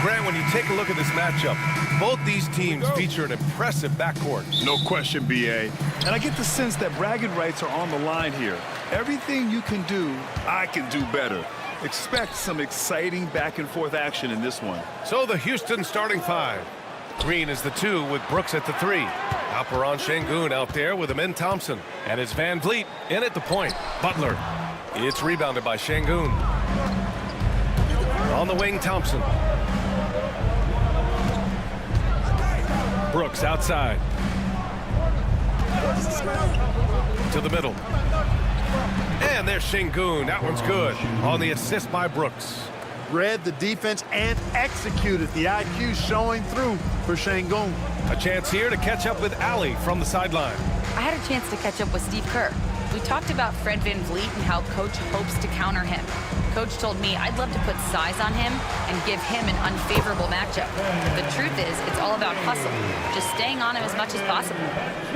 Grant, when you take a look at this matchup, both these teams feature an impressive backcourt. No question, B.A. And I get the sense that bragging rights are on the line here. Everything you can do, I can do better. Expect some exciting back-and-forth action in this one. So the Houston starting five. Green is the 2 with Brooks at the 3. Alperon Şengün out there with Amin Thompson. And it's Van Vliet in at the point. Butler. It's rebounded by Şengün. On the wing, Thompson. Brooks outside. To the middle. And there's Şengün. That one's good. On the assist by Brooks. Read the defense and executed. The IQ showing through for Şengün. A chance here to catch up with Allie from the sideline. I had a chance to catch up with Steve Kerr. We talked about Fred Van Vliet and how Coach hopes to counter him. Coach told me I'd love to put size on him and give him an unfavorable matchup. The truth is, it's all about hustle, just staying on him as much as possible.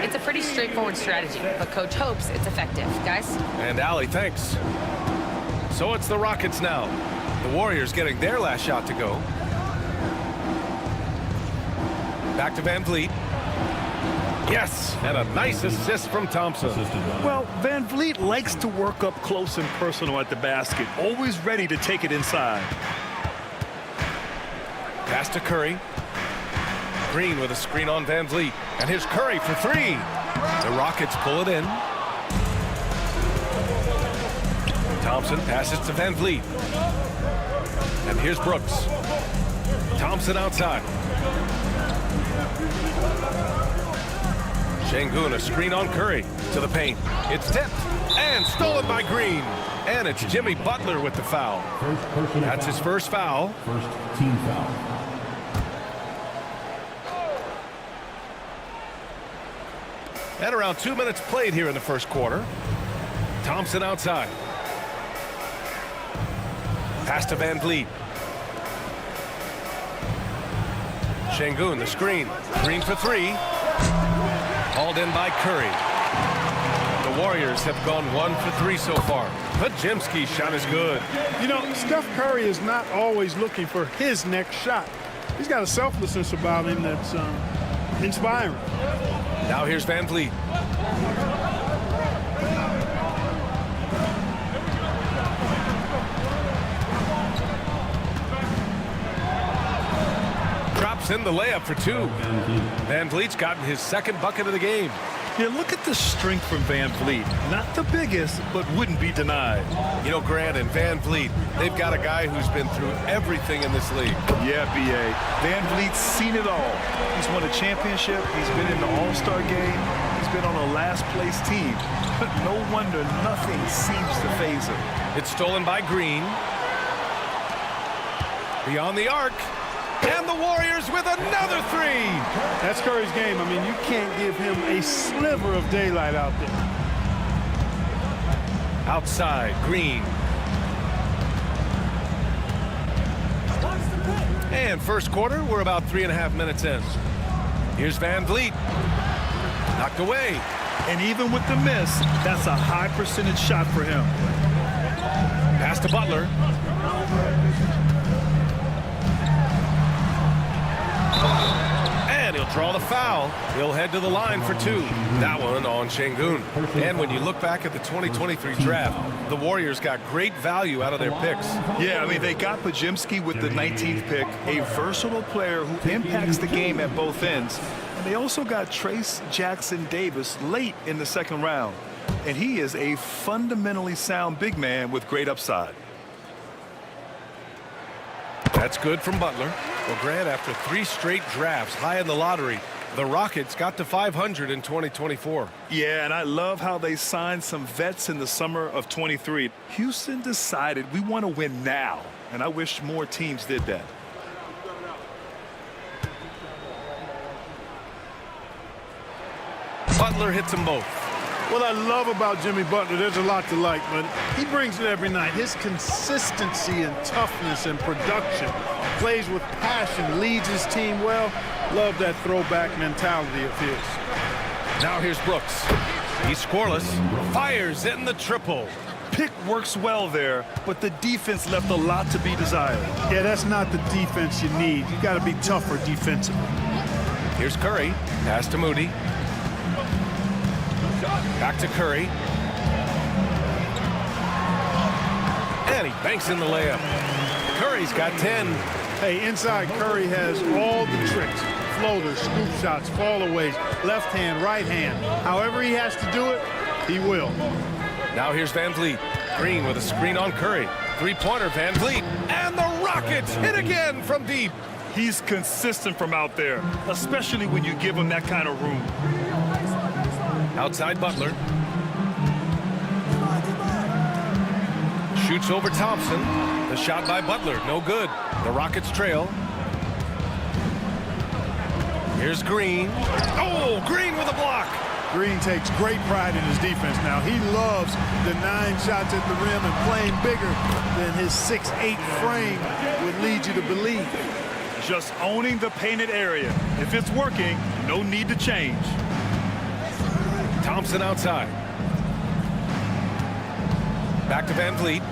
It's a pretty straightforward strategy, but Coach hopes it's effective. Guys? And Allie, thanks. So it's the Rockets now. The Warriors getting their last shot to go. Back to Van Vliet. Yes, and a nice assist from Thompson. Well, Van Vliet likes to work up close and personal at the basket, always ready to take it inside. Pass to Curry. Green with a screen on Van Vliet. And here's Curry for 3. The Rockets pull it in. Thompson passes to Van Vliet. And here's Brooks. Thompson outside. Şengün, a screen on Curry to the paint. It's tipped and stolen by Green. And it's Jimmy Butler with the foul. That's his first foul. First team foul. And around 2 minutes played here in the first quarter. Thompson outside. Pass to Van Vliet. Şengün, the screen. Green for 3. Hauled in by Curry. The Warriors have gone 1 for 3 so far. But Jimsky's shot is good. You know, Steph Curry is not always looking for his next shot. He's got a selflessness about him that's inspiring. Now here's Van Vliet. Drops in the layup for 2. Van Vliet's gotten his second bucket of the game. Yeah, look at the strength from Van Vliet. Not the biggest, but wouldn't be denied. You know, Grant and Van Vliet, they've got a guy who's been through everything in this league. Yeah, B.A. Van Vliet's seen it all. He's won a championship. He's been in the All-Star game. He's been on a last-place team. But no wonder nothing seems to faze him. It's stolen by Green. Beyond the arc. And the Warriors with another 3. That's Curry's game. I mean, you can't give him a sliver of daylight out there. Outside, Green. And first quarter, we're about 3.5 minutes in. Here's Van Vliet. Knocked away. And even with the miss, that's a high percentage shot for him. Pass to Butler. And he'll draw the foul. He'll head to the line for 2. That one on Şengün. And when you look back at the 2023 draft, the Warriors got great value out of their picks. Yeah, I mean, they got Podziemski with the 19th pick, a versatile player who impacts the game at both ends. And they also got Trace Jackson Davis late in the second round. And he is a fundamentally sound big man with great upside. That's good from Butler. Well, Grant, after 3 straight drafts high in the lottery, the Rockets got to 500 in 2024. Yeah, and I love how they signed some vets in the summer of 23. Houston decided we want to win now, and I wish more teams did that. Butler hits them both. What I love about Jimmy Butler, there's a lot to like, but he brings it every night. His consistency and toughness and production. Plays with passion, leads his team well. Love that throwback mentality of his. Now here's Brooks. He's scoreless. Fires in the triple. pick works well there, but the defense left a lot to be desired. Yeah, that's not the defense you need. You got to be tougher defensively. Here's Curry. Pass to Moody. Back to Curry. And he banks in the layup. Curry's got 10. Hey, inside Curry has all the tricks. Floaters, scoop shots, fallaways, left hand, right hand. However he has to do it, he will. Now here's Van Vliet. Green with a screen on Curry. Three-pointer, Van Vliet. And the Rockets hit again from deep. He's consistent from out there, especially when you give him that kind of room. Outside Butler. Shoots over Thompson. The shot by Butler, no good. The Rockets trail. Here's Green. Oh, Green with a block. Green takes great pride in his defense now. He loves the 9 shots at the rim and playing bigger than his 6'8" frame would lead you to believe. Just owning the painted area. If it's working, no need to change. Thompson outside. Back to Van Vliet.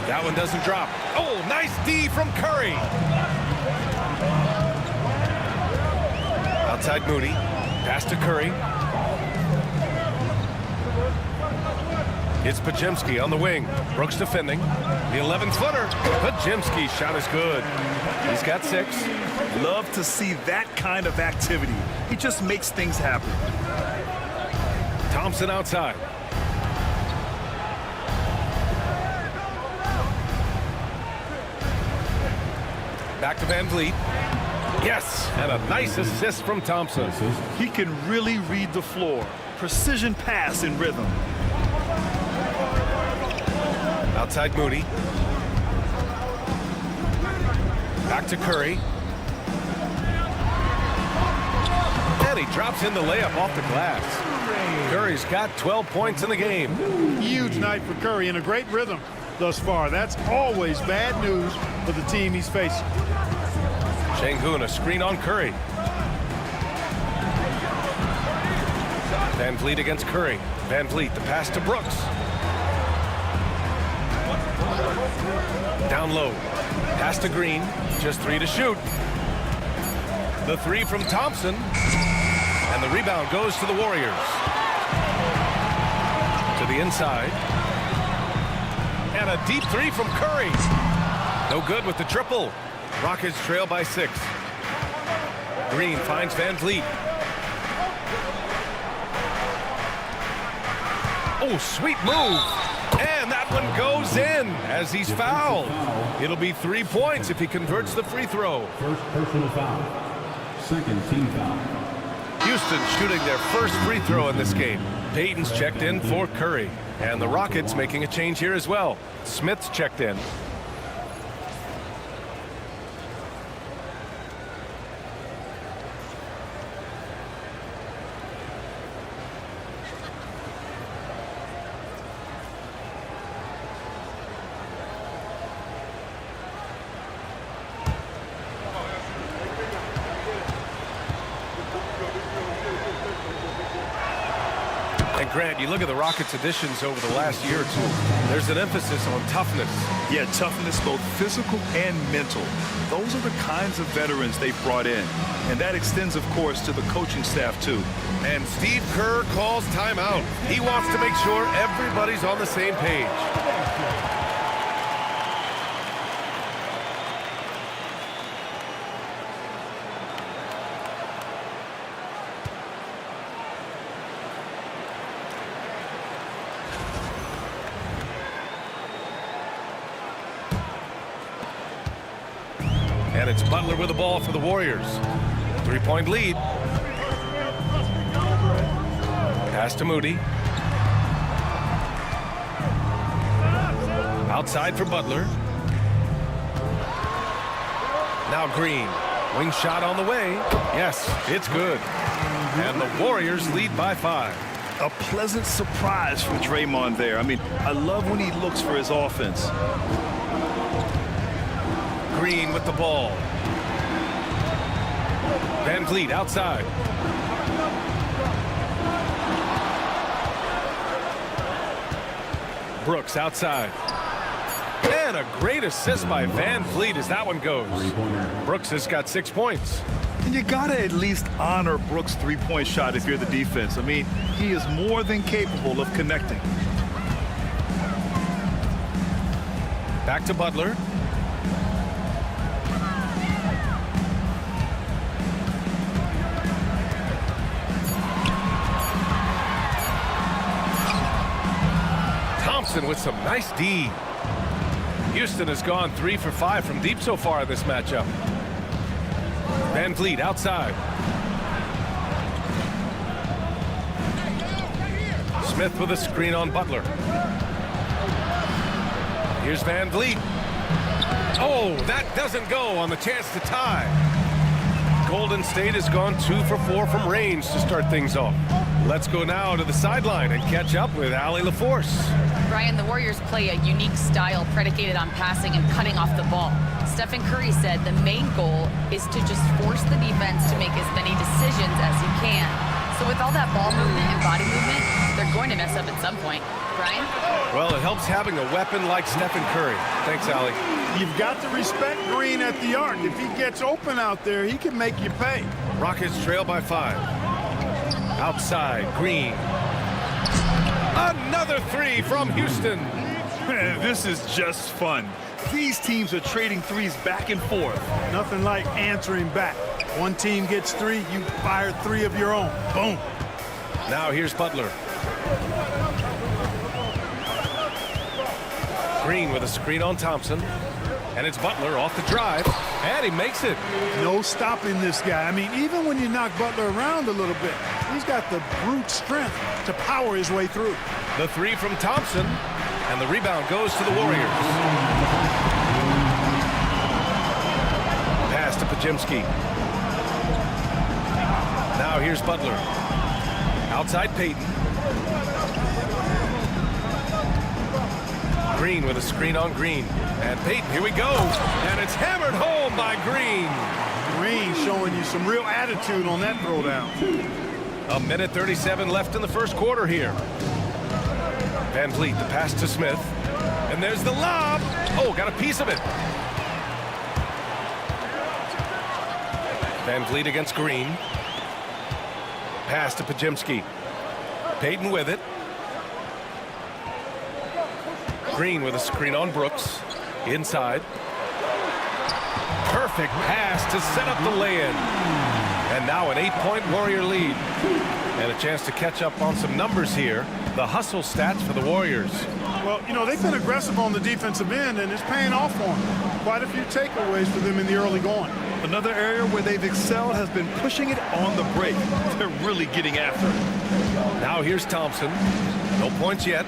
That one doesn't drop. Oh, nice D from Curry. Outside Moody. Pass to Curry. It's Pajemski on the wing. Brooks defending. The 11-footer. Pajemski's shot is good. He's got 6. Love to see that kind of activity. He just makes things happen. Thompson outside. Back to Van Vliet. Yes, and a nice assist from Thompson. He can really read the floor. Precision pass in rhythm. Outside Moody. Back to Curry. And he drops in the layup off the glass. Curry's got 12 points in the game. Huge night for Curry in a great rhythm thus far. That's always bad news for the team he's facing. Şengün, a screen on Curry. Van Vliet against Curry. Van Vliet, the pass to Brooks. Down low. Pass to Green. Just 3 to shoot. The 3 from Thompson. And the rebound goes to the Warriors. To the inside. And a deep 3 from Curry. No good with the triple. Rockets trail by 6. Green finds Van Vliet. Oh, sweet move. And that one goes in as he's fouled. It'll be 3 points if he converts the free throw. First personal foul. Second team foul. Houston shooting their first free throw in this game. Payton's checked in for Curry. And the Rockets making a change here as well. Smith's checked in. And Grant, you look at the Rockets additions over the last year or two. There's an emphasis on toughness. Yeah, toughness, both physical and mental. Those are the kinds of veterans they've brought in. And that extends, of course, to the coaching staff, too. And Steve Kerr calls timeout. He wants to make sure everybody's on the same page. And it's Butler with the ball for the Warriors. 3-point lead. Pass to Moody. Outside for Butler. Now Green. Wing shot on the way. Yes, it's good. And the Warriors lead by 5. A pleasant surprise from Draymond there. I mean, I love when he looks for his offense. Green with the ball. Van Vliet outside. Brooks outside. And a great assist by Van Vliet as that one goes. Brooks has got 6 points. And you gotta at least honor Brooks' three-point shot if you're the defense. I mean, he is more than capable of connecting. Back to Butler. Thompson with some nice D. Houston has gone 3 for 5 from deep so far in this matchup. Van Vliet outside. Smith with a screen on Butler. Here's Van Vliet. Oh, that doesn't go on the chance to tie. Golden State has gone 2 for 4 from range to start things off. Let's go now to the sideline and catch up with Allie LaForce. Brian, the Warriors play a unique style predicated on passing and cutting off the ball. Stephen Curry said the main goal is to just force the defense to make as many decisions as he can. So with all that ball movement and body movement, they're going to mess up at some point. Brian? Well, it helps having a weapon like Stephen Curry. Thanks, Allie. You've got to respect Green at the arc. If he gets open out there, he can make you pay. Rockets trail by 5. Outside, Green. Another 3 from Houston. This is just fun. These teams are trading threes back and forth. Nothing like answering back. One team gets 3, you fire 3 of your own. Boom. Now here's Butler. Green with a screen on Thompson. And it's Butler off the drive. And he makes it. No stopping this guy. I mean, even when you knock Butler around a little bit, he's got the brute strength to power his way through. The 3 from Thompson. And the rebound goes to the Warriors. Pass to Pajemski. Now here's Butler. Outside Payton. Green with a screen on Green. And Payton, here we go. And it's hammered home by Green. Green showing you some real attitude on that throwdown. 1:37 left in the first quarter here. Van Vliet, the pass to Smith. And there's the lob. Oh, got a piece of it. Van Vliet against Green. Pass to Pajemski. Payton with it. Green with a screen on Brooks. Inside. Perfect pass to set up the lay-in. And now an 8-point Warrior lead. And a chance to catch up on some numbers here. The hustle stats for the Warriors. Well, you know, they've been aggressive on the defensive end, and it's paying off for them. Quite a few takeaways for them in the early going. Another area where they've excelled has been pushing it on the break. They're really getting after it. Now here's Thompson. No points yet.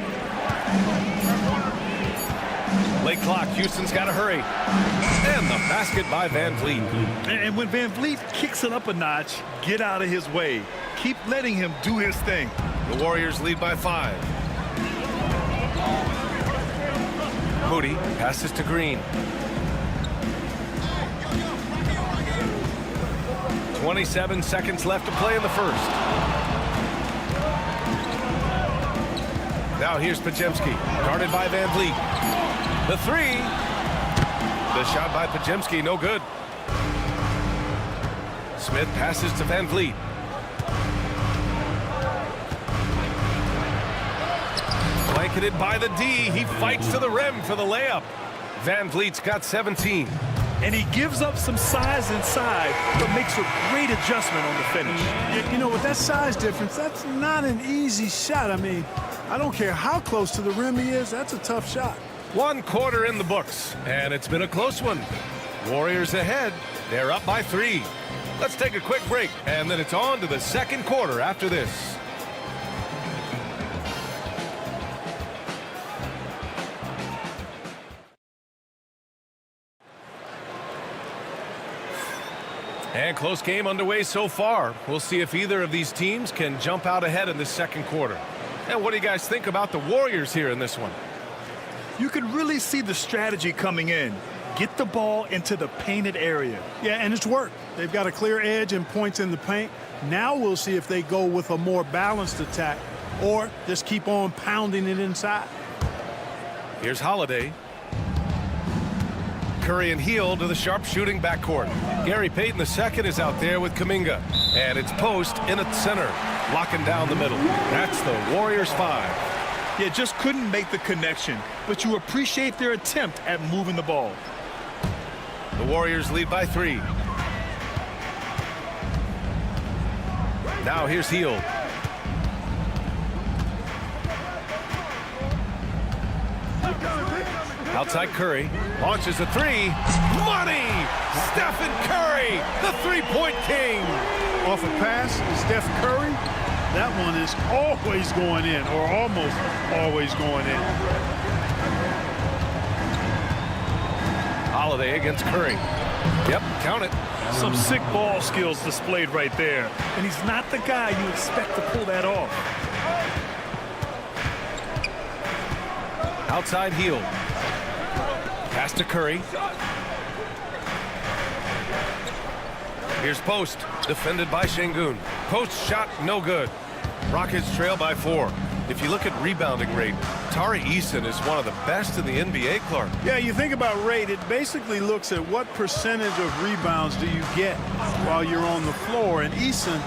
Late clock. Houston's got to hurry. And the basket by Van Vliet. And when Van Vliet kicks it up a notch, get out of his way. Keep letting him do his thing. The Warriors lead by 5. Moody passes to Green. 27 seconds left to play in the first. Now here's Pajemski, guarded by Van Vliet. The 3. The shot by Pajemski, no good. Smith passes to Van Vliet. Blanketed by the D. He fights to the rim for the layup. Van Vliet's got 17. And he gives up some size inside, but makes a great adjustment on the finish. You know, with that size difference, that's not an easy shot. I mean, I don't care how close to the rim he is, that's a tough shot. 1 quarter in the books, and it's been a close one. Warriors ahead. They're up by 3. Let's take a quick break, and then it's on to the second quarter after this. And close game underway so far. We'll see if either of these teams can jump out ahead in this second quarter. And what do you guys think about the Warriors here in this one? You could really see the strategy coming in. Get the ball into the painted area. Yeah, and it's worked. They've got a clear edge and points in the paint. Now we'll see if they go with a more balanced attack or just keep on pounding it inside. Here's Holiday. Curry and Hield to the sharp-shooting backcourt. Gary Payton II is out there with Kuminga. And it's Post in at center, locking down the middle. That's the Warriors 5. Yeah, just couldn't make the connection, but you appreciate their attempt at moving the ball. The Warriors lead by 3. Now here's Hield. Outside Curry, launches a 3. Money! Stephen Curry, the three-point king. Off a pass, Steph Curry, that one is always going in, or almost always going in. Holiday against Curry. Yep, count it. Some sick ball skills displayed right there. And he's not the guy you expect to pull that off. Outside Hield. Pass to Curry. Here's Post, defended by Şengün. Post shot no good. Rockets trail by 4. If you look at rebounding rate, Tari Eason is one of the best in the NBA, Clark. Yeah, you think about rate, it basically looks at what percentage of rebounds do you get while you're on the floor. And Eason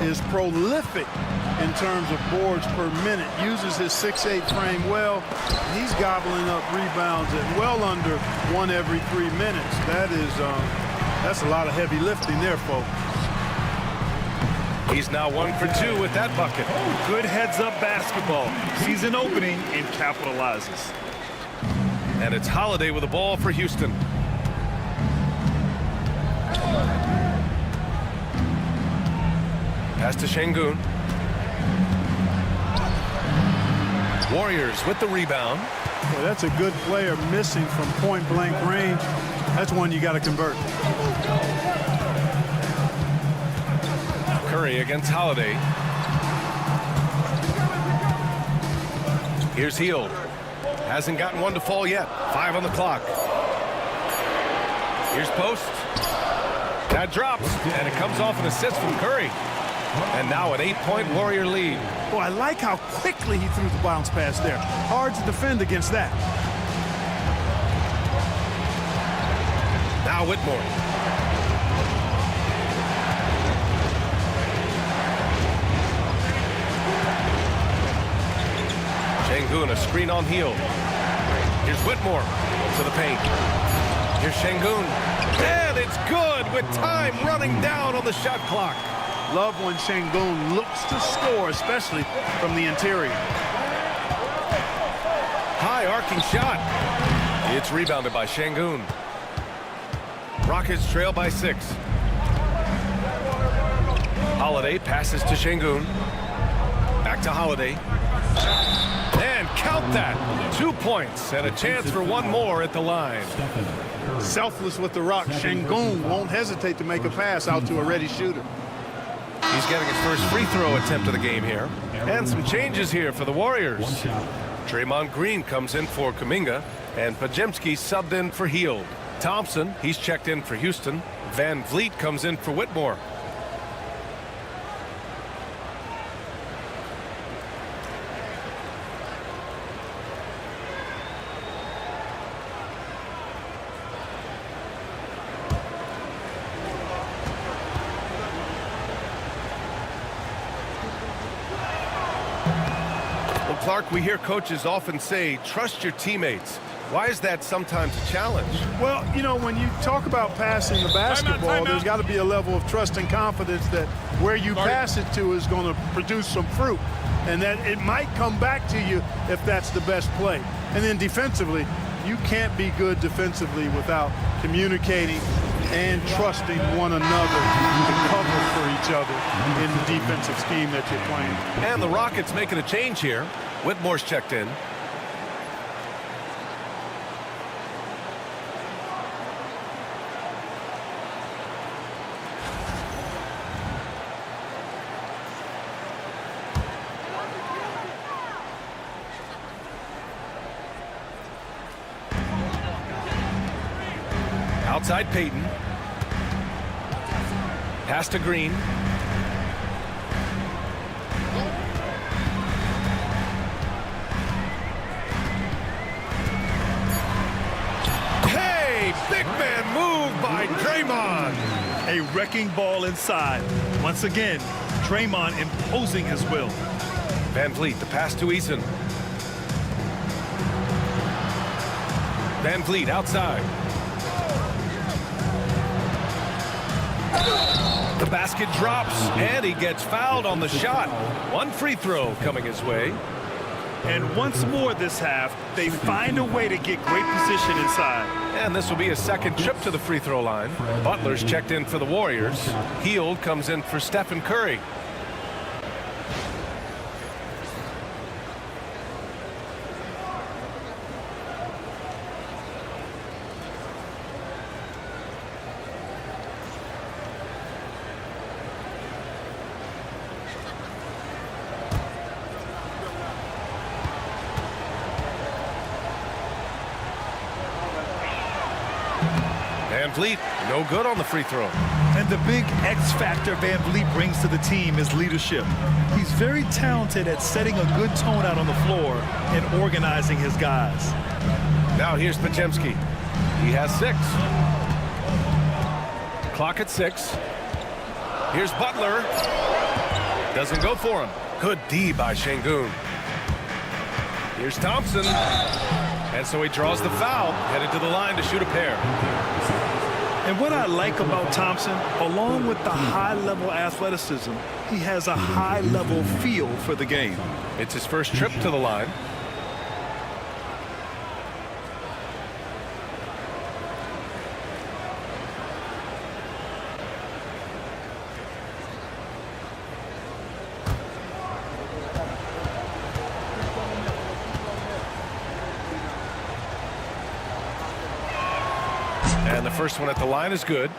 is prolific in terms of boards per minute, uses his 6'8" frame well. He's gobbling up rebounds at well under 1 every 3 minutes. That's a lot of heavy lifting there, folks. He's now 1 for 2 with that bucket. Good heads-up basketball. Sees an opening and capitalizes. And it's Holiday with the ball for Houston. Pass to Şengün. Warriors with the rebound. Well, that's a good player missing from point-blank range. That's one you got to convert. Curry against Holiday. Here's Hield. Hasn't gotten one to fall yet. 5 on the clock. Here's Post. That drops, and it comes off an assist from Curry. And now an 8-point Warrior lead. Oh, I like how quickly he threw the bounce pass there. Hard to defend against that. Now Whitmore. Şengün, a screen on Hield. Here's Whitmore to the paint. Here's Şengün. And it's good with time running down on the shot clock. Love when Şengün looks to score, especially from the interior. High arcing shot. It's rebounded by Şengün. Rockets trail by 6. Holiday passes to Şengün. Back to Holiday. And count that. 2 points and a chance for one more at the line. Selfless with the rock. Şengün won't hesitate to make a pass out to a ready shooter. He's getting his first free throw attempt of the game here. And some changes here for the Warriors. Draymond Green comes in for Kuminga, and Podziemski subbed in for Hield. Thompson, he's checked in for Houston. Van Vliet comes in for Whitmore. Clark, we hear coaches often say, trust your teammates. Why is that sometimes a challenge? Well, you know, when you talk about passing the basketball, there's got to be a level of trust and confidence that where you pass it to is going to produce some fruit, and that it might come back to you if that's the best play. And then defensively, you can't be good defensively without communicating and trusting one another to cover for each other in the defensive scheme that you're playing. And the Rockets making a change here. Whitmore's checked in. Outside Payton. Pass to Green. Hey, big man move by Draymond. A wrecking ball inside. Once again, Draymond imposing his will. Van Vliet, the pass to Eason. Van Vliet outside. The basket drops, and he gets fouled on the shot. One free throw coming his way. And once more this half, they find a way to get great position inside. And this will be his second trip to the free throw line. Butler's checked in for the Warriors. Hield comes in for Stephen Curry. Van Vliet, no good on the free throw. And the big X factor Van Vliet brings to the team is leadership. He's very talented at setting a good tone out on the floor and organizing his guys. Now here's Podziemski. He has 6. Clock at 6. Here's Butler. Doesn't go for him. Good D by Şengün. Here's Thompson. And so he draws the foul, headed to the line to shoot a pair. And what I like about Thompson, along with the high-level athleticism, he has a high-level feel for the game. It's his first trip to the line. And the first one at the line is good.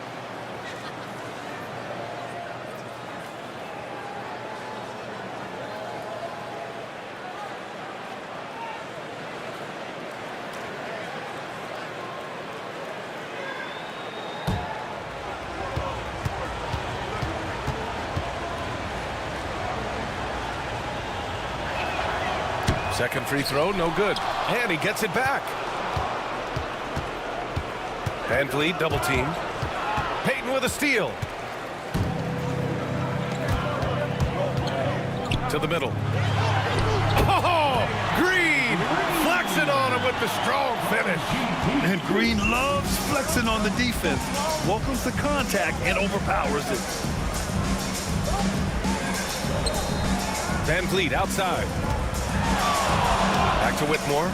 Second free throw, no good. And he gets it back. Van Vliet double teamed. Payton with a steal. To the middle. Oh, Green flexing on him with the strong finish. And Green loves flexing on the defense. Welcomes the contact and overpowers it. Van Vliet outside. Back to Whitmore.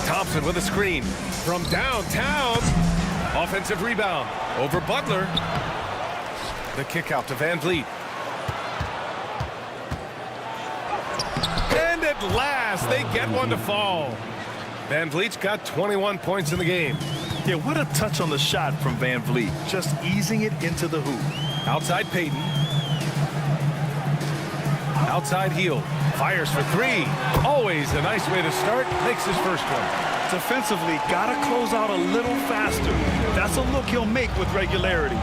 Thompson with a screen from downtown. Offensive rebound over Butler. The kick out to Van Vliet. And at last, they get one to fall. Van Vliet's got 21 points in the game. Yeah, what a touch on the shot from Van Vliet. Just easing it into the hoop. Outside Payton. Outside Hield. Fires for 3. Always a nice way to start. Makes his first one. Defensively, gotta close out a little faster. That's a look he'll make with regularity.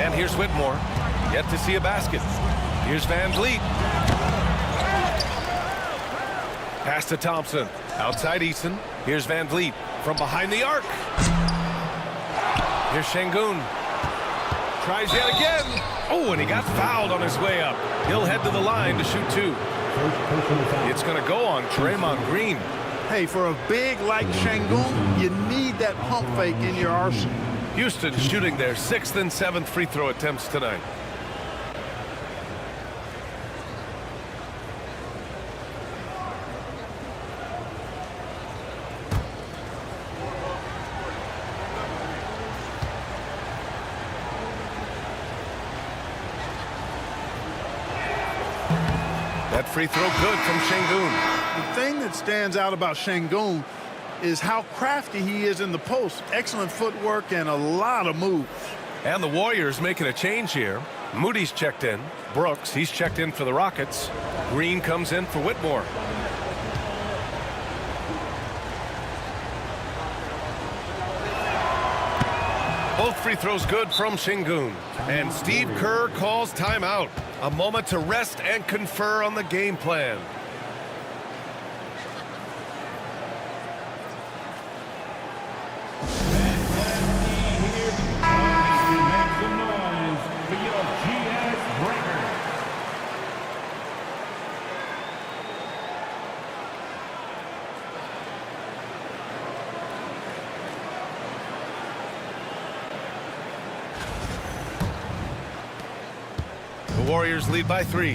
And here's Whitmore. Yet to see a basket. Here's Van Vliet. Pass to Thompson. Outside Eason. Here's Van Vliet from behind the arc. Here's Şengün. Tries yet again. Oh, and he got fouled on his way up. He'll head to the line to shoot 2. It's going to go on Draymond Green. Hey, for a big like Şengün, you need that pump fake in your arsenal. Houston shooting their 6th and 7th free throw attempts tonight. That free throw good from Şengün. The thing that stands out about Şengün is how crafty he is in the post. Excellent footwork and a lot of moves. And the Warriors making a change here. Moody's checked in. Brooks, he's checked in for the Rockets. Green comes in for Whitmore. Both free throws good from Sengun. And Steve Kerr calls timeout. A moment to rest and confer on the game plan. The Warriors lead by 3.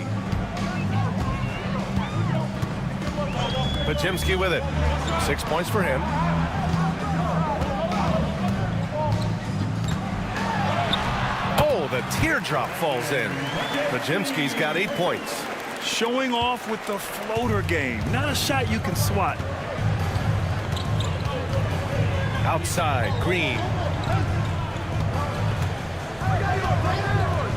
Pajimski with it. 6 points for him. Oh, the teardrop falls in. Pajimski's got 8 points. Showing off with the floater game. Not a shot you can swat. Outside, Green.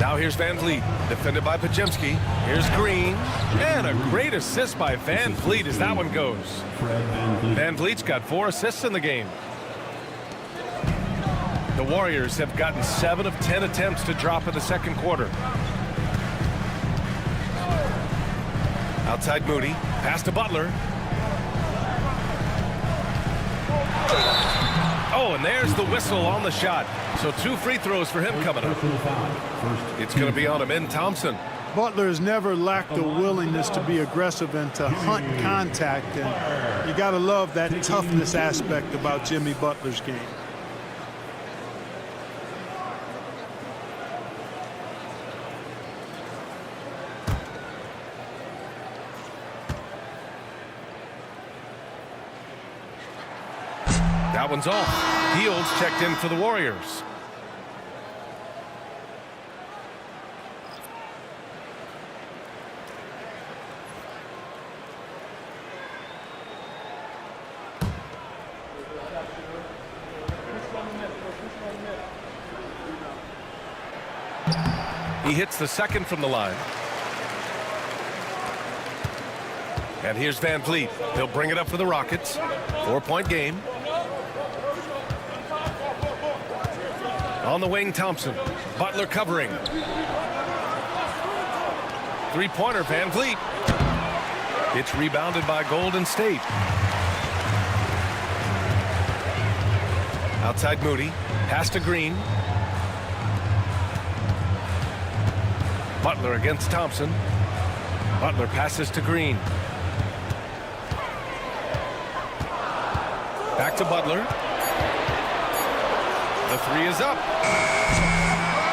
Now here's Van Vliet, defended by Pajimski. Here's Green, and a great assist by Van Vliet as that one goes. Van Vliet's got 4 assists in the game. The Warriors have gotten 7 of 10 attempts to drop in the second quarter. Outside Moody, pass to Butler. Oh, and there's the whistle on the shot. So 2 free throws for him coming up. It's going to be on Amin Thompson. Butler has never lacked the willingness to be aggressive and to hunt contact. And you got to love that toughness aspect about Jimmy Butler's game. That one's off. Fields checked in for the Warriors. He hits the second from the line. And here's Van Vliet. He'll bring it up for the Rockets. 4-point game. On the wing, Thompson. Butler covering. Three-pointer, Van Vliet. It's rebounded by Golden State. Outside Moody. Pass to Green. Butler against Thompson. Butler passes to Green. Back to Butler. The 3 is up.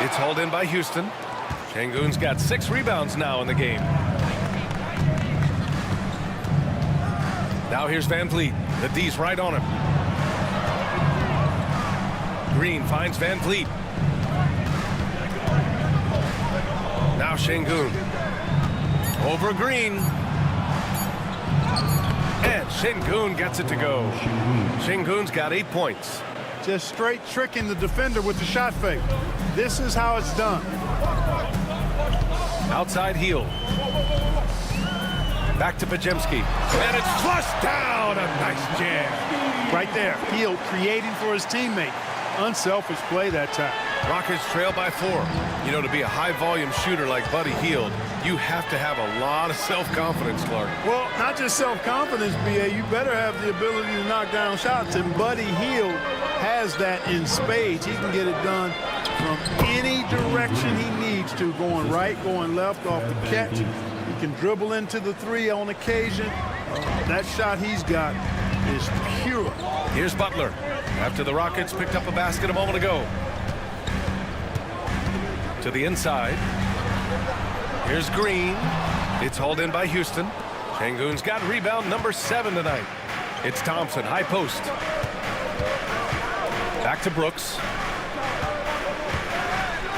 It's hauled in by Houston. Sengun's got 6 rebounds now in the game. Now here's Van Vliet. The D's right on him. Green finds Van Vliet. Now Sengun. Over Green. And Sengun gets it to go. Sengun's got 8 points. Just straight tricking the defender with the shot fake. This is how it's done. Outside heel. Back to Pajimski. And it's flushed down. A nice jam. Right there. Hield creating for his teammate. Unselfish play that time. Rockets trail by 4. You know, to be a high-volume shooter like Buddy Hield, you have to have a lot of self-confidence, Clark. Well, not just self-confidence, B.A. You better have the ability to knock down shots, and Buddy Hield has that in spades. He can get it done from any direction he needs to, going right, going left off the catch. He can dribble into the 3 on occasion. That shot he's got is pure. Here's Butler. After the Rockets picked up a basket a moment ago. To the inside. Here's Green. It's hauled in by Houston. Sengun's got rebound number 7 tonight. It's Thompson, high post. Back to Brooks.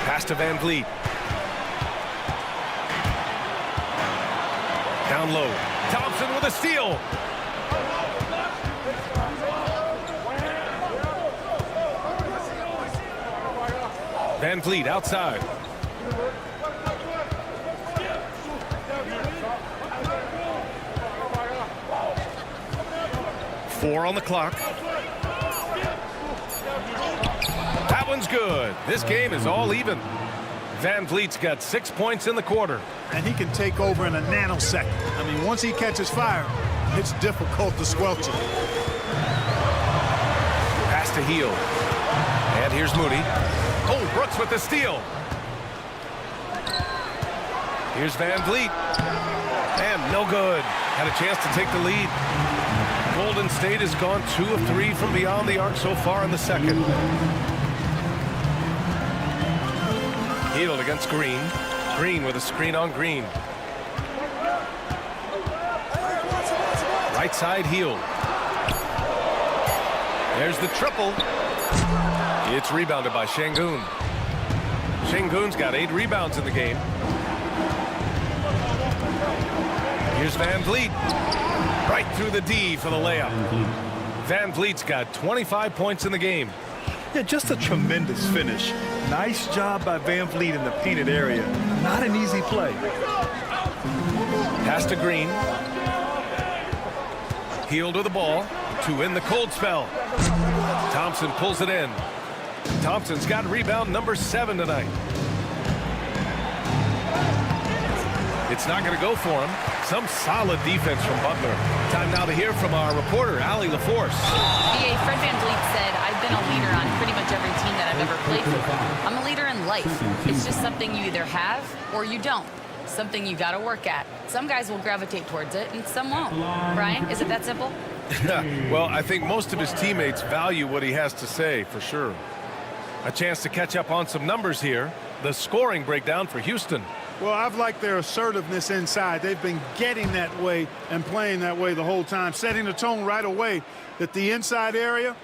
Pass to Van Vliet. Down low. Thompson with a steal. Van Vliet outside. Four on the clock. That one's good. This game is all even. Van Vliet's got 6 points in the quarter. And he can take over in a nanosecond. I mean, once he catches fire, it's difficult to squelch it. Pass to Heel. And here's Moody. Oh, Brooks with the steal. Here's Van Vliet. And no good. Had a chance to take the lead. Golden State has gone 2 of 3 from beyond the arc so far in the second. Hield against Green. Green with a screen on Green. Right side Hield. There's the triple. It's rebounded by Şengün. Şengün's got 8 rebounds in the game. Here's Van Vliet. Right through the D for the layup. Van Vliet's got 25 points in the game. Yeah, just a tremendous finish. Nice job by Van Vliet in the painted area. Not an easy play. Pass to Green. Hield with the ball to win the cold spell. Thompson pulls it in. Thompson's got rebound number 7 tonight. It's not going to go for him. Some solid defense from Butler. Time now to hear from our reporter, Allie LaForce. BA, Fred Van Vliet said, I've been a leader on pretty much every team that I've ever played for. I'm a leader in life. It's just something you either have or you don't. Something you got to work at. Some guys will gravitate towards it and some won't. Brian, is it that simple? Well, I think most of his teammates value what he has to say, for sure. A chance to catch up on some numbers here. The scoring breakdown for Houston. Well, I've liked their assertiveness inside. They've been getting that way and playing that way the whole time, setting the tone right away that the inside area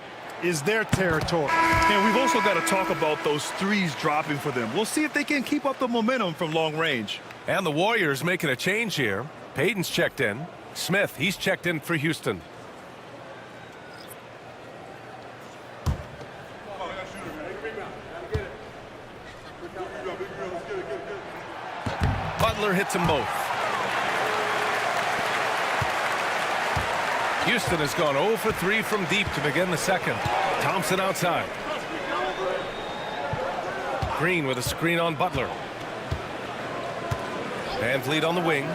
is their territory. And we've also got to talk about those threes dropping for them. We'll see if they can keep up the momentum from long range. And the Warriors making a change here. Payton's checked in. Smith, he's checked in for Houston. Butler hits them both. Houston has gone 0 for 3 from deep to begin the second. Thompson outside. Green with a screen on Butler. Van Vliet on the wing.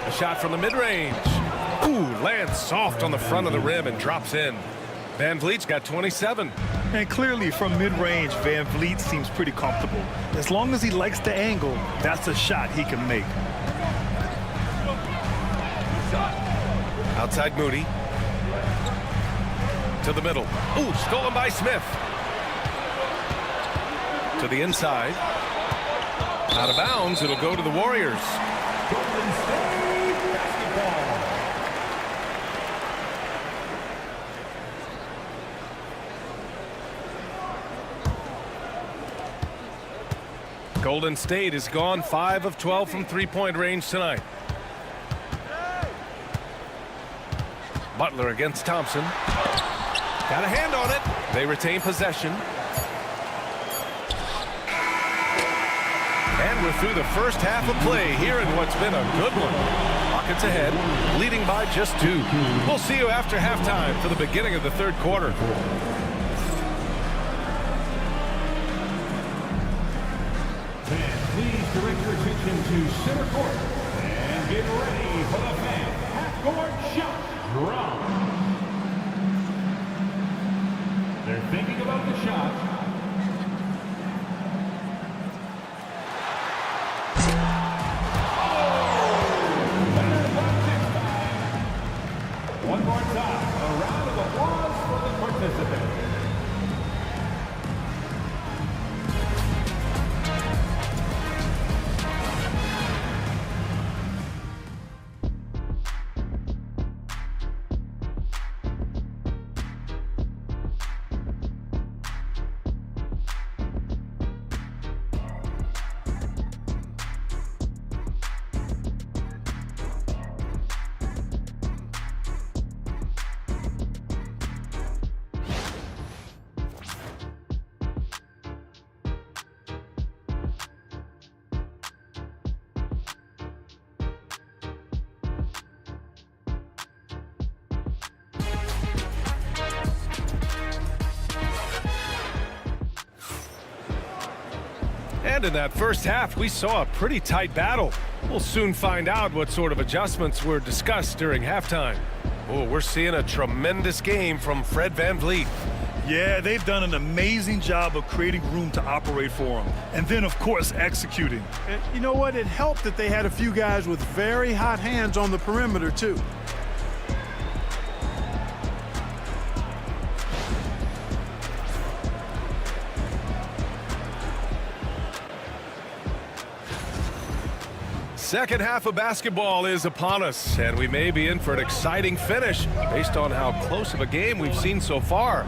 A shot from the mid-range. Ooh, lands soft on the front of the rim and drops in. Van Vliet's got 27. And clearly from mid-range, Van Vliet seems pretty comfortable. As long as he likes the angle, that's a shot he can make. Outside Moody. To the middle. Ooh, stolen by Smith. To the inside. Out of bounds, it'll go to the Warriors. Golden State has gone 5 of 12 from three-point range tonight. Butler against Thompson. Got a hand on it. They retain possession. And we're through the first half of play here in what's been a good one. Rockets ahead, leading by just 2. We'll see you after halftime for the beginning of the third quarter. Please direct your attention to center court and get ready for the fan half-court shot drop. They're thinking about the shot. One more time, a round of applause for the participants. And in that first half, we saw a pretty tight battle. We'll soon find out what sort of adjustments were discussed during halftime. Oh, we're seeing a tremendous game from Fred VanVleet. Yeah, they've done an amazing job of creating room to operate for him. And then, of course, executing. And you know what? It helped that they had a few guys with very hot hands on the perimeter, too. Second half of basketball is upon us, and we may be in for an exciting finish based on how close of a game we've seen so far.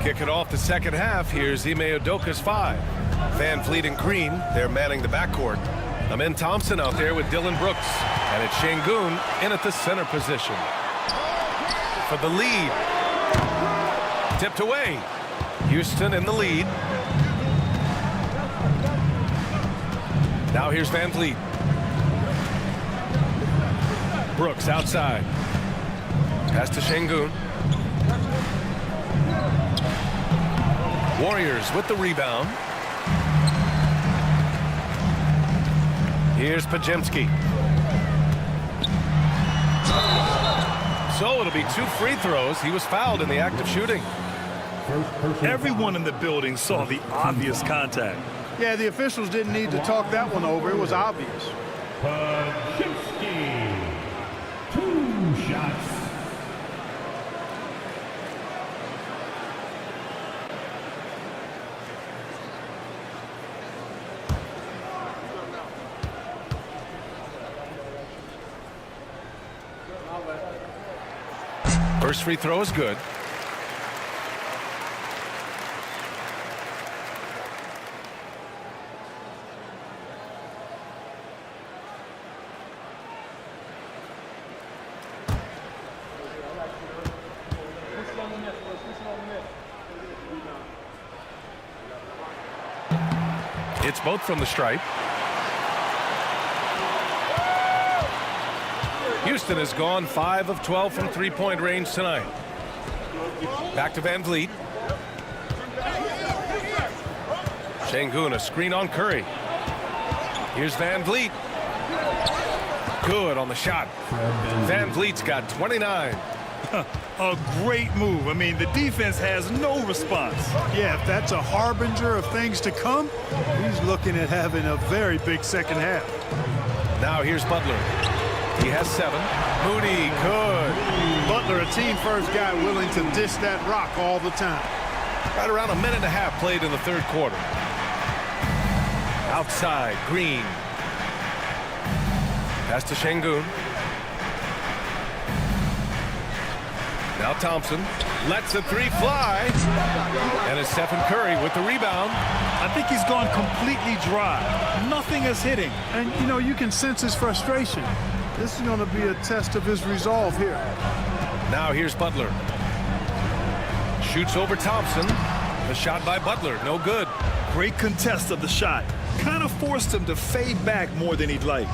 Kicking off the second half, here's Ime Udoka's 5. VanVleet and Green, they're manning the backcourt. Amen Thompson out there with Dillon Brooks, and it's Şengün in at the center position. For the lead. Tipped away. Houston in the lead. Now here's VanVleet. Brooks outside. Pass to Şengün. Warriors with the rebound. Here's Podziemski. So it'll be 2 free throws. He was fouled in the act of shooting. Everyone in the building saw the obvious contact. Yeah, the officials didn't need to talk that one over. It was obvious. Podziemski. 2 shots. First free throw is good. It's both from the stripe. Houston has gone 5 of 12 from three-point range tonight. Back to VanVleet. Şengün, a screen on Curry. Here's VanVleet. Good on the shot. VanVleet's got 29. A great move. I mean, the defense has no response. Yeah, if that's a harbinger of things to come, he's looking at having a very big second half. Now here's Butler. He has 7. Moody, good. Butler, a team-first guy willing to dish that rock all the time. Right around a minute and a half played in the third quarter. Outside, Green. Pass to Şengün. Now Thompson lets a 3 fly. And it's Stephen Curry with the rebound. I think he's gone completely dry. Nothing is hitting. And, you know, you can sense his frustration. This is going to be a test of his resolve here. Now here's Butler. Shoots over Thompson. The shot by Butler, no good. Great contest of the shot. Kind of forced him to fade back more than he'd like.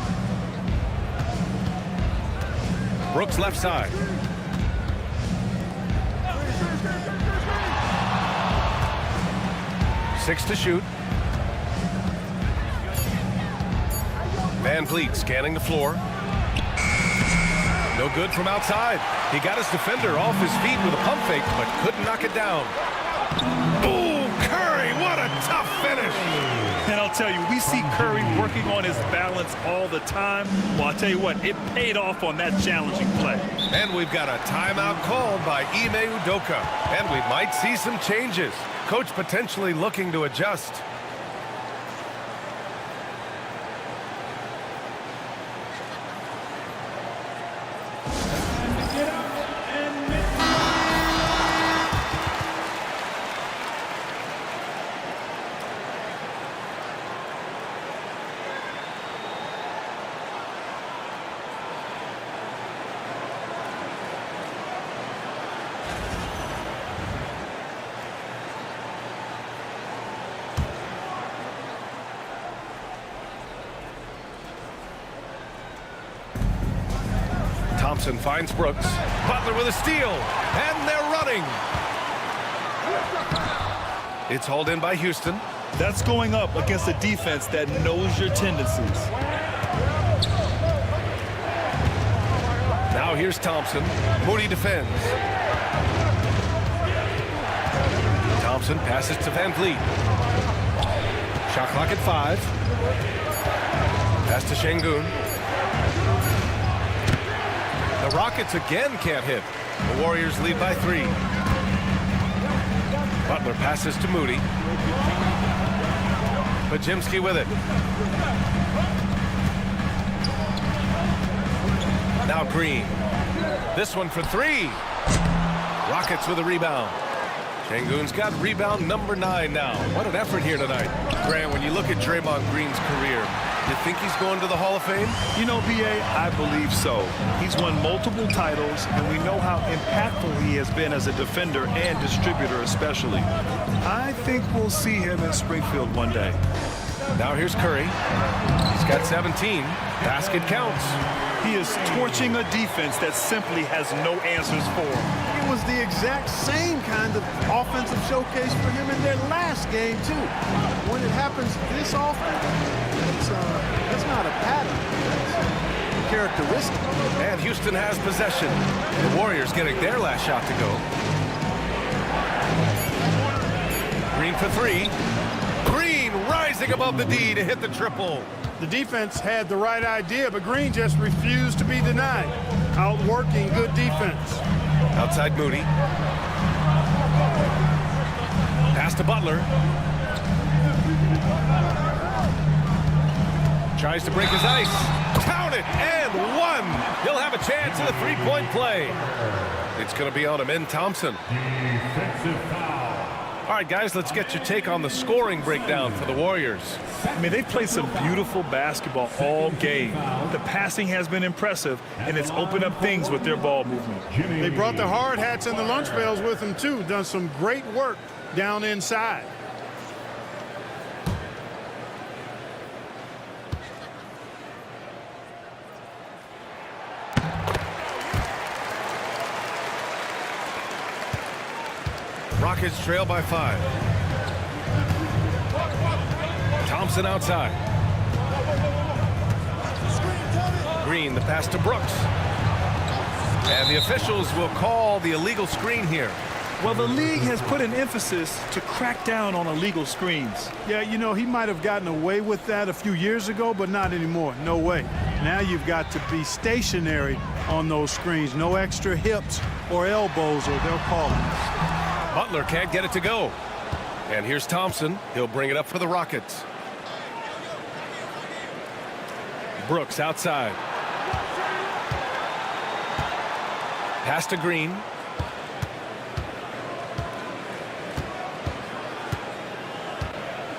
Brooks left side. Six to shoot. VanVleet scanning the floor. No good from outside. He got his defender off his feet with a pump fake, but couldn't knock it down. Ooh, Curry, what a tough finish. And I'll tell you, we see Curry working on his balance all the time. Well, I'll tell you what, it paid off on that challenging play. And we've got a timeout called by Ime Udoka. And we might see some changes. Coach potentially looking to adjust. Thompson finds Brooks. Butler with a steal. And they're running. It's hauled in by Houston. That's going up against a defense that knows your tendencies. Now here's Thompson. Moody defends. Thompson passes to Van Vliet. Shot clock at 5. Pass to Şengün. The Rockets again can't hit. The Warriors lead by 3. Butler passes to Moody. Podziemski with it. Now Green. This one for 3. Rockets with a rebound. Şengün's got rebound number 9 now. What an effort here tonight. Grant, when you look at Draymond Green's career, you think he's going to the Hall of Fame? You know, B.A., I believe so. He's won multiple titles, and we know how impactful he has been as a defender and distributor especially. I think we'll see him in Springfield one day. Now here's Curry. He's got 17. Basket counts. He is torching a defense that simply has no answers for him. It was the exact same kind of offensive showcase for him in their last game, too. When it happens this often, that's not a pattern. That's characteristic. And Houston has possession. The Warriors getting their last shot to go. Green for 3. Green rising above the D to hit the triple. The defense had the right idea, but Green just refused to be denied. Outworking good defense. Outside Moody. Pass to Butler. Tries to break his ice. Count it, and 1. He'll have a chance at a 3-point play. It's going to be on him in Thompson. Defensive foul. All right, guys, let's get your take on the scoring breakdown for the Warriors. I mean, they've played some beautiful basketball all game. The passing has been impressive, and it's opened up things with their ball movement. They brought the hard hats and the lunch pails with them, too. Done some great work down inside. Rockets trail by 5. Thompson outside. Green, the pass to Brooks. And the officials will call the illegal screen here. Well, the league has put an emphasis to crack down on illegal screens. Yeah, you know, he might have gotten away with that a few years ago, but not anymore. No way. Now you've got to be stationary on those screens. No extra hips or elbows, or they'll call it. Butler can't get it to go. And here's Thompson. He'll bring it up for the Rockets. Brooks outside. Pass to Green.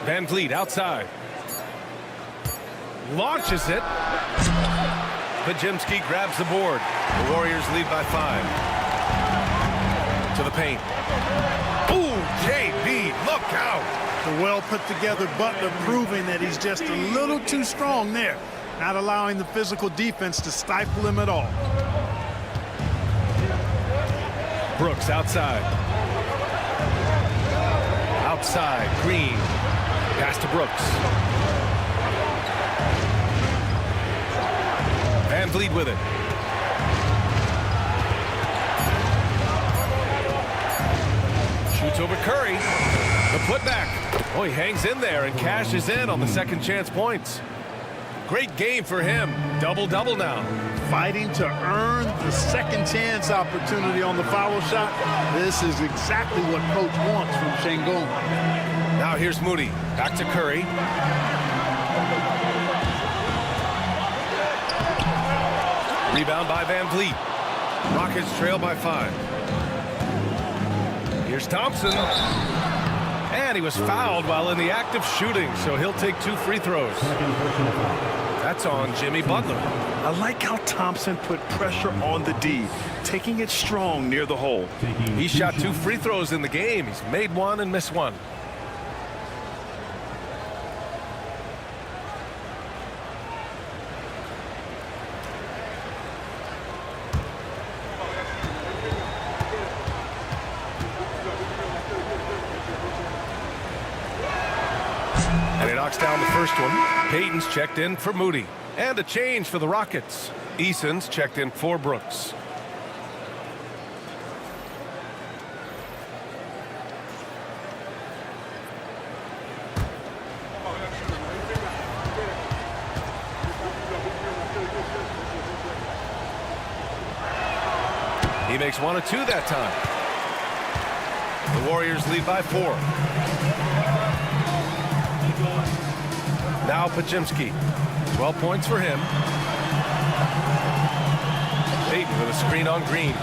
Van Vliet outside. Launches it. Podziemski grabs the board. The Warriors lead by 5. To the paint. Ooh, JB, look out. The well-put-together Butler proving that he's just a little too strong there, not allowing the physical defense to stifle him at all. Brooks outside. Outside, Green. Pass to Brooks. Van Vliet with it. Shoots over Curry. The putback. Oh, he hangs in there and cashes in on the second chance points. Great game for him. Double-double now. Fighting to earn the second chance opportunity on the foul shot. This is exactly what coach wants from Şengün. Now here's Moody. Back to Curry. Rebound by Van Vliet. Rockets trail by 5. Here's Thompson. And he was fouled while in the act of shooting, so he'll take 2 free throws. That's on Jimmy Butler. I like how Thompson put pressure on the D, taking it strong near the hole. He shot 2 free throws in the game. He's made 1 and missed 1. And he knocks down the first one. Payton's checked in for Moody. And a change for the Rockets. Eason's checked in for Brooks. He makes 1 of 2 that time. The Warriors lead by 4. Now Pajimski. 12 points for him. Payton with a screen on Green.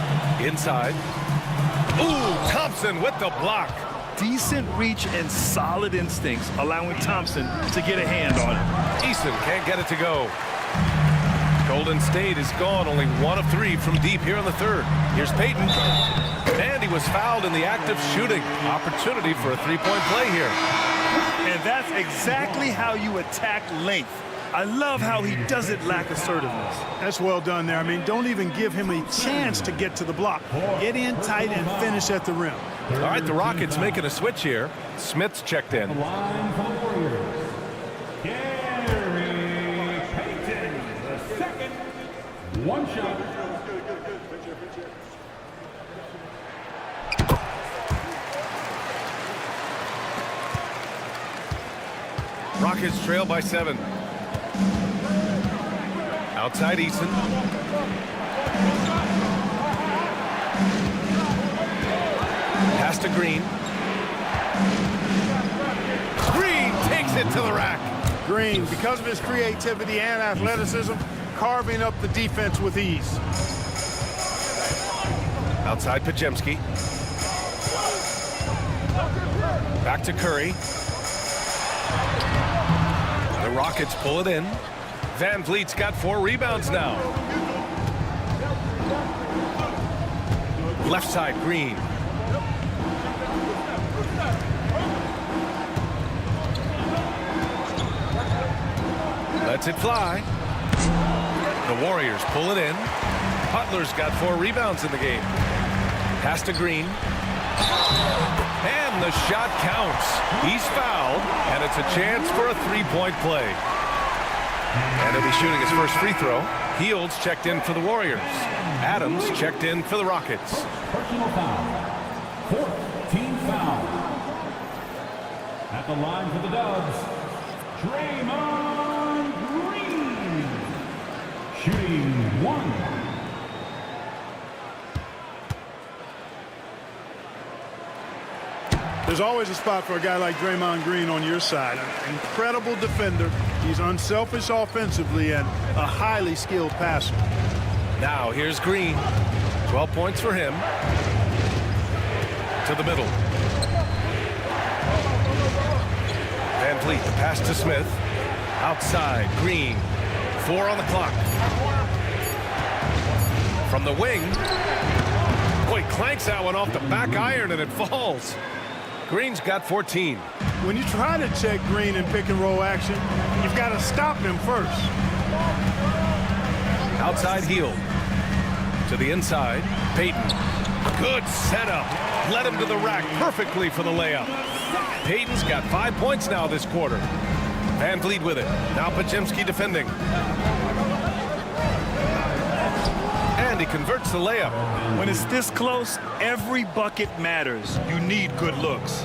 Inside. Ooh, Thompson with the block. Decent reach and solid instincts, allowing Thompson to get a hand on it. Eason can't get it to go. Golden State is gone, only 1 of 3 from deep here in the third. Here's Payton. And he was fouled in the act of shooting. Opportunity for a three-point play here. And that's exactly how you attack length. I love how he doesn't lack assertiveness. That's well done there. I mean, don't even give him a chance to get to the block. Get in tight and finish at the rim. All right, the Rockets making a switch here. Smith's checked in. The line for the Warriors. Gary Payton, the second. 1 shot. Rockets trail by 7. Outside Eason. Pass to Green. Green takes it to the rack. Green, because of his creativity and athleticism, carving up the defense with ease. Outside Pajemski. Back to Curry. The Rockets pull it in. Van Vliet's got 4 rebounds now. Left side, Green. Lets it fly. The Warriors pull it in. Butler's got 4 rebounds in the game. Pass to Green. And the shot counts. He's fouled, and it's a chance for a three-point play. And he'll be shooting his first free throw. Heald's checked in for the Warriors. Adams checked in for the Rockets. Personal foul. 4th team foul. At the line for the Dubs, Draymond Green. Shooting 1. There's always a spot for a guy like Draymond Green on your side. An incredible defender. He's unselfish offensively and a highly skilled passer. Now here's Green. 12 points for him. To the middle. Van Vliet, the pass to Smith. Outside, Green. 4 on the clock. From the wing. Boy, clanks that one off the back iron and it falls. Green's got 14. When you try to check Green in pick and roll action, you've got to stop him first. Outside Hield. To the inside. Payton. Good setup. Led him to the rack perfectly for the layup. Payton's got 5 points now this quarter. Van Vliet with it. Now Pajemski defending. And he converts the layup. When it's this close, every bucket matters. You need good looks.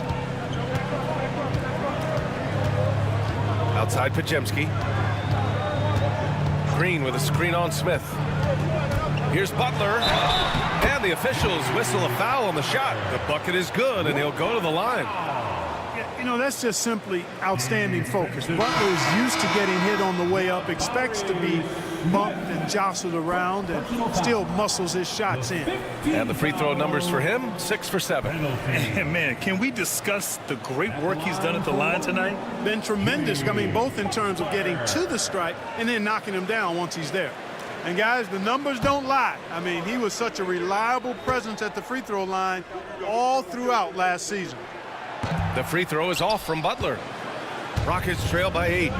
Outside Pajemski. Green with a screen on Smith. Here's Butler. And the officials whistle a foul on the shot. The bucket is good, and he'll go to the line. You know, that's just simply outstanding focus. Butler is used to getting hit on the way up, expects to be bumped and jostled around, and still muscles his shots in. And the free throw numbers for him, 6 for 7. And man, can we discuss the great work he's done at the line tonight? Been tremendous. I mean, both in terms of getting to the stripe and then knocking him down once he's there. And guys, the numbers don't lie. I mean, he was such a reliable presence at the free throw line all throughout last season. The free throw is off from Butler. Rockets trail by 8.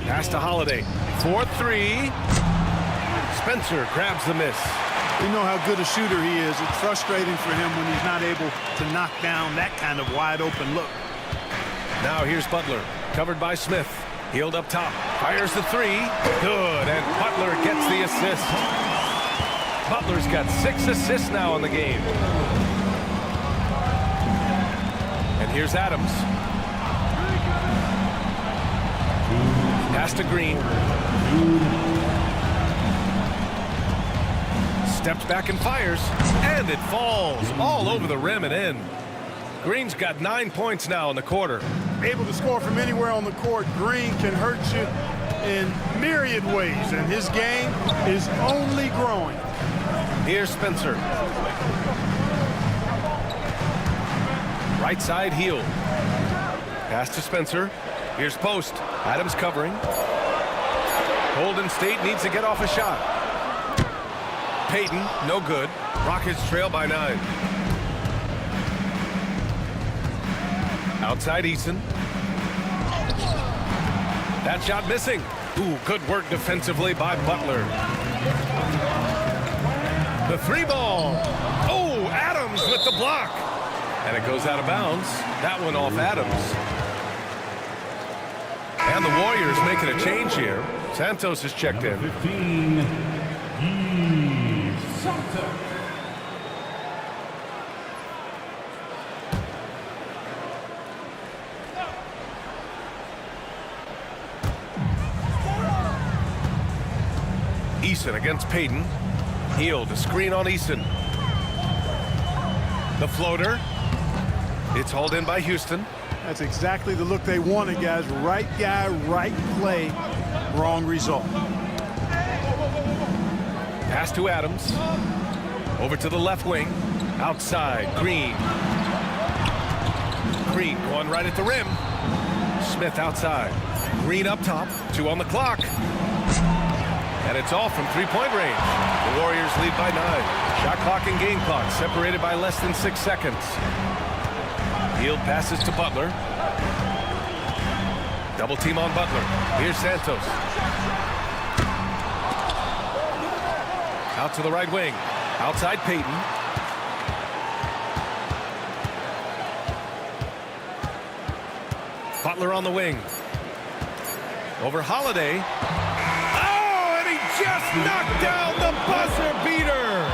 Pass to Holiday. 4-3. Spencer grabs the miss. You know how good a shooter he is. It's frustrating for him when he's not able to knock down that kind of wide open look. Now here's Butler, covered by Smith. Healed up top, fires the three. Good, and Butler gets the assist. Butler's got 6 assists now in the game. And here's Adams. Pass to Green. Steps back and fires, and it falls all over the rim and in. Green's got 9 points now in the quarter. Able to score from anywhere on the court. Green can hurt you in myriad ways, and his game is only growing. Here's Spencer. Right side heel. Pass to Spencer. Here's Post. Adams covering. Golden State needs to get off a shot. Payton, no good. Rockets trail by 9. Outside Eason. That shot missing. Ooh, good work defensively by Butler. The 3-ball. Oh, Adams with the block. And it goes out of bounds. That one off Adams. And the Warriors making a change here. Santos is checked in. 15, Santos. Eason against Payton. Heel to screen on Eason. The floater. It's hauled in by Houston. That's exactly the look they wanted, guys. Right guy, right play, wrong result. Pass to Adams. Over to the left wing. Outside, Green. Green going right at the rim. Smith outside. Green up top. 2 on the clock. And it's off from 3-point range. The Warriors lead by 9. Shot clock and game clock separated by less than 6 seconds. Hield passes to Butler. Double team on Butler. Here's Santos. Out to the right wing. Outside Payton. Butler on the wing. Over Holiday. Oh, and he just knocked down the buzzer beater.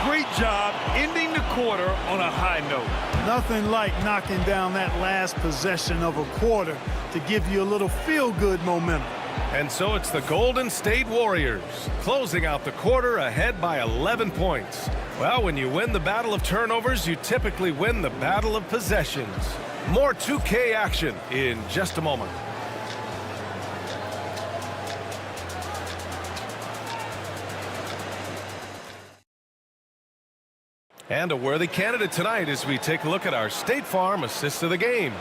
Great job ending the quarter on a high note. Nothing like knocking down that last possession of a quarter to give you a little feel-good momentum. And so it's the Golden State Warriors closing out the quarter ahead by 11 points. Well, when you win the battle of turnovers, you typically win the battle of possessions. More 2K action in just a moment. And a worthy candidate tonight as we take a look at our State Farm assist of the game.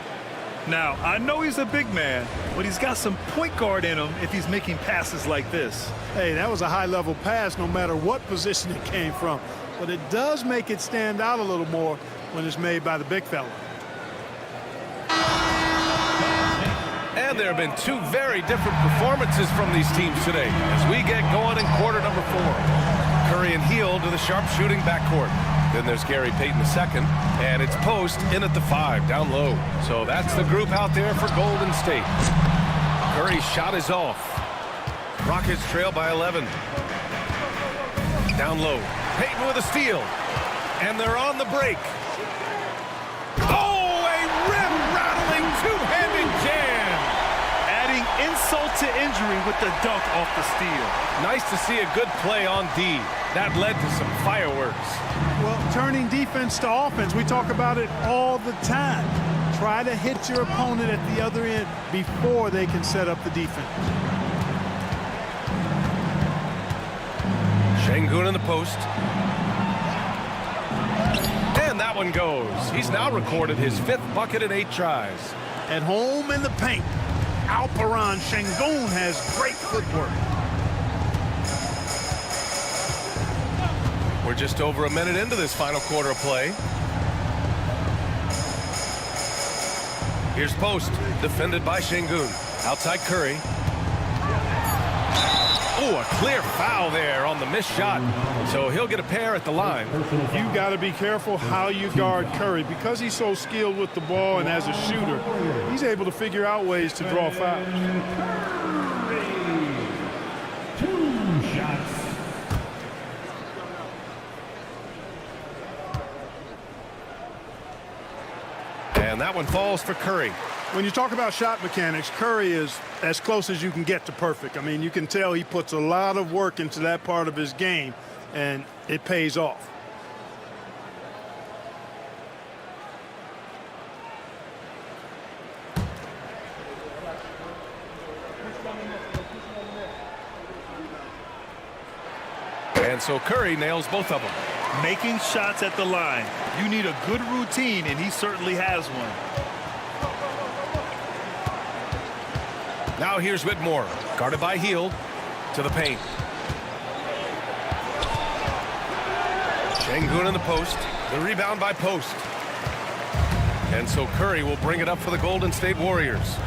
Now, I know he's a big man, but he's got some point guard in him if he's making passes like this. Hey, that was a high-level pass no matter what position it came from. But it does make it stand out a little more when it's made by the big fella. And there have been 2 very different performances from these teams today as we get going in quarter number 4. Curry and Hield to the sharpshooting backcourt. Then there's Gary Payton II, and it's Post in at the 5, down low. So that's the group out there for Golden State. Curry's shot is off. Rockets trail by 11. Down low. Payton with a steal. And they're on the break. Oh, a rim-rattling two-handed jam. Adding insult to injury with the dunk off the steal. Nice to see a good play on D. That led to some fireworks. Well, turning defense to offense, we talk about it all the time. Try to hit your opponent at the other end before they can set up the defense. Şengün in the post. And that one goes. He's now recorded his 5th bucket in 8 tries. At home in the paint, Alperen Şengün has great footwork. We're just over a minute into this final quarter of play. Here's Post, defended by Şengün. Outside Curry. Oh, a clear foul there on the missed shot. So he'll get a pair at the line. You got to be careful how you guard Curry. Because he's so skilled with the ball and as a shooter, he's able to figure out ways to draw fouls. 2 shots. And that one falls for Curry. When you talk about shot mechanics, Curry is as close as you can get to perfect. I mean, you can tell he puts a lot of work into that part of his game, and it pays off. And so Curry nails both of them. Making shots at the line. You need a good routine, and he certainly has one. Now here's Whitmore, guarded by Hield, to the paint. Şengün in the post, the rebound by Post. And so Curry will bring it up for the Golden State Warriors.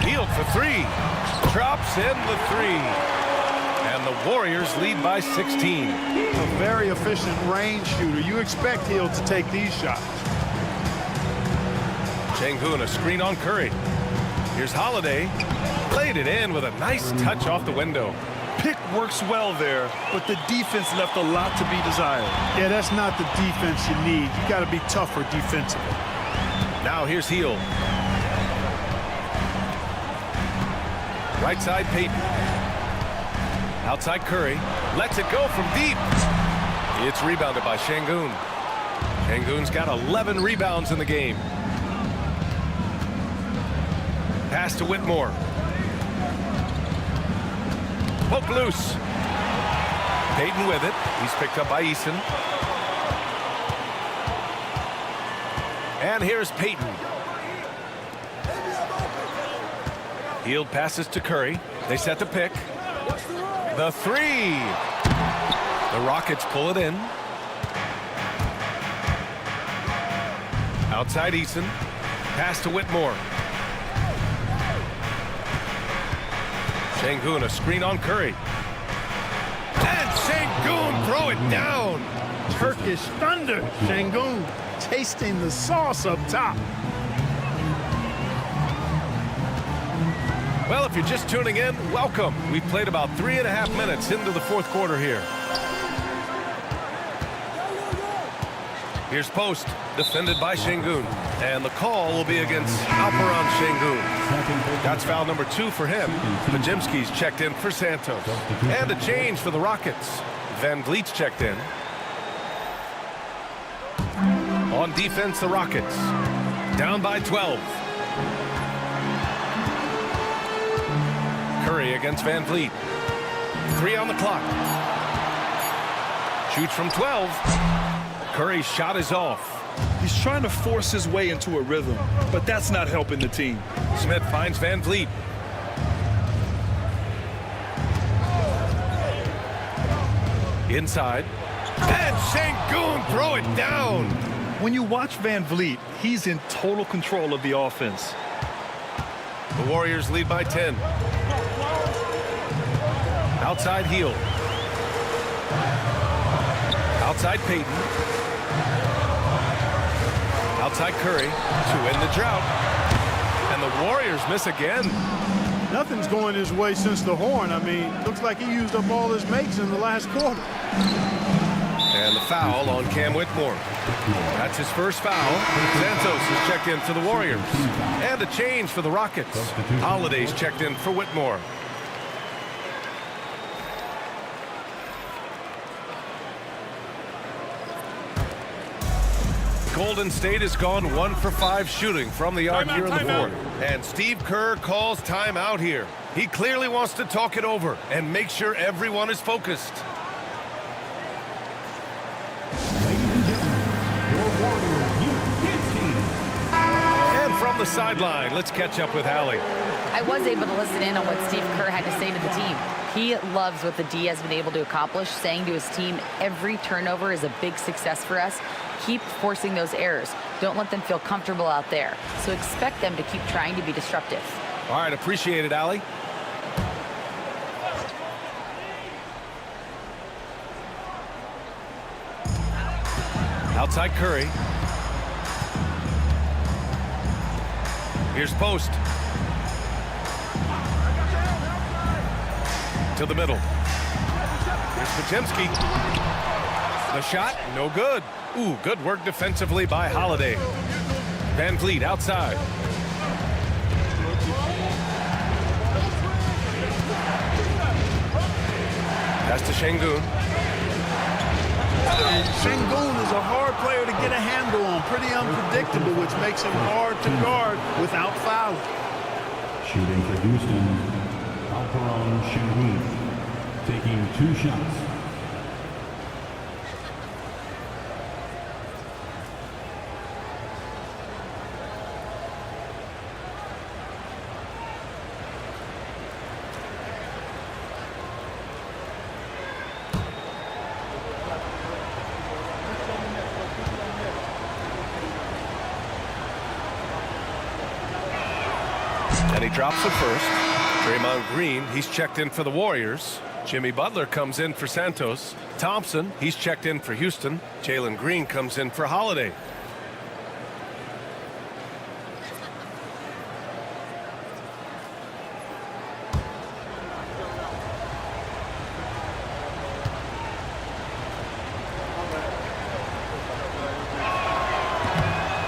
Hield for 3, drops in the 3. And the Warriors lead by 16. A very efficient range shooter. You expect Hield to take these shots. Şengün, a screen on Curry. Here's Holiday. Played it in with a nice touch off the window. Pick works well there, but the defense left a lot to be desired. Yeah, that's not the defense you need. You got to be tougher defensively. Now here's Hield. Right side Payton. Outside Curry. Lets it go from deep. It's rebounded by Şengün. Şengün's got 11 rebounds in the game. Pass to Whitmore. Poke loose. Payton with it. He's picked up by Eason. And here's Payton. Hield passes to Curry. They set the pick. The 3. The Rockets pull it in. Outside Eason. Pass to Whitmore. Şengün, a screen on Curry. And Şengün throw it down. Turkish thunder. Şengün tasting the sauce up top. Well, if you're just tuning in, welcome. We've played about 3.5 minutes into the fourth quarter here. Here's Post, defended by Şengün. And the call will be against Alperen Şengün. That's foul number 2 for him. Pajimski's checked in for Santos. And a change for the Rockets. Van Vliet's checked in. On defense, the Rockets. Down by 12. Curry against Van Vliet. 3 on the clock. Shoots from 12. Curry's shot is off. He's trying to force his way into a rhythm, but that's not helping the team. Smith finds Van Vliet. Inside. And Şengün throw it down. When you watch Van Vliet, he's in total control of the offense. The Warriors lead by 10. Outside Hield. Outside Payton. Outside Curry to end the drought. And the Warriors miss again. Nothing's going his way since the horn. I mean, looks like he used up all his makes in the last quarter. And the foul on Cam Whitmore. That's his first foul. Santos is checked in for the Warriors. And a change for the Rockets. Holiday's checked in for Whitmore. Golden State has gone 1 for 5 shooting from the arc here in the fourth. And Steve Kerr calls timeout here. He clearly wants to talk it over and make sure everyone is focused. And from the sideline, let's catch up with Allie. I was able to listen in on what Steve Kerr had to say to the team. He loves what the D has been able to accomplish, saying to his team, every turnover is a big success for us. Keep forcing those errors. Don't let them feel comfortable out there. So expect them to keep trying to be disruptive. All right, appreciate it, Allie. Outside Curry. Here's Post. To the middle. Here's Podziemski. The shot, no good. Ooh, good work defensively by Holiday. Van Vliet outside. Pass to Şengün. And Şengün is a hard player to get a handle on. Pretty unpredictable, which makes him hard to guard without fouling. Shooting for Houston, Alperon Şengün, taking 2 shots. And he drops it first. Draymond Green, he's checked in for the Warriors. Jimmy Butler comes in for Santos. Thompson, he's checked in for Houston. Jalen Green comes in for Holiday.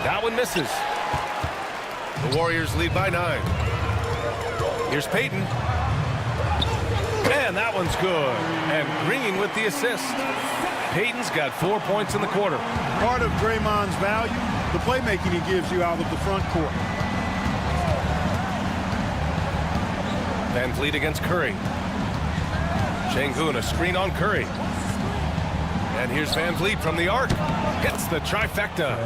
That one misses. The Warriors lead by 9. Here's Payton. And that one's good. And Green with the assist. Payton's got 4 points in the quarter. Part of Draymond's value, the playmaking he gives you out of the front court. Van Vliet against Curry. Şengün, a screen on Curry. And here's Van Vliet from the arc. Hits the trifecta.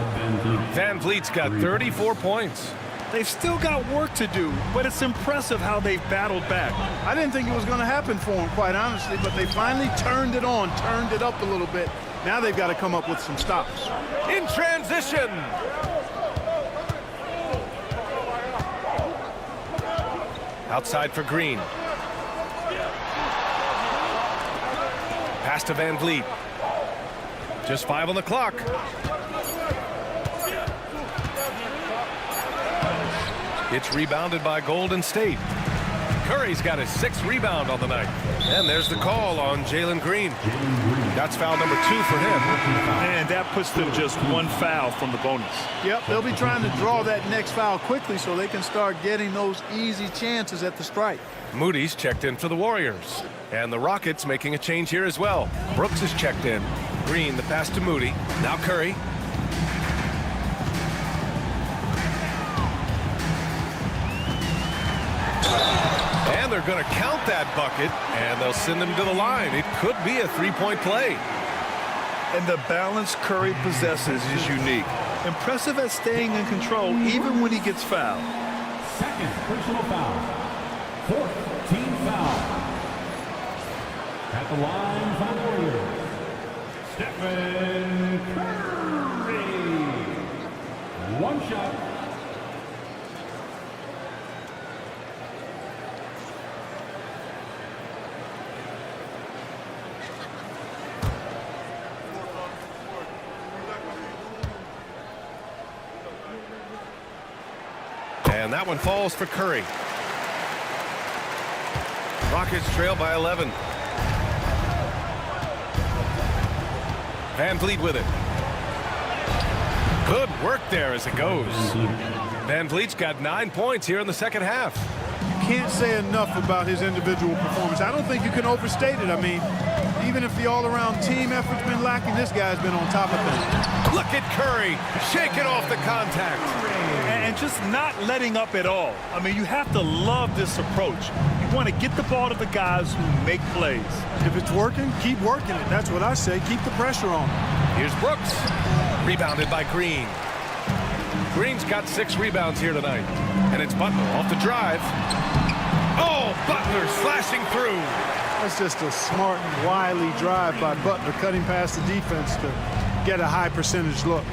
Van Vliet's got 34 points. They've still got work to do, but it's impressive how they've battled back. I didn't think it was going to happen for them, quite honestly, but they finally turned it on, turned it up a little bit. Now they've got to come up with some stops. In transition. Outside for Green. Pass to Van Vliet. Just 5 on the clock. It's rebounded by Golden State. Curry's got his 6th rebound on the night. And there's the call on Jalen Green. That's foul number 2 for him. And that puts them just 1 foul from the bonus. Yep, they'll be trying to draw that next foul quickly so they can start getting those easy chances at the strike. Moody's checked in for the Warriors. And the Rockets making a change here as well. Brooks is checked in. Green, the pass to Moody. Now Curry. And they're going to count that bucket, and they'll send him to the line. It could be a 3-point play. And the balance Curry possesses is unique. Impressive at staying in control even when he gets fouled. 2nd personal foul. 4th team foul. At the line for the Warriors, Stephen Curry. 1 shot. And that one falls for Curry. Rockets trail by 11. Van Vliet with it. Good work there as it goes. Van Vliet's got 9 points here in the second half. You can't say enough about his individual performance. I don't think you can overstate it. I mean, even if the all-around team effort's been lacking, this guy's been on top of things. Look at Curry shaking off the contact. And just not letting up at all. I mean, you have to love this approach. You want to get the ball to the guys who make plays. If it's working, keep working it. That's what I say. Keep the pressure on. Here's Brooks. Rebounded by Green. Green's got 6 rebounds here tonight. And it's Butler off the drive. Oh, Butler slashing through. That's just a smart and wily drive by Butler, cutting past the defense to get a high percentage look.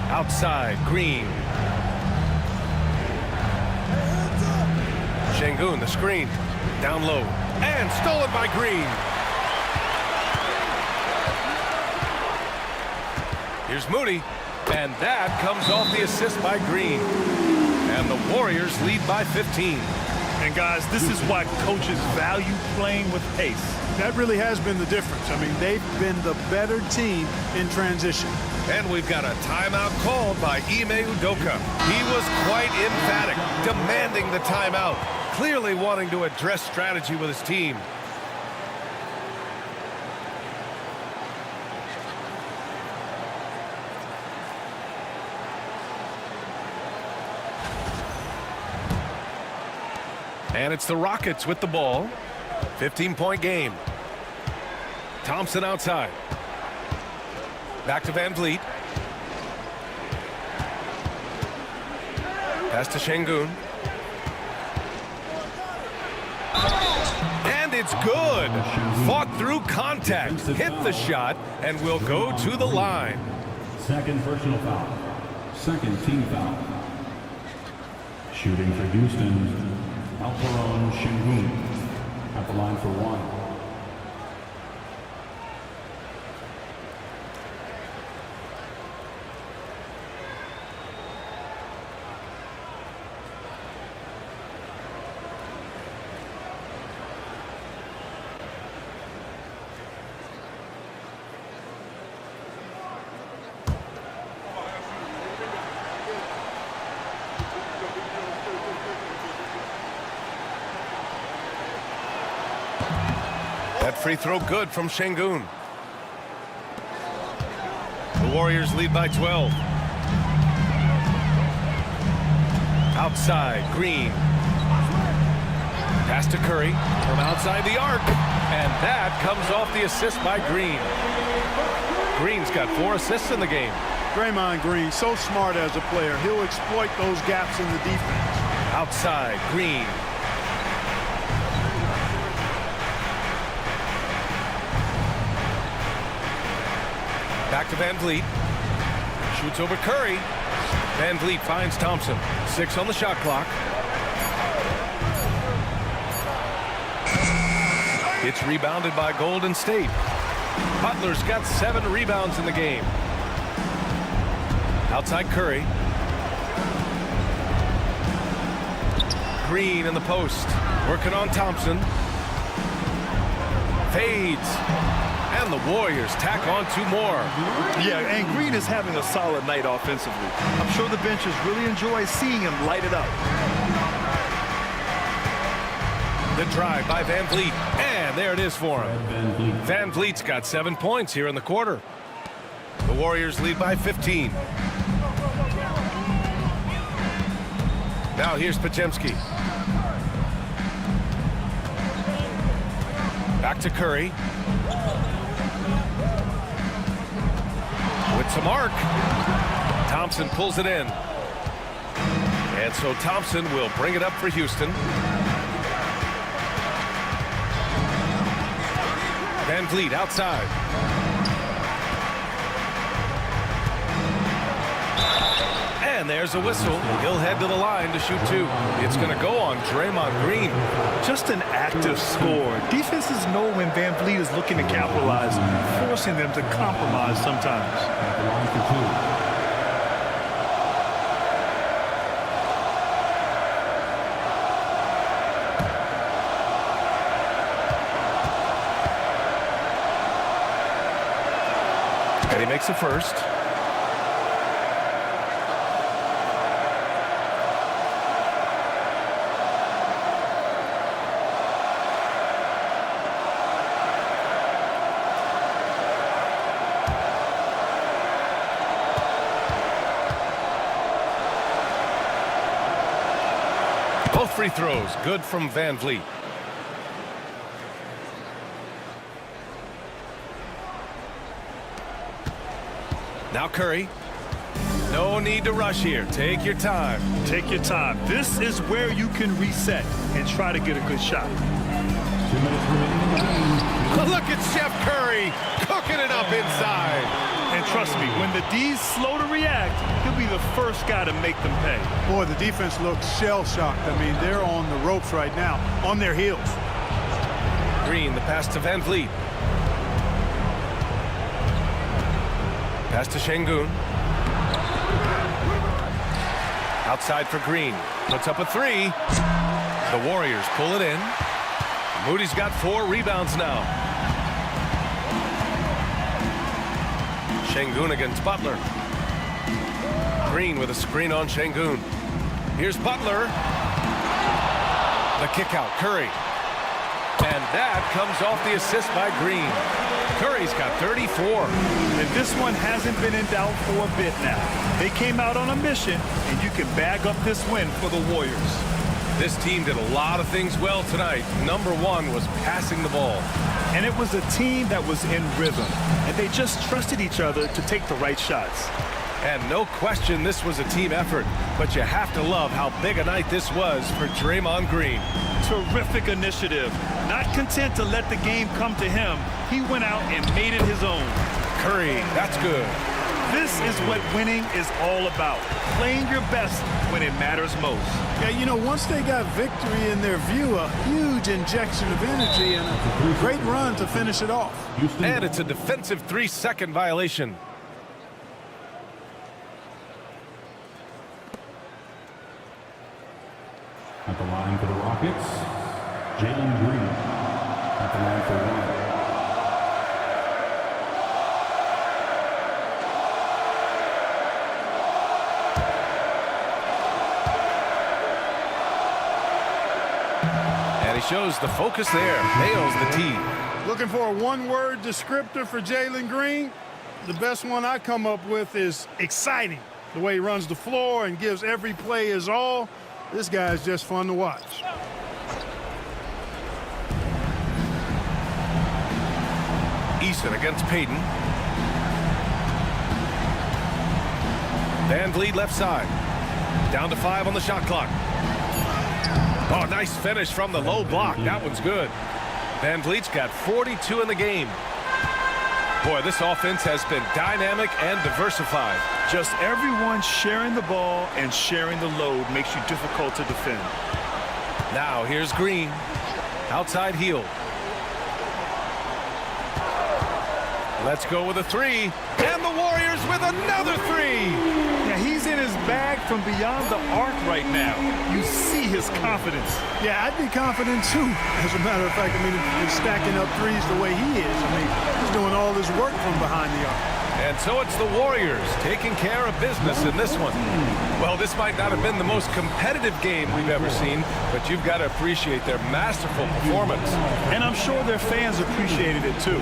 Outside, Green. Şengün, the screen. Down low. And stolen by Green. Here's Moody, and that comes off the assist by Green. And the Warriors lead by 15. And guys, this is why coaches value playing with pace. That really has been the difference. I mean, they've been the better team in transition. And we've got a timeout called by Ime Udoka. He was quite emphatic, demanding the timeout, clearly wanting to address strategy with his team. And it's the Rockets with the ball. 15-point game. Thompson outside. Back to Van Vliet. Pass to Şengün. And it's good. Fought through contact. Hit the shot and will go to the line. Second personal foul. Second team foul. Shooting for Houston. Alperon Şengün at the line for one. That free throw good from Şengün. The Warriors lead by 12. Outside, Green. Pass to Curry from outside the arc. And that comes off the assist by Green. Green's got 4 assists in the game. Draymond Green, so smart as a player. He'll exploit those gaps in the defense. Outside, Green. Back to Van Vliet. Shoots over Curry. Van Vliet finds Thompson. 6 on the shot clock. It's rebounded by Golden State. Butler's got 7 rebounds in the game. Outside Curry. Green in the post. Working on Thompson. Fades. And the Warriors tack on 2 more. Yeah, and Green is having a solid night offensively. I'm sure the benches really enjoy seeing him light it up. The drive by Van Vliet. And there it is for him. Van Vliet's got 7 points here in the quarter. The Warriors lead by 15. Now here's Podziemski. Back to Curry. With some arc. Thompson pulls it in. And so Thompson will bring it up for Houston. Van Vliet outside. And there's a whistle. He'll head to the line to shoot 2. It's going to go on Draymond Green. Just an active score. Defenses know when Van Vliet is looking to capitalize, forcing them to compromise sometimes. At the line for 2. And he makes the first. Both free throws good from Van Vliet. Now Curry. No need to rush here. Take your time. Take your time. This is where you can reset and try to get a good shot. 2 minutes remaining in the game. Look at Chef Curry cooking it up inside. And trust me, when the D's slow to react, he'll be the first guy to make them pay. Boy, the defense looks shell-shocked. I mean, they're on the ropes right now, on their heels. Green, the pass to Van Vliet. Pass to Şengün. Outside for Green. Puts up a three. The Warriors pull it in. Moody's got 4 rebounds now. Şengün against Butler. Green with a screen on Şengün. Here's Butler. The kick out, Curry. And that comes off the assist by Green. Curry's got 34. And this one hasn't been in doubt for a bit now. They came out on a mission, and you can bag up this win for the Warriors. This team did a lot of things well tonight. Number one was passing the ball. And it was a team that was in rhythm, and they just trusted each other to take the right shots. And no question this was a team effort, but you have to love how big a night this was for Draymond Green. Terrific initiative. Not content to let the game come to him, he went out and made it his own. Curry, that's good. This is what winning is all about. Playing your best when it matters most. Yeah, you know, once they got victory in their view, a huge injection of energy and a great run to finish it off. And it's a defensive 3-second violation. At the line for the Rockets, Jalen Green. At the line for one. And he shows the focus there. Nails the tee. Looking for a one-word descriptor for Jalen Green? The best one I come up with is exciting. The way he runs the floor and gives every play his all. This guy is just fun to watch. Easton against Payton. Van Vliet left side. Down to 5 on the shot clock. Oh, nice finish from the low block. That one's good. Van Vliet's got 42 in the game. Boy, this offense has been dynamic and diversified. Just everyone sharing the ball and sharing the load makes you difficult to defend. Now here's Green. Outside heel. Let's go with a three. And the Warriors with another three. Yeah, he's in his bag from beyond the arc right now. You see his confidence. Yeah, I'd be confident too. As a matter of fact, I mean, he's stacking up threes the way he is. I mean, he's doing all this work from behind the arc. And so it's the Warriors taking care of business in this one. Well, this might not have been the most competitive game we've ever seen, but you've got to appreciate their masterful performance. And I'm sure their fans appreciated it too.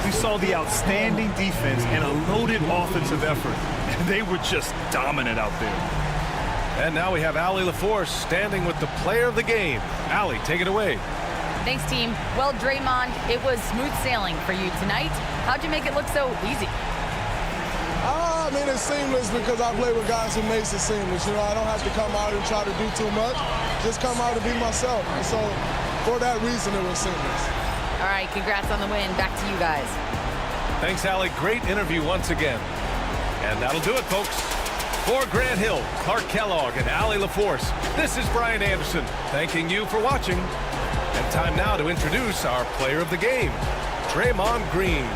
We saw the outstanding defense and a loaded offensive effort. And they were just dominant out there. And now we have Allie LaForce standing with the player of the game. Allie, take it away. Thanks, team. Well, Draymond, it was smooth sailing for you tonight. How'd you make it look so easy? I mean, it's seamless because I play with guys who makes it seamless. You know, I don't have to come out and try to do too much. Just come out and be myself. And so, for that reason, it was seamless. All right, congrats on the win. Back to you guys. Thanks, Allie. Great interview once again. And that'll do it, folks. For Grant Hill, Clark Kellogg, and Allie LaForce, this is Brian Anderson thanking you for watching. And time now to introduce our player of the game, Draymond Green.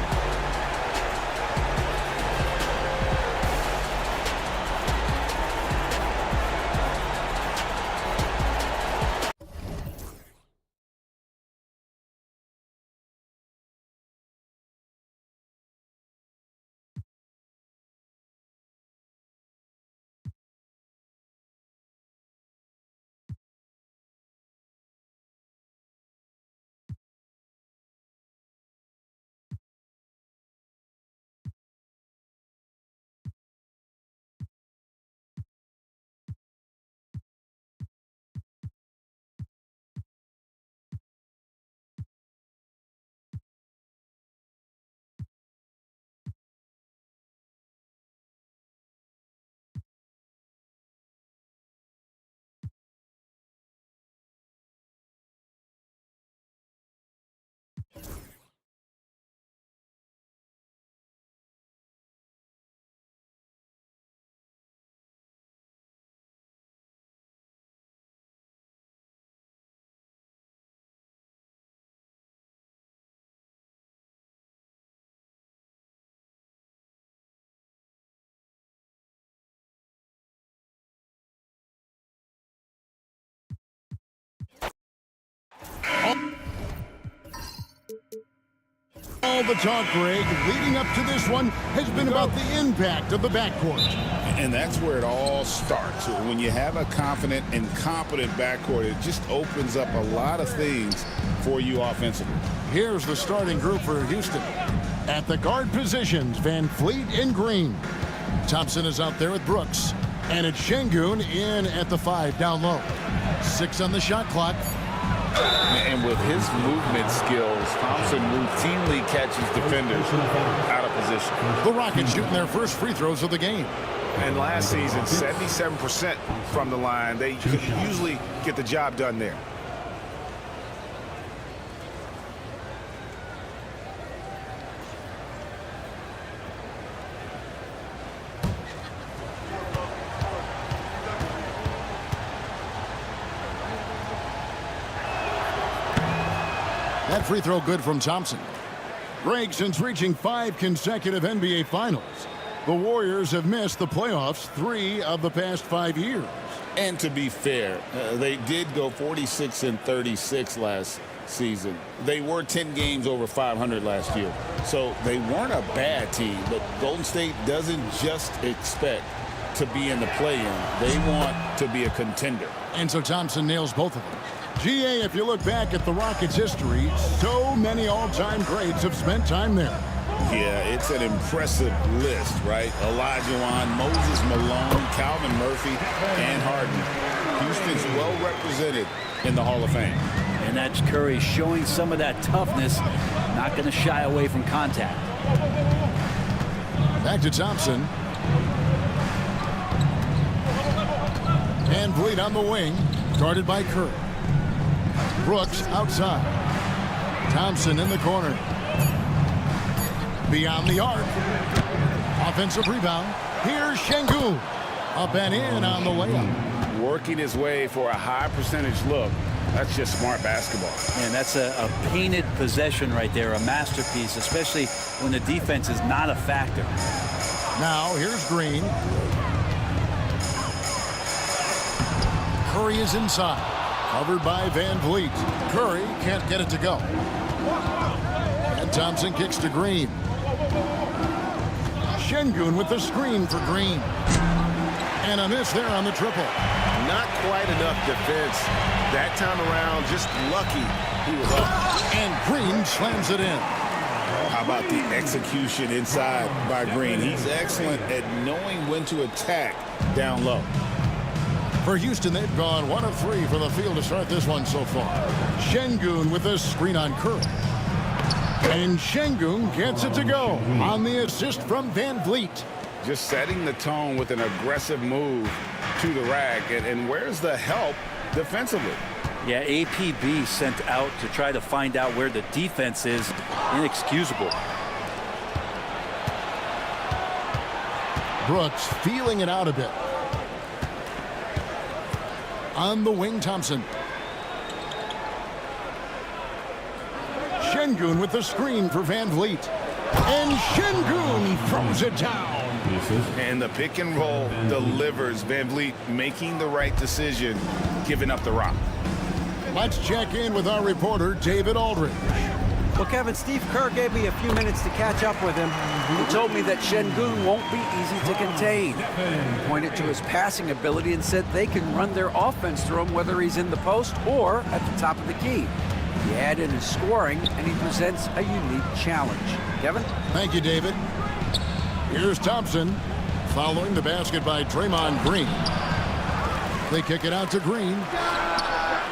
All the talk, Greg, leading up to this one has been about the impact of the backcourt. And that's where it all starts. When you have a confident and competent backcourt, it just opens up a lot of things for you offensively. Here's the starting group for Houston. At the guard positions, Van Fleet and Green. Thompson is out there with Brooks. And it's Şengün in at the 5 down low. 6 on the shot clock. And with his movement skills, Thompson routinely catches defenders out of position. The Rockets shooting their first free throws of the game. And last season, 77% from the line. They usually get the job done there. That free throw good from Thompson. Greg, since reaching 5 consecutive NBA Finals, the Warriors have missed the playoffs 3 of the past 5 years. And to be fair, they did go 46-36 last season. They were 10 games over 500 last year. So they weren't a bad team, but Golden State doesn't just expect to be in the play-in. They want to be a contender. And so Thompson nails both of them. GA, if you look back at the Rockets' history, so many all-time greats have spent time there. Yeah, it's an impressive list, right? Olajuwon, Moses Malone, Calvin Murphy, and Harden. Houston's well represented in the Hall of Fame. And that's Curry showing some of that toughness, not going to shy away from contact. Back to Thompson. And Vliet on the wing, guarded by Kerr. Brooks outside. Thompson in the corner. Beyond the arc. Offensive rebound. Here's Şengün. Up and in on the layup. Working his way for a high percentage look. That's just smart basketball. And that's a painted possession right there, a masterpiece, especially when the defense is not a factor. Now here's Green. Curry is inside. Covered by Van Vliet. Curry can't get it to go. And Thompson kicks to Green. Şengün with the screen for Green. And a miss there on the triple. Not quite enough defense. That time around, just lucky he was up. And Green slams it in. How about the execution inside by Green? He's excellent at knowing when to attack down low. For Houston, they've gone 1 of 3 from the field to start this one so far. Şengün with the screen on Curry. And Şengün gets it to go on the assist from Van Vliet. Just setting the tone with an aggressive move to the rack. And where's the help defensively? Yeah, APB sent out to try to find out where the defense is. Inexcusable. Brooks feeling it out a bit. On the wing, Thompson. Şengün with the screen for Van Vliet. And Şengün throws it down. And the pick and roll delivers. Van Vliet making the right decision, giving up the rock. Let's check in with our reporter, David Aldridge. Well, Kevin, Steve Kerr gave me a few minutes to catch up with him. He told me that Şengün won't be easy to contain. He pointed to his passing ability and said they can run their offense through him whether he's in the post or at the top of the key. He added his scoring, and he presents a unique challenge. Kevin? Thank you, David. Here's Thompson following the basket by Draymond Green. They kick it out to Green.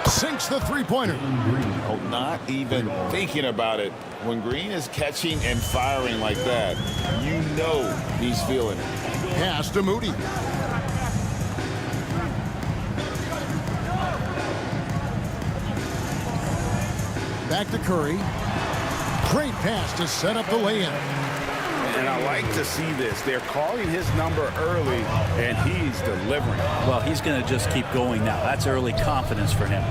Sinks the three-pointer. Oh, not even thinking about it. When Green is catching and firing like that, you know he's feeling it. Pass to Moody. Back to Curry. Great pass to set up the lay-in. And I like to see this. They're calling his number early, and he's delivering. Well, he's going to just keep going now. That's early confidence for him.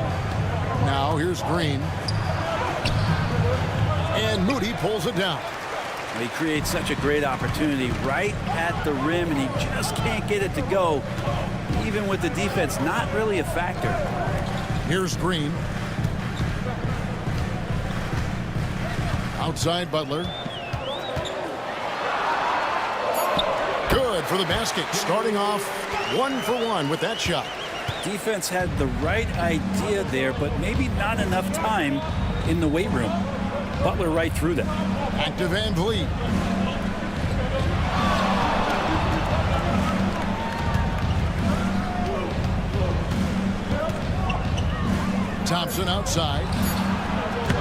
Now here's Green. And Moody pulls it down. He creates such a great opportunity right at the rim, and he just can't get it to go, even with the defense not really a factor. Here's Green. Outside Butler. Good for the basket. Starting off 1 for 1 with that shot. Defense had the right idea there, but maybe not enough time in the weight room. Butler right through them. Back to Van Vliet. Thompson outside.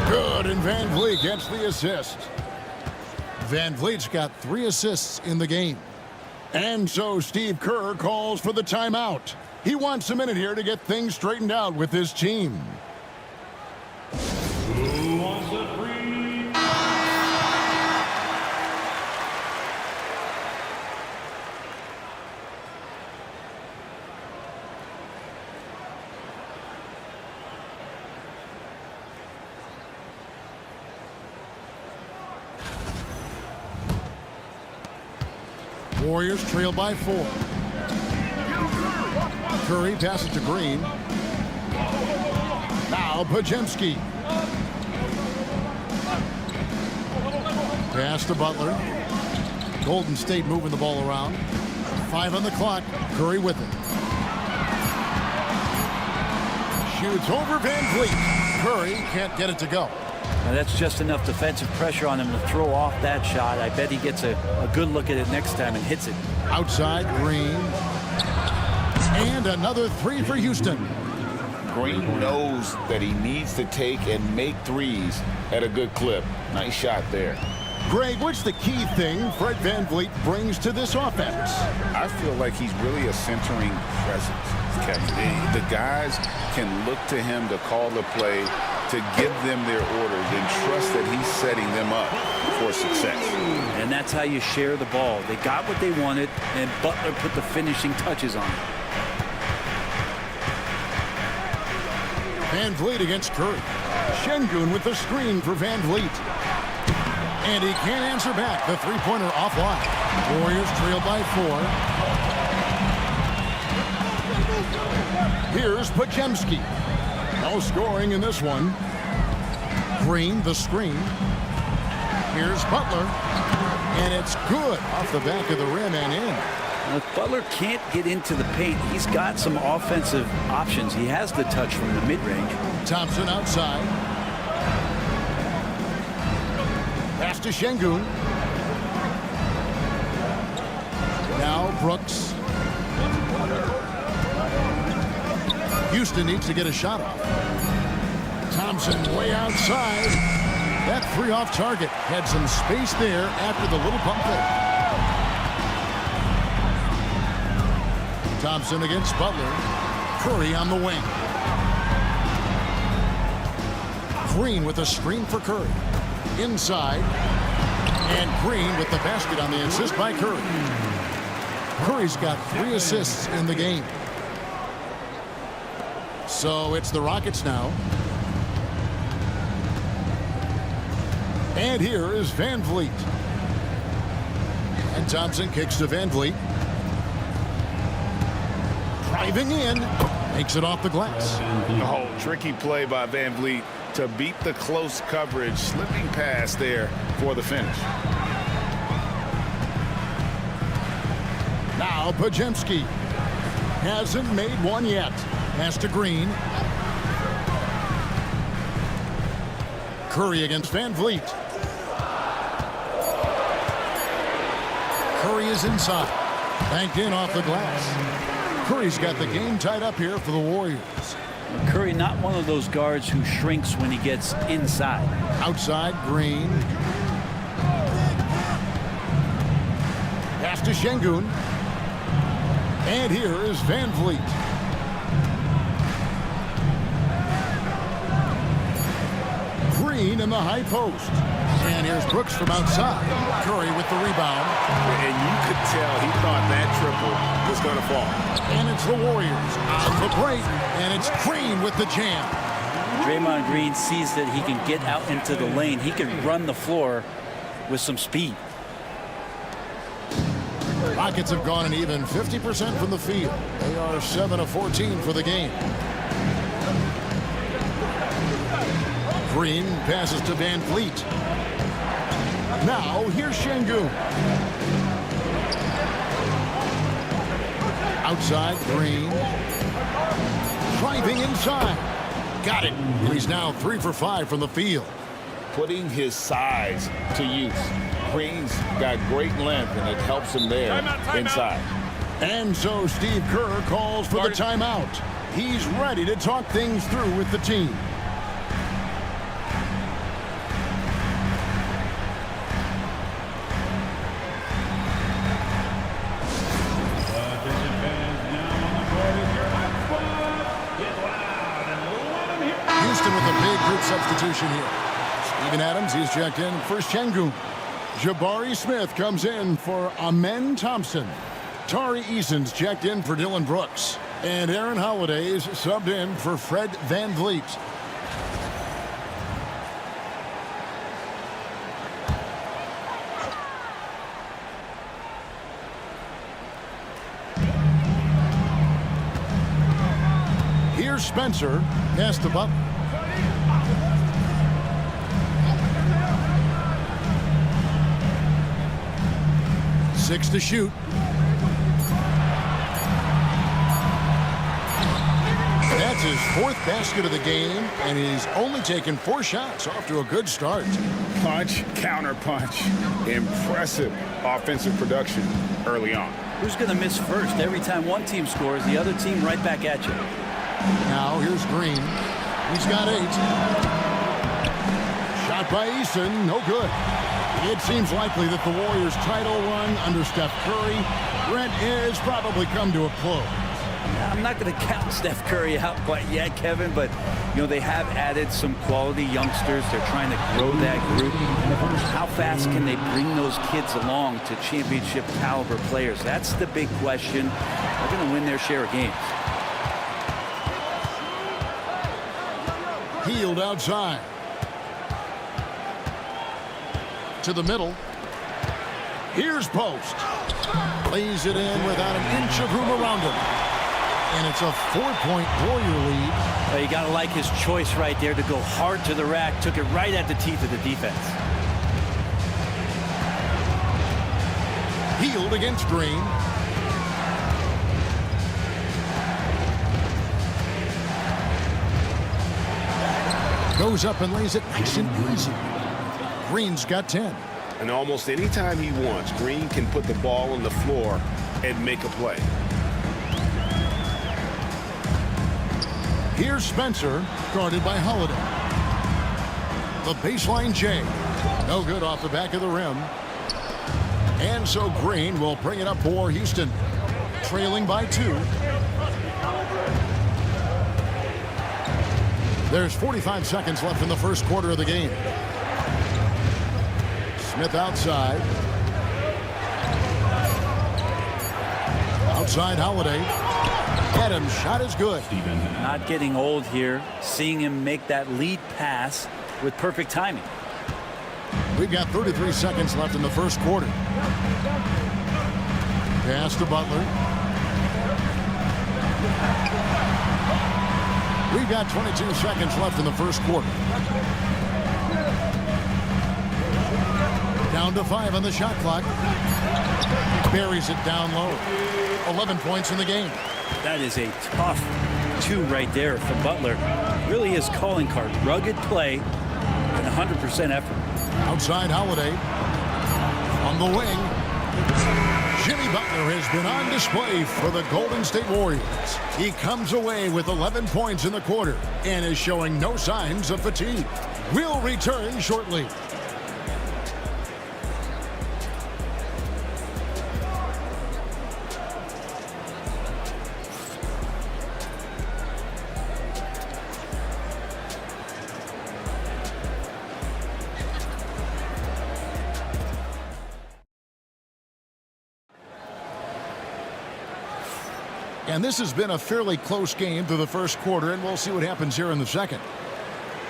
Good, and Van Vliet gets the assist. Van Vliet's got 3 assists in the game. And so Steve Kerr calls for the timeout. He wants a minute here to get things straightened out with his team. Who wants a free? Warriors trail by 4. Curry passes to Green. Now Pajemski. Pass to Butler. Golden State moving the ball around. 5 on the clock. Curry with it. Shoots over Van Vliet. Curry can't get it to go. Now that's just enough defensive pressure on him to throw off that shot. I bet he gets a good look at it next time and hits it. Outside Green. And another 3 for Houston. Green knows that he needs to take and make threes at a good clip. Nice shot there. Greg, what's the key thing Fred Van Vliet brings to this offense? I feel like he's really a centering presence, Kevin. The guys can look to him to call the play, to give them their orders, and trust that he's setting them up for success. And that's how you share the ball. They got what they wanted, and Butler put the finishing touches on it. Van Vliet against Curry. Şengün with the screen for Van Vliet. And he can't answer back. The three-pointer offline. Warriors trail by 4. Here's Pajemski. No scoring in this one. Green, the screen. Here's Butler. And it's good off the back of the rim and in. Now, if Butler can't get into the paint, he's got some offensive options. He has the touch from the mid-range. Thompson outside. Pass to Şengün. Now Brooks. Houston needs to get a shot off. Thompson way outside. That 3 off target had some space there after the little pump fake. Thompson against Butler. Curry on the wing. Green with a screen for Curry. Inside. And Green with the basket on the assist by Curry. Curry's got 3 assists in the game. So it's the Rockets now. And here is Van Vliet. And Thompson kicks to Van Vliet. Driving in. Makes it off the glass. Oh, tricky play by Van Vliet to beat the close coverage. Slipping pass there for the finish. Now Pajemski. Hasn't made one yet. Pass to Green. Curry against Van Vliet. Curry is inside. Banked in off the glass. Curry's got the game tied up here for the Warriors. Curry not one of those guards who shrinks when he gets inside. Outside Green. Pass to Şengün. And here is Van Vliet. Green in the high post. And here's Brooks from outside. Curry with the rebound. And you could tell he thought that triple was going to fall. And it's the Warriors on the break. And it's Green with the jam. Draymond Green sees that he can get out into the lane. He can run the floor with some speed. Rockets have gone an even 50% from the field. They are 7 of 14 for the game. Green passes to Van Vliet. Now, here's Şengün. Outside, Green. Driving inside. Got it. He's now 3 for 5 from the field. Putting his size to use. Green's got great length, and it helps him there inside. And so Steve Kerr calls for the timeout. He's ready to talk things through with the team. Houston with a big group substitution here. Steven Adams, he's checked in for Şengün. Jabari Smith comes in for Amen Thompson. Tari Eason's checked in for Dylan Brooks. And Aaron Holiday's subbed in for Fred VanVleet. Here's Spencer. Pass to Butler. Six to shoot. That's his 4th basket of the game, and he's only taken 4 shots. Off to a good start. Punch, counter punch. Impressive offensive production early on. Who's going to miss first? Every time one team scores, the other team right back at you. Now here's Green. He's got 8. Shot by Eason, no good. It seems likely that the Warriors' title run under Steph Curry, Brent, is probably come to a close. I'm not going to count Steph Curry out quite yet, Kevin, but, you know, they have added some quality youngsters. They're trying to grow that group. How fast can they bring those kids along to championship caliber players? That's the big question. They're going to win their share of games. Healed outside. To the middle. Here's Post. Lays it in without an inch of room around him. And it's a 4-point Warrior lead. Well, you got to like his choice right there to go hard to the rack. Took it right at the teeth of the defense. Healed against Green. Goes up and lays it nice and easy. Green's got 10. And almost any time he wants, Green can put the ball on the floor and make a play. Here's Spencer, guarded by Holiday. The baseline J. No good off the back of the rim. And so Green will bring it up for Houston. Trailing by 2. There's 45 seconds left in the first quarter of the game. Smith outside. Outside Holiday. Adams' shot is good. Not getting old here. Seeing him make that lead pass with perfect timing. We've got 33 seconds left in the first quarter. Pass to Butler. We've got 22 seconds left in the first quarter. Down to 5 on the shot clock. Buries it down low. 11 points in the game. That is a tough 2 right there for Butler. Really his calling card. Rugged play and 100% effort. Outside Holiday. On the wing. Jimmy Butler has been on display for the Golden State Warriors. He comes away with 11 points in the quarter and is showing no signs of fatigue. We'll return shortly. And this has been a fairly close game through the first quarter, and we'll see what happens here in the second.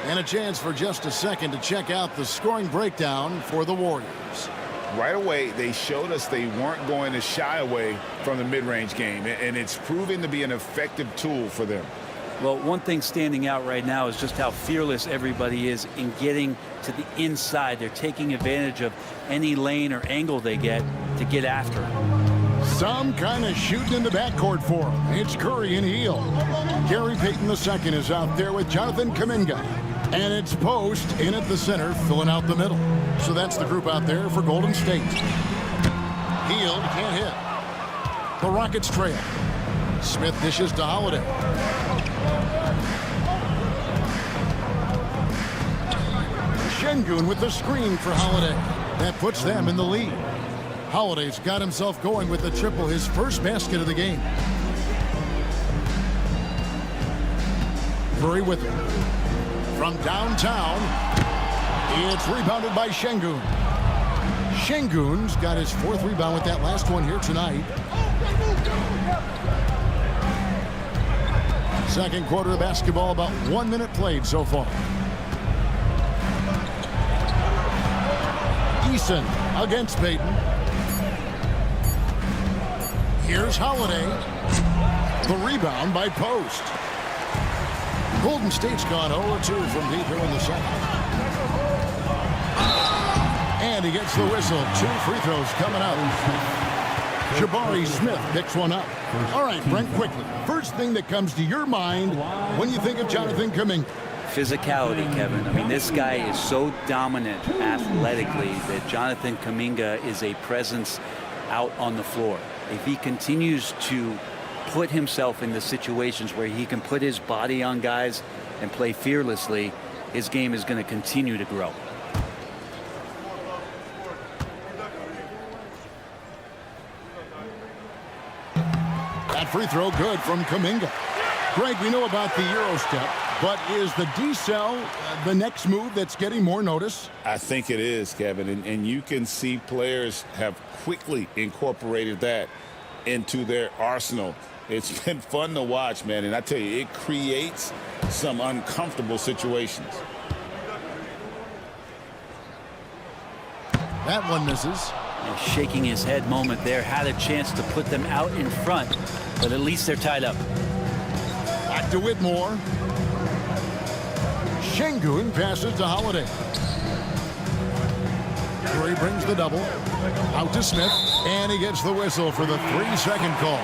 And a chance for just a second to check out the scoring breakdown for the Warriors. Right away, they showed us they weren't going to shy away from the mid-range game, and it's proven to be an effective tool for them. Well, one thing standing out right now is just how fearless everybody is in getting to the inside. They're taking advantage of any lane or angle they get to get after it. Some kind of shooting in the backcourt for him. It's Curry and Heel. Gary Payton II is out there with Jonathan Kuminga. And it's Post in at the center, filling out the middle. So that's the group out there for Golden State. Heel can't hit. The Rockets trail. Smith dishes to Holiday. Şengün with the screen for Holiday. That puts them in the lead. Holiday's got himself going with the triple, his first basket of the game. Curry with it. From downtown, it's rebounded by Şengün. Şengün's got his 4th rebound with that last one here tonight. Second quarter of basketball, about 1 minute played so far. Eason against Payton. Here's Holiday. The rebound by Post. Golden State's gone 0-2 from deep here in the second. And he gets the whistle. 2 free throws coming up. Jabari Smith picks one up. All right, Brent, quickly. First thing that comes to your mind when you think of Jonathan Kuminga. Physicality, Kevin. I mean, this guy is so dominant athletically that Jonathan Kuminga is a presence out on the floor. If he continues to put himself in the situations where he can put his body on guys and play fearlessly, his game is going to continue to grow. That free throw good from Kuminga. Greg, we know about the Euro step, but is the decel the next move that's getting more notice? I think it is, Kevin, and you can see players have quickly incorporated that into their arsenal. It's been fun to watch, man, and I tell you, it creates some uncomfortable situations. That one misses. A shaking his head moment there. Had a chance to put them out in front, but at least they're tied up. Back to Whitmore. Şengün passes to Holiday. Curry brings the double. Out to Smith, and he gets the whistle for the 3-second call.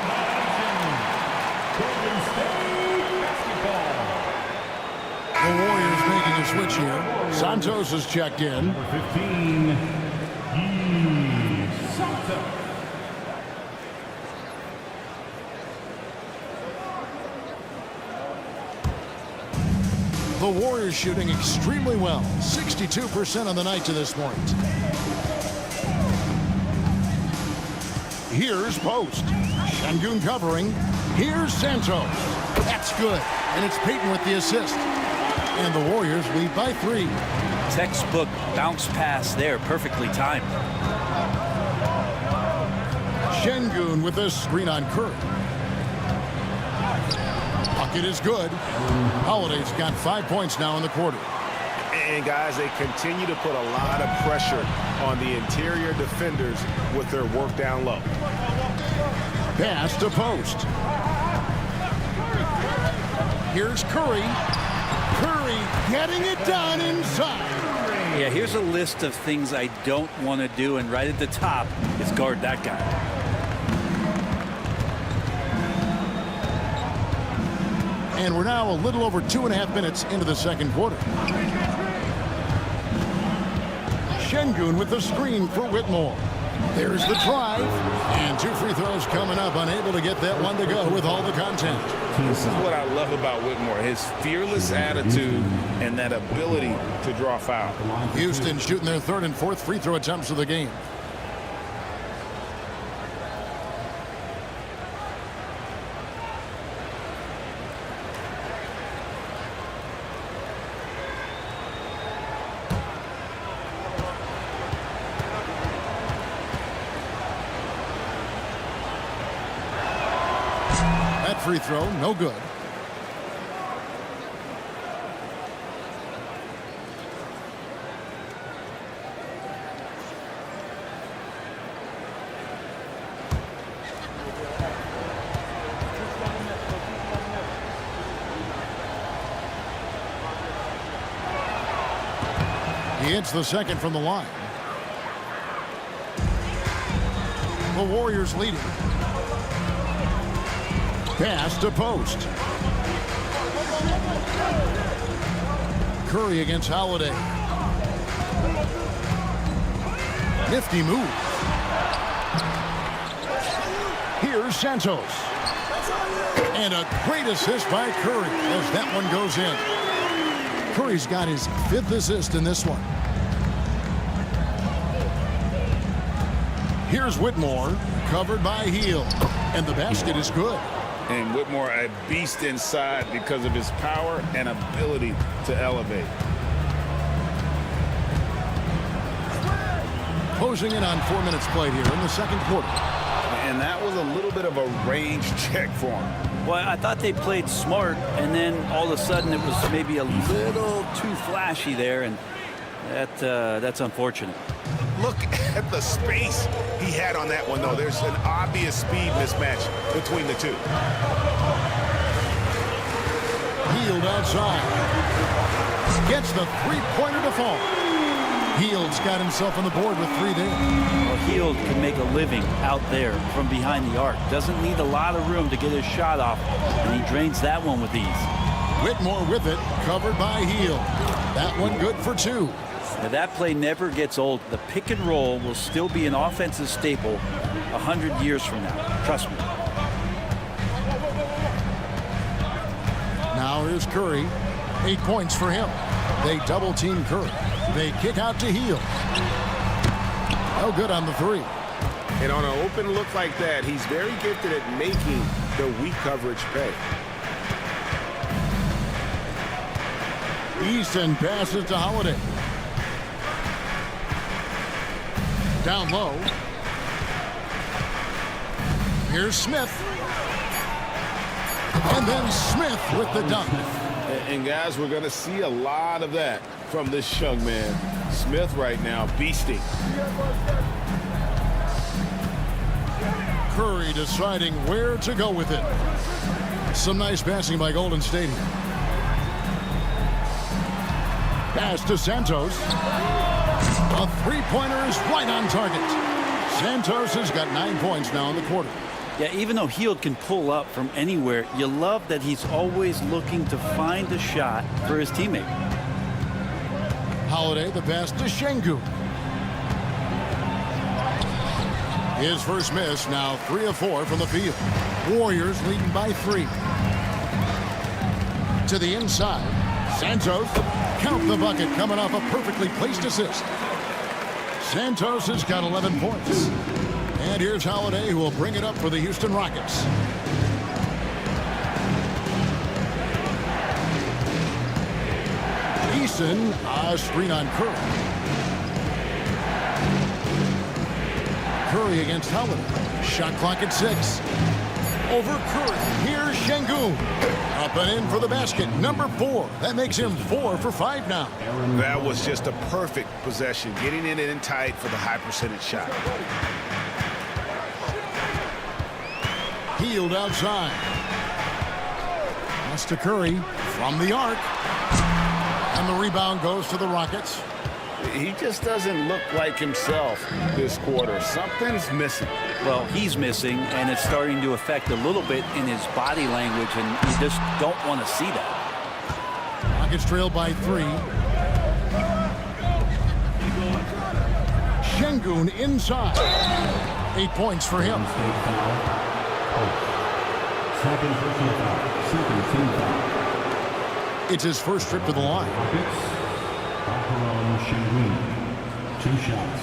The Warriors making a switch here. Santos is checked in. Number 15, Santos. The Warriors shooting extremely well. 62% on the night to this point. Here's Post. Şengün covering. Here's Santos. That's good. And it's Payton with the assist. And the Warriors lead by 3. Textbook bounce pass there, perfectly timed. Şengün with a screen on Curry. Bucket is good. Holiday's got 5 points now in the quarter. And guys, they continue to put a lot of pressure on the interior defenders with their work down low. Pass to Post. Here's Curry. Curry getting it done inside. Yeah, here's a list of things I don't want to do, and right at the top is guard that guy. And we're now a little over 2.5 minutes into the second quarter. Şengün with the screen for Whitmore. There's the drive. And 2 free throws coming up. Unable to get that one to go with all the contact. This is what I love about Whitmore, his fearless attitude and that ability to draw foul. Houston shooting their 3rd and 4th free throw attempts of the game. That free throw, no good. He hits the second from the line. The Warriors leading. Pass to post. Curry against Holiday. Nifty move. Here's Santos. And a great assist by Curry as that one goes in. Curry's got his 5th assist in this one. Here's Whitmore, covered by Hield. And the basket is good. And Whitmore, a beast inside because of his power and ability to elevate. Closing in on 4 minutes played here in the second quarter. And that was a little bit of a range check for him. Well, I thought they played smart, and then all of a sudden it was maybe a little too flashy there, and that's unfortunate. Look at the space he had on that one, though. There's an obvious speed mismatch between the two. Hield outside. Gets the three-pointer to fall. Hield's got himself on the board with 3 there. Well, Hield can make a living out there from behind the arc. Doesn't need a lot of room to get his shot off, and he drains that one with ease. Whitmore with it, covered by Hield. That one good for 2. Now, that play never gets old. The pick and roll will still be an offensive staple 100 years from now. Trust me. Now here's Curry. 8 points for him. They double-team Curry. They kick out to Hield. No good on the 3. And on an open look like that, he's very gifted at making the weak coverage pay. Easton passes to Holiday. Down low. Here's Smith. And then Smith with the dunk. And guys, we're going to see a lot of that from this young man. Smith right now beasting. Curry deciding where to go with it. Some nice passing by Golden State here. Pass to Santos. A three-pointer is right on target. Santos has got 9 points now in the quarter. Yeah, even though Hield can pull up from anywhere, you love that he's always looking to find a shot for his teammate. Holiday, the pass to Şengün. His first miss, now 3 of 4 from the field. Warriors leading by 3. To the inside. Santos, count the bucket, coming off a perfectly placed assist. Santos has got 11 points. And here's Holiday, who will bring it up for the Houston Rockets. Easton, a screen on Curry. Curry against Holiday. Shot clock at 6. Over Curry. Here's Şengün. Up and in for the basket. Number 4. That makes him 4 for 5 now. That was just a perfect possession. Getting it in tight for the high percentage shot. Hield outside. Pass to Curry from the arc. And the rebound goes to the Rockets. He just doesn't look like himself this quarter. Something's missing. Well, he's missing, and it's starting to affect a little bit in his body language, and you just don't want to see that. Rockets trail by 3. Şengün inside. 8 points for him. It's his first trip to the line. 2 shots.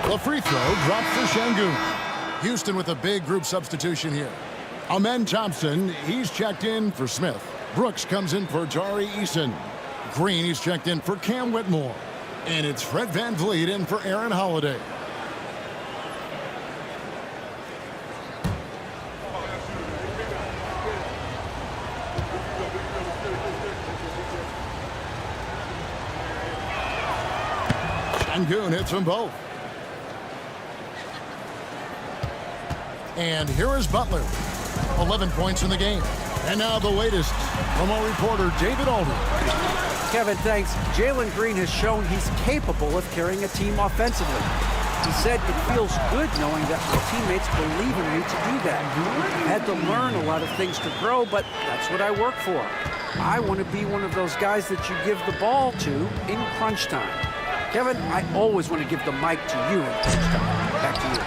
The free throw dropped for Şengün. Houston with a big group substitution here. Amen Thompson, he's checked in for Smith. Brooks comes in for Tari Eason. Green, he's checked in for Cam Whitmore. And it's Fred VanVleet in for Aaron Holiday. Şengün hits them both. And here is Butler. 11 points in the game. And now the latest from our reporter, David Aldridge. Kevin, thanks. Jalen Green has shown he's capable of carrying a team offensively. He said it feels good knowing that my teammates believe in me to do that. I had to learn a lot of things to grow, but that's what I work for. I want to be one of those guys that you give the ball to in crunch time. Kevin, I always want to give the mic to you in crunch time. Back to you.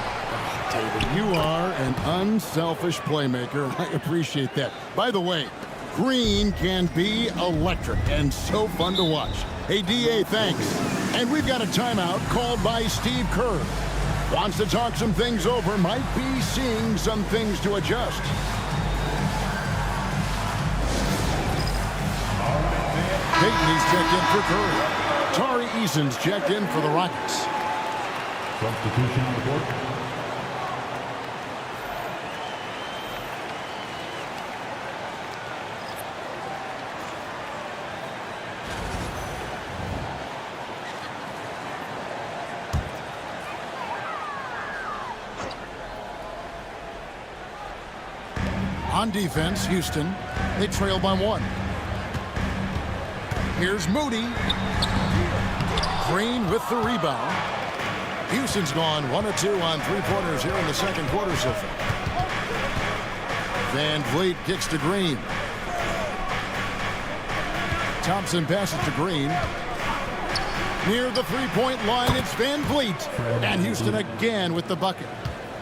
David, you are an unselfish playmaker. I appreciate that. By the way, Green can be electric and so fun to watch. Hey, DA, thanks. And we've got a timeout called by Steve Kerr. Wants to talk some things over, might be seeing some things to adjust. Peyton, he's checked in for Curry. Tari Eason's checked in for the Rockets. Substitution on the court. On defense, Houston, they trail by 1. Here's Moody. Green with the rebound. Houston's gone 1 of 2 on three-pointers here in the second quarter so far. Van Vliet kicks to Green. Thompson passes to Green. Near the three-point line, it's Van Vliet. And Houston again with the bucket.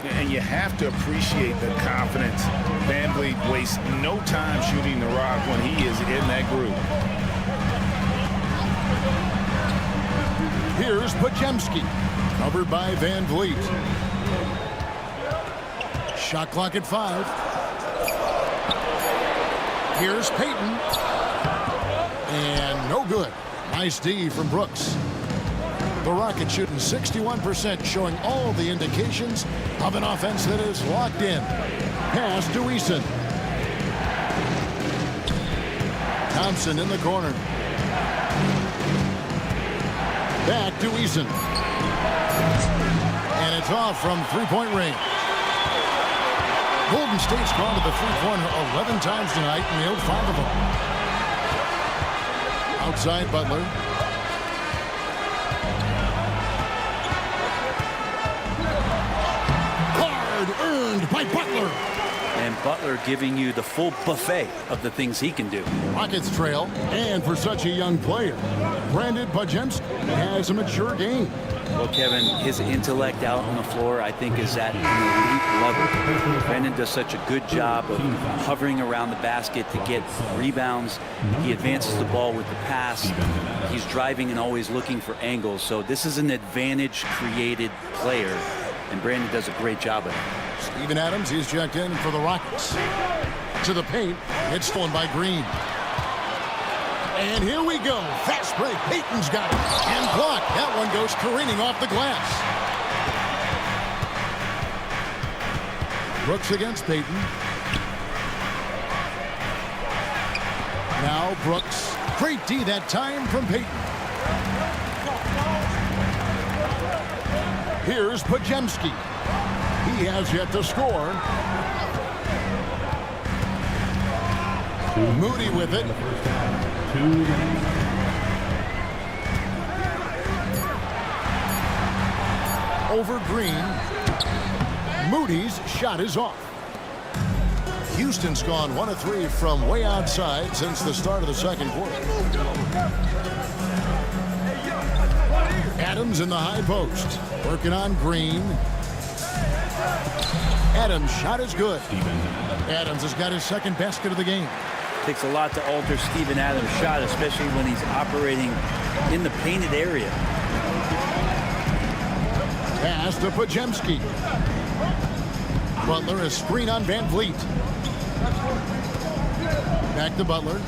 And you have to appreciate the confidence. Van Vliet wastes no time shooting the rock when he is in that group. Here's Podziemski, covered by Van Vliet. Shot clock at 5. Here's Peyton. And no good. Nice D from Brooks. The Rockets shooting 61%, showing all the indications of an offense that is locked in. Pass to Eason. Thompson in the corner. Back to Eason. And it's off from three-point range. Golden State's gone to the three-pointer 11 times tonight and nailed 5 of them. Outside Butler. Earned by Butler. And Butler giving you the full buffet of the things he can do. Rockets trail, and for such a young player, Brandon Podziemski has a mature game. Well, Kevin, his intellect out on the floor, I think, is at an elite level. Brandon does such a good job of hovering around the basket to get rebounds. He advances the ball with the pass. He's driving and always looking for angles. So this is an advantage-created player, and Brandon does a great job of it. Steven Adams, he's checked in for the Rockets. To the paint, it's stolen by Green. And here we go. Fast break. Peyton's got it. And blocked. That one goes careening off the glass. Brooks against Peyton. Now Brooks. Great D that time from Peyton. Here's Podziemski. He has yet to score. Moody with it. Over Green. Moody's shot is off. Houston's gone 1 of 3 from way outside since the start of the second quarter. Adams in the high post. Working on Green. Adams' shot is good. Adams has got his second basket of the game. Takes a lot to alter Steven Adams' shot, especially when he's operating in the painted area. Pass to Podziemski. Butler, a screen on Van Vliet. Back to Butler.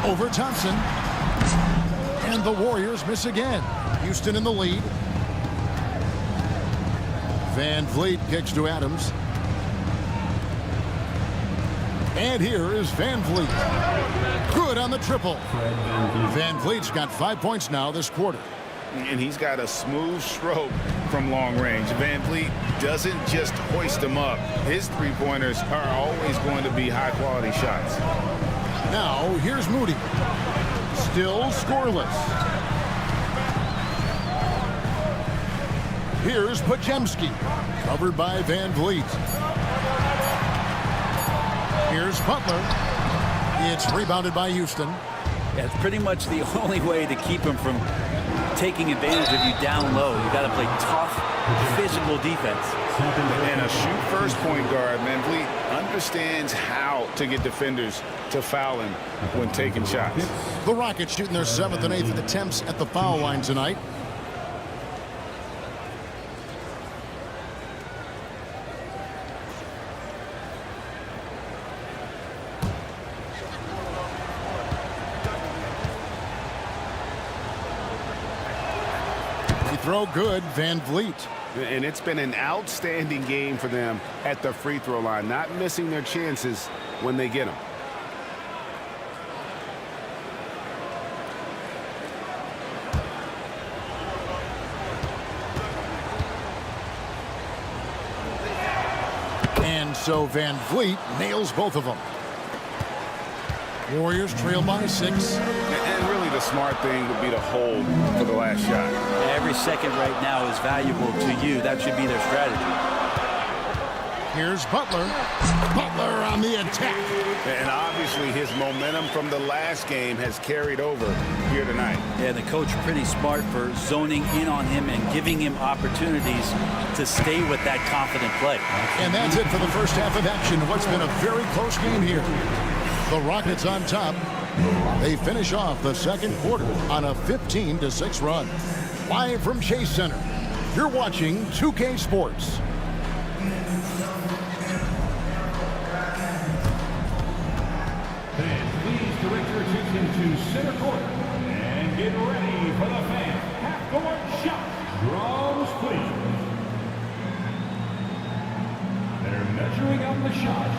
Over Thompson. And the Warriors miss again. Houston in the lead. Van Vliet kicks to Adams. And here is Van Vliet. Good on the triple. Van Vliet's got 5 points now this quarter. And he's got a smooth stroke from long range. Van Vliet doesn't just hoist them up. His three-pointers are always going to be high-quality shots. Now, here's Moody. Still scoreless. Here's Pajemski. Covered by Van Vliet. Here's Butler. It's rebounded by Houston. Yeah, it's pretty much the only way to keep him from taking advantage of you down low. You got to play tough, physical defense. And a shoot-first point guard, Van Vliet understands how to get defenders to foul him when taking shots. The Rockets shooting their 7th and 8th attempts at the foul line tonight. Throw good, Van Vliet. And it's been an outstanding game for them at the free throw line, not missing their chances when they get them. And so Van Vliet nails both of them. Warriors trail by 6. And really the smart thing would be to hold for the last shot. Every second right now is valuable to you. That should be their strategy. Here's Butler. Butler on the attack. And obviously his momentum from the last game has carried over here tonight. Yeah, the coach pretty smart for zoning in on him and giving him opportunities to stay with that confident play. And that's it for the first half of action. What's been a very close game here. The Rockets on top. They finish off the second quarter on a 15-6 run. Live from Chase Center, you're watching 2K Sports. Fans, please direct your attention to center court and get ready for the fan half-court shot. Drums, please. They're measuring up the shot.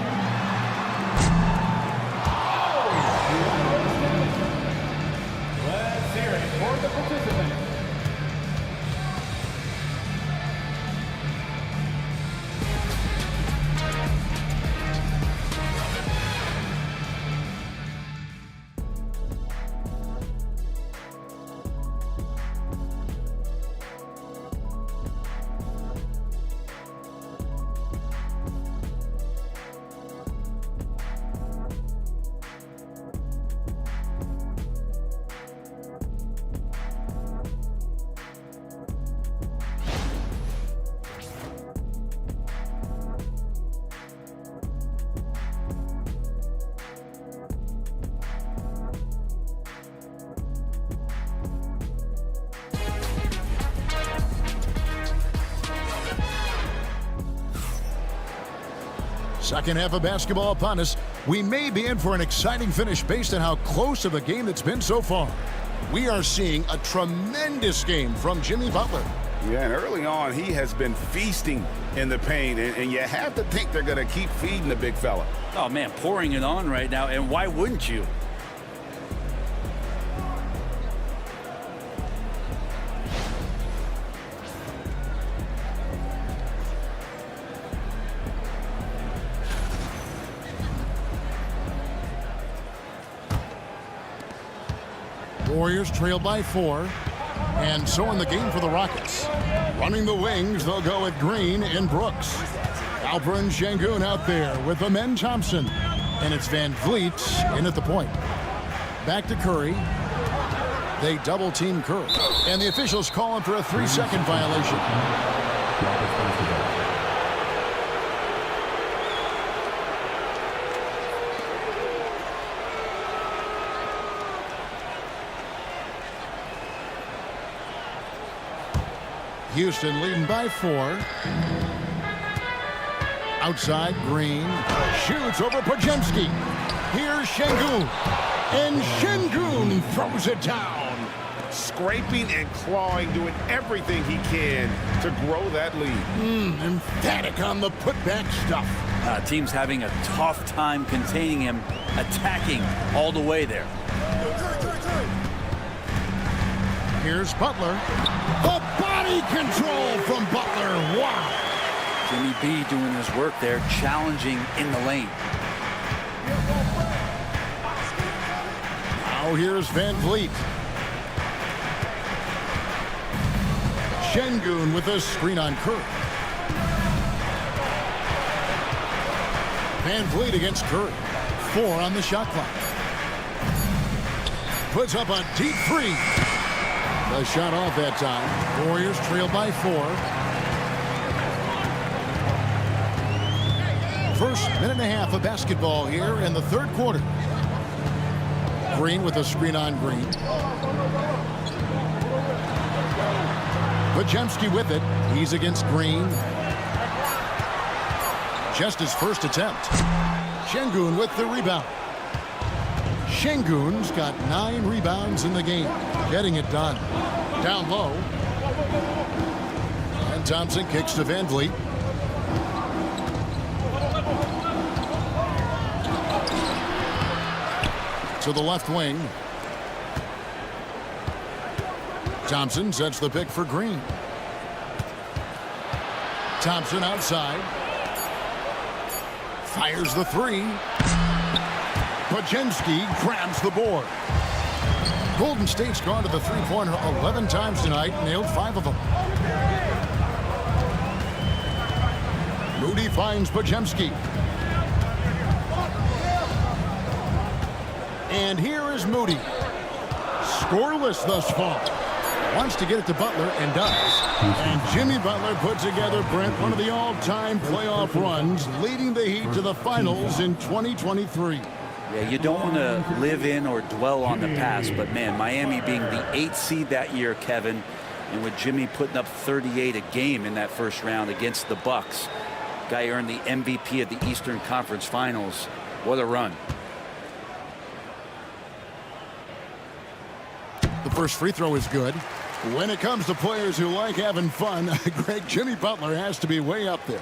Let's hear it for the participants. Second half of basketball upon us. We may be in for an exciting finish based on how close of a game it's been so far. We are seeing a tremendous game from Jimmy Butler. Yeah, and early on, he has been feasting in the paint, and you have to think they're going to keep feeding the big fella. Oh, man, pouring it on right now, and why wouldn't you? Warriors trail by 4. And so in the game for the Rockets. Running the wings, they'll go with Green and Brooks. Alperen Sengun out there with Amen Thompson. And it's Van Vliet in at the point. Back to Curry. They double team Curry. And the officials call him for a 3-second violation. Houston leading by 4. Outside, Green shoots over Pajemski. Here's Sengun. And Sengun throws it down. Scraping and clawing, doing everything he can to grow that lead. Emphatic on the putback stuff. Team's having a tough time containing him, attacking all the way there. Here's Butler. The body control from Butler. Wow. Jimmy B doing his work there, challenging in the lane. Now here's Van Vliet. Şengün with a screen on Curry. Van Vliet against Curry. 4 on the shot clock. Puts up a deep 3. The shot off that time. Warriors trail by 4. First minute and a half of basketball here in the third quarter. Green with a screen on Green. Podziemski with it. He's against Green. Just his first attempt. Şengün with the rebound. Şengün's got 9 rebounds in the game. Getting it done. Down low. And Thompson kicks to Van Vliet. To the left wing. Thompson sets the pick for Green. Thompson outside. Fires the 3. Podziemski grabs the board. Golden State's gone to the three-pointer 11 times tonight, nailed 5 of them. Moody finds Podziemski. And here is Moody. Scoreless thus far. Wants to get it to Butler and does. And Jimmy Butler put together, Brent, one of the all-time playoff runs, leading the Heat to the finals in 2023. Yeah, you don't want to live in or dwell on the past, but man, Miami being the 8th seed that year, Kevin, and with Jimmy putting up 38 a game in that first round against the Bucks. Guy earned the MVP of the Eastern Conference Finals. What a run. The first free throw is good. When it comes to players who like having fun, Greg, Jimmy Butler has to be way up there.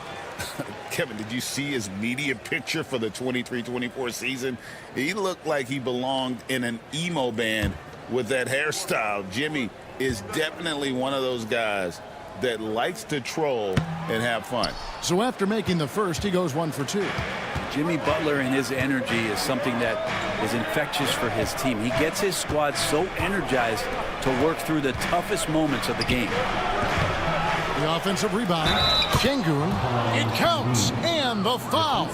Kevin, did you see his media picture for the 23-24 season? He looked like he belonged in an emo band with that hairstyle. Jimmy is definitely one of those guys that likes to troll and have fun. So after making the first, he goes 1 for 2. Jimmy Butler and his energy is something that is infectious for his team. He gets his squad so energized to work through the toughest moments of the game. The offensive rebound. Şengün. It counts. And the foul.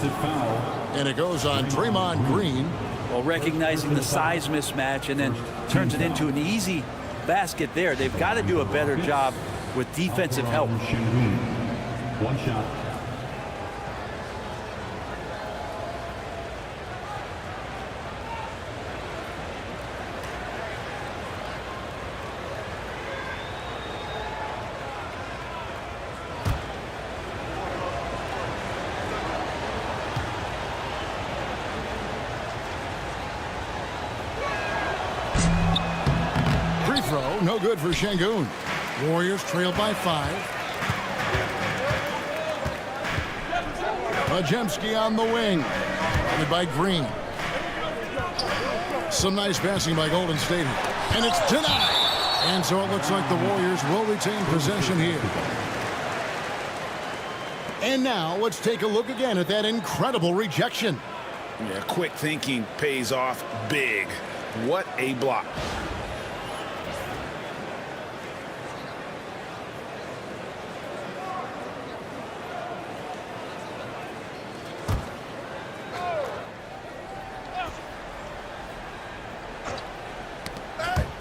And it goes on Draymond Green. Well, recognizing the size mismatch and then turns it into an easy basket there. They've got to do a better job with defensive help. One shot. Free throw, no good for Şengün. Warriors trail by 5. Podziemski on the wing. Guarded by Green. Some nice passing by Golden State. And it's denied. And so it looks like the Warriors will retain possession here. And now let's take a look again at that incredible rejection. Yeah, quick thinking pays off big. What a block.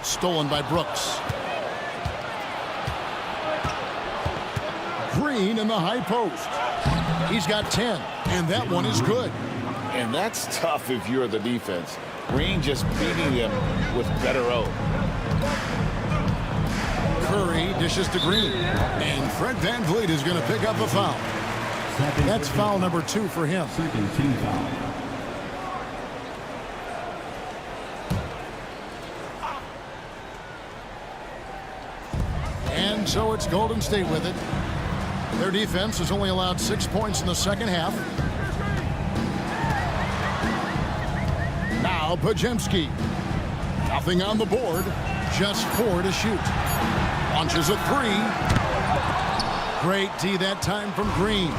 Stolen by Brooks. Green in the high post. He's got 10, and that one is good. And that's tough if you're the defense. Green just beating them with better O. Curry dishes to Green. And Fred Van Vliet is going to pick up a foul. That's foul number 2 for him. Second team foul. And so it's Golden State with it. Their defense has only allowed 6 points in the second half. Now Pajemski. Nothing on the board. Just 4 to shoot. Launches a 3. Great D that time from Green.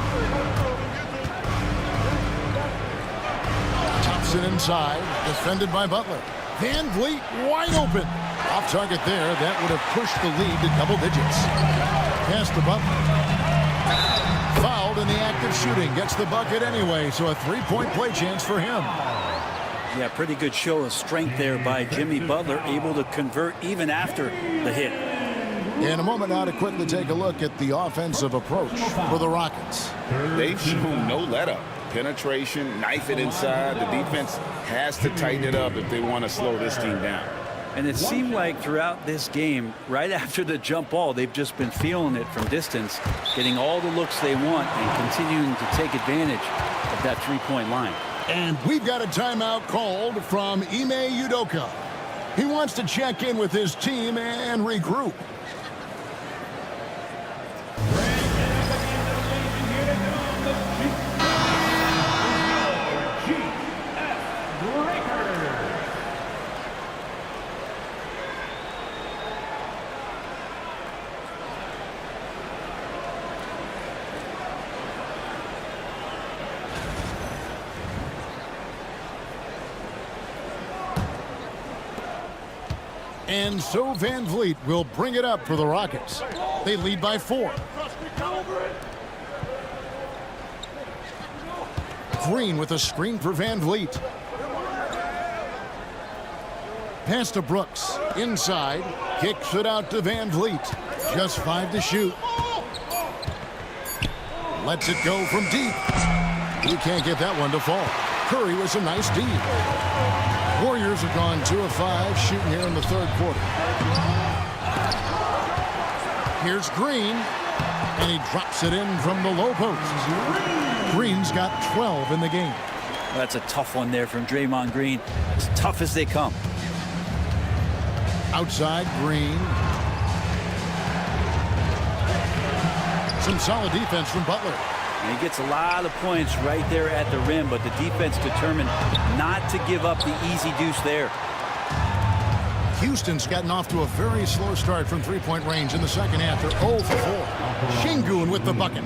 Thompson inside. Defended by Butler. Van Vliet wide open. Off target there. That would have pushed the lead to double digits. Pass to Butler. Fouled in the act of shooting. Gets the bucket anyway, so a 3-point play chance for him. Yeah, pretty good show of strength there by Jimmy Butler, able to convert even after the hit. In a moment now to quickly take a look at the offensive approach for the Rockets. They've shown no let-up. Penetration, knife it inside. The defense has to tighten it up if they want to slow this team down. And it seemed like throughout this game, right after the jump ball, they've just been feeling it from distance, getting all the looks they want and continuing to take advantage of that three-point line. And we've got a timeout called from Ime Udoka. He wants to check in with his team and regroup. And so Van Vliet will bring it up for the Rockets. They lead by 4. Green with a screen for Van Vliet. Pass to Brooks. Inside. Kicks it out to Van Vliet. Just 5 to shoot. Lets it go from deep. He can't get that one to fall. Curry was a nice D. Warriors have gone 2 of 5 shooting here in the third quarter. Here's Green, and he drops it in from the low post. Green's got 12 in the game. That's a tough one there from Draymond Green. As tough as they come. Outside, Green. Some solid defense from Butler. And he gets a lot of points right there at the rim, but the defense determined not to give up the easy deuce there. Houston's gotten off to a very slow start from three-point range in the second half. They're 0 for 4. Şengün with the bucket.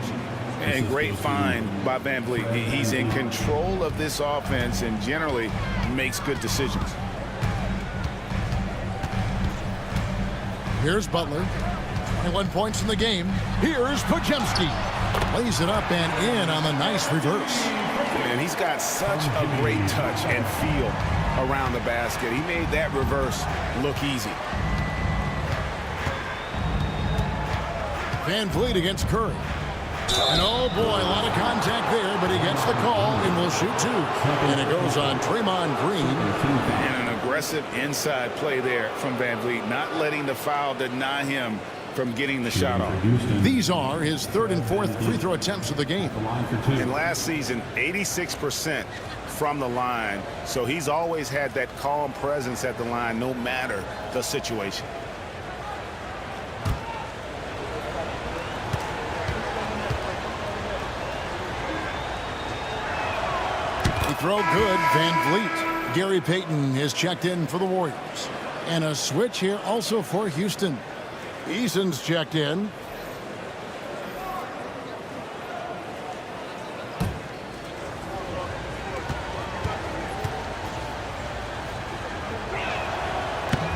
And great find by Van Vliet. He's in control of this offense and generally makes good decisions. Here's Butler. 21 points in the game. Here's Pajemski. Lays it up and in on the nice reverse. And he's got such a great touch and feel around the basket. He made that reverse look easy. Van Vliet against Curry. And oh boy, a lot of contact there, but he gets the call and will shoot 2. And it goes on Draymond Green. And an aggressive inside play there from Van Vliet, not letting the foul deny him from getting the shot off. These are his 3rd and 4th free throw attempts of the game. And last season, 86% from the line. So he's always had that calm presence at the line, no matter the situation. Throw good, Van Vliet. Gary Payton has checked in for the Warriors. And a switch here also for Houston. Eason's checked in.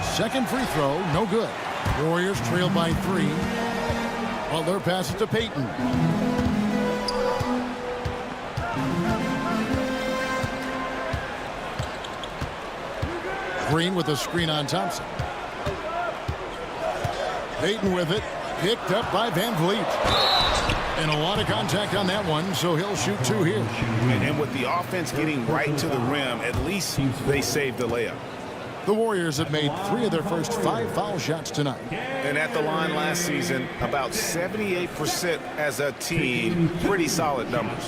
Second free throw, no good. Warriors trail by 3. Butler passes to Payton. Green with a screen on Thompson. Payton with it. Picked up by Van Vliet. And a lot of contact on that one, so he'll shoot 2 here. And with the offense getting right to the rim, at least they saved the layup. The Warriors have made 3 of their first 5 foul shots tonight. And at the line last season, about 78% as a team. Pretty solid numbers.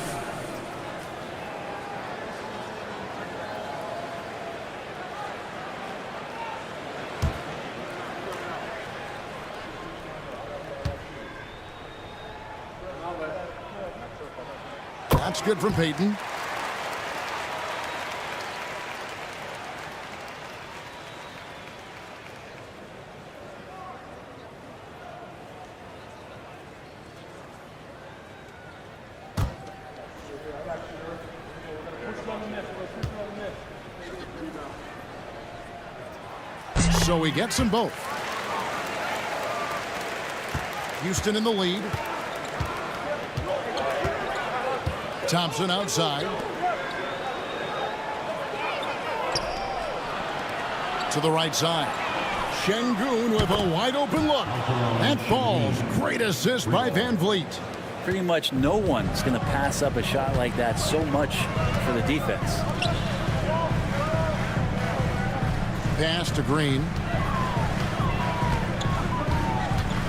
That's good from Payton. So he gets them both. Houston in the lead. Thompson outside. To the right side. Şengün with a wide open look. That falls. Great assist by Van Vliet. Pretty much no one's going to pass up a shot like that so much for the defense. Pass to Green.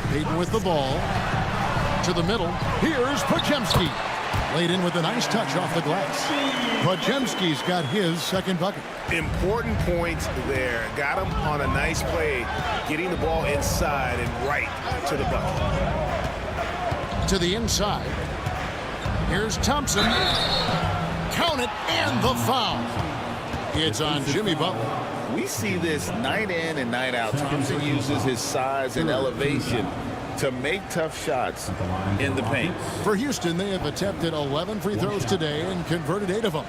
Payton with the ball. To the middle. Here's Podziemski. Laid in with a nice touch off the glass. Podziemski's got his second bucket. Important points there. Got him on a nice play, getting the ball inside and right to the bucket. To the inside. Here's Thompson. Count it, and the foul. It's on Jimmy Butler. We see this night in and night out. Thompson uses his size and elevation to make tough shots in the paint. For Houston, they have attempted 11 free throws today and converted 8 of them.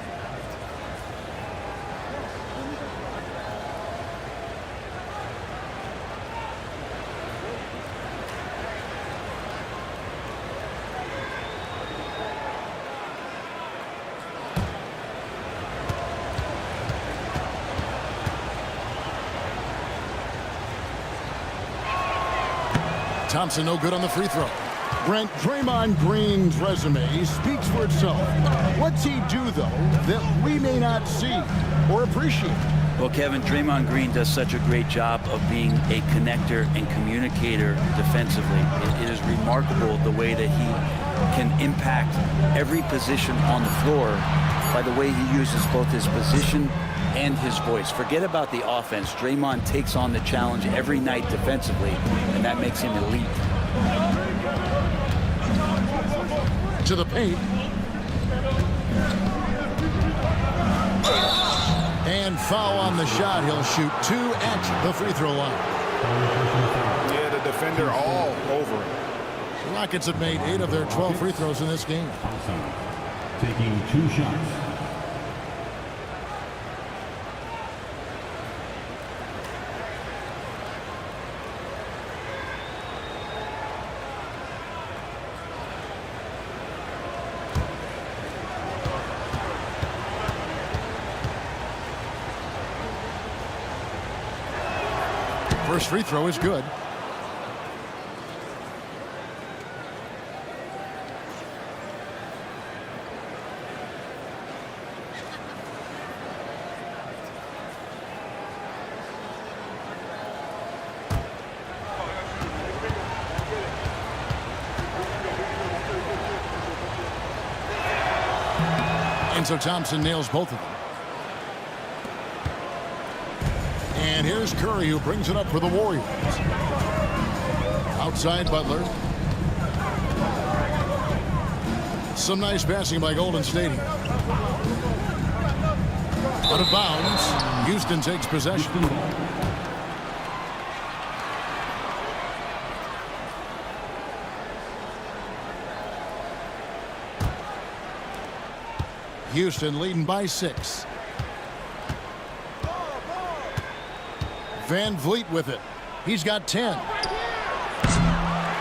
Thompson no good on the free throw. Brent, Draymond Green's resume speaks for itself. What's he do, though, that we may not see or appreciate? Well, Kevin, Draymond Green does such a great job of being a connector and communicator defensively. It is remarkable the way that he can impact every position on the floor by the way he uses both his position and his voice. Forget about the offense. Draymond takes on the challenge every night defensively, and that makes him elite. To the paint. And foul on the shot. He'll shoot 2 at the free throw line. Yeah, the defender all over him. The Rockets have made 8 of their 12 free throws in this game. Taking 2 shots. First free throw is good. And so Thompson nails both of them. And here's Curry, who brings it up for the Warriors. Outside Butler. Some nice passing by Golden State. Out of bounds. Houston takes possession. Houston leading by 6. Van Vliet with it. He's got 10.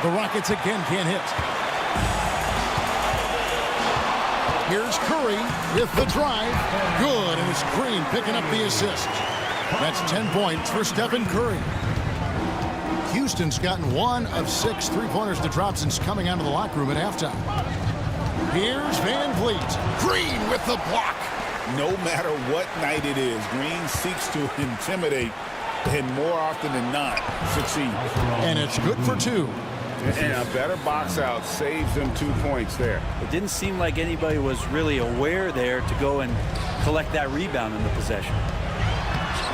The Rockets again can't hit. Here's Curry with the drive. Good, and it's Green picking up the assist. That's 10 points for Stephen Curry. Houston's gotten 1 of 6 three-pointers to drop since coming out of the locker room at halftime. Here's Van Vliet. Green with the block. No matter what night it is, Green seeks to intimidate and more often than not succeed. And it's good for 2. And a better box out saves them 2 points there. It didn't seem like anybody was really aware there to go and collect that rebound in the possession.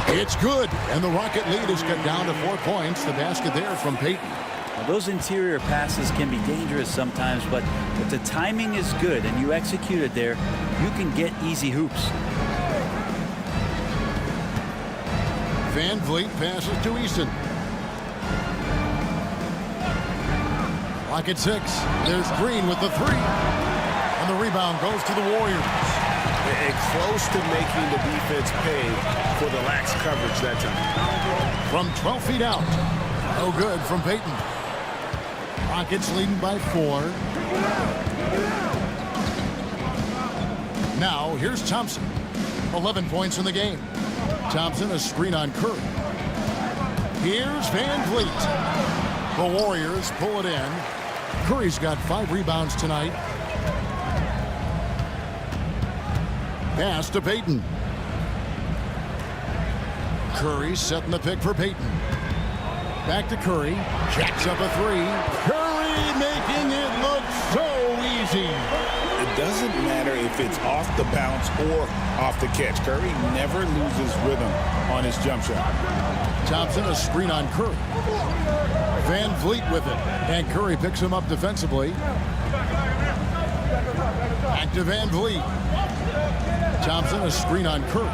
It's good, and the Rocket lead is cut down to 4 points. The basket there from Payton. Now, those interior passes can be dangerous sometimes, but if the timing is good and you execute it there, you can get easy hoops. Van Vliet passes to Easton. Lock at 6. There's Green with the 3. And the rebound goes to the Warriors. And close to making the defense pay for the lax coverage that time. From 12 feet out. No good from Peyton. Rockets leading by 4. Now, here's Thompson. 11 points in the game. Thompson, a screen on Curry. Here's Van Vliet. The Warriors pull it in. Curry's got 5 rebounds tonight. Pass to Peyton. Curry setting the pick for Peyton. Back to Curry. Jacks up a 3. Curry making it look so easy. It doesn't matter if it's off the bounce or off the catch. Curry never loses rhythm on his jump shot. Thompson, a screen on Curry. Van Vliet with it. And Curry picks him up defensively. Back to Van Vliet. Thompson, a screen on Curry.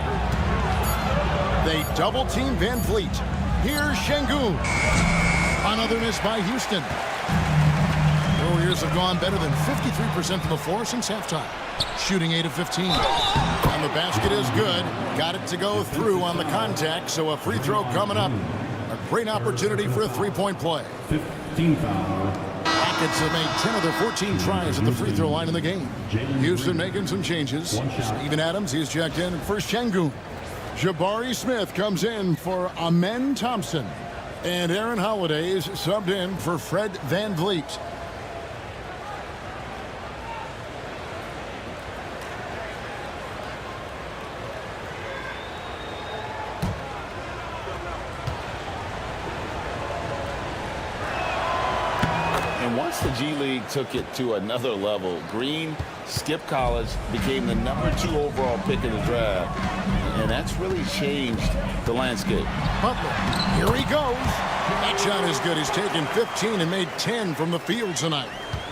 They double-team Van Vliet. Here's Şengün. Another miss by Houston. The Warriors have gone better than 53% from the floor since halftime. Shooting 8 of 15. And the basket is good. Got it to go through on the contact, so a free throw coming up. A great opportunity for a three-point play. 15 foul. Rockets have made 10 of their 14 tries at the free throw line in the game. Houston making some changes. Steven Adams, he's checked in for Şengün. Jabari Smith comes in for Amen Thompson. And Aaron Holiday is subbed in for Fred Van Vliet. And once the G League took it to another level, Green skipped college, became the #2 overall pick in the draft. And that's really changed the landscape. Butler, here he goes. That shot is good. He's taken 15 and made 10 from the field tonight.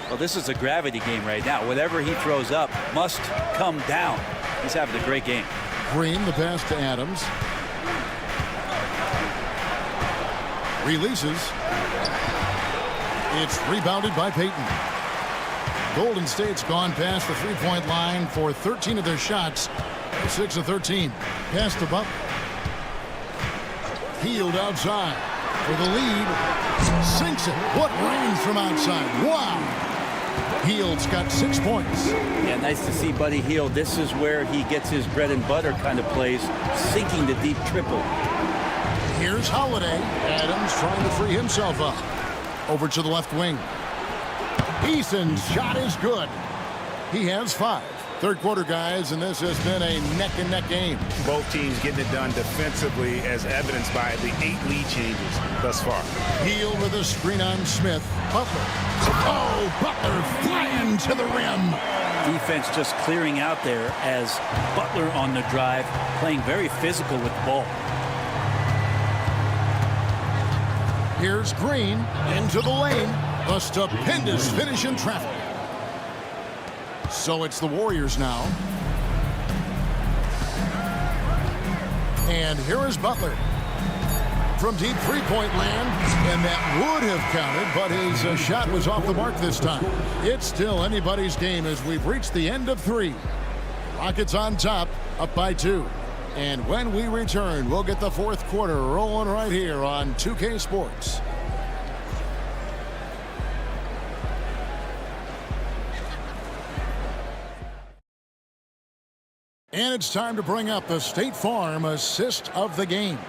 Well, this is a gravity game right now. Whatever he throws up must come down. He's having a great game. Green, the pass to Adams. Releases. It's rebounded by Peyton. Golden State's gone past the three-point line for 13 of their shots. 6 of 13. Pass to Butler. Healed outside for the lead. Sinks it. What range from outside. Wow. Hield's got 6 points. Yeah, nice to see Buddy Hield. This is where he gets his bread and butter kind of plays, sinking the deep triple. Here's Holiday. Adams trying to free himself up. Over to the left wing. Eason's shot is good. He has 5. Third quarter, guys, and this has been a neck-and-neck game. Both teams getting it done defensively, as evidenced by the 8 lead changes thus far. Hield with a screen on Smith. Butler. Oh, Butler flying to the rim. Defense just clearing out there as Butler on the drive, playing very physical with the ball. Here's Green into the lane. A stupendous finish in traffic. So it's the Warriors now. And here is Butler. From deep three-point land. And that would have counted, but his shot was off the mark this time. It's still anybody's game as we've reached the end of 3. Rockets on top, up by 2. And when we return, we'll get the fourth quarter rolling right here on 2K Sports. And it's time to bring up the State Farm assist of the game.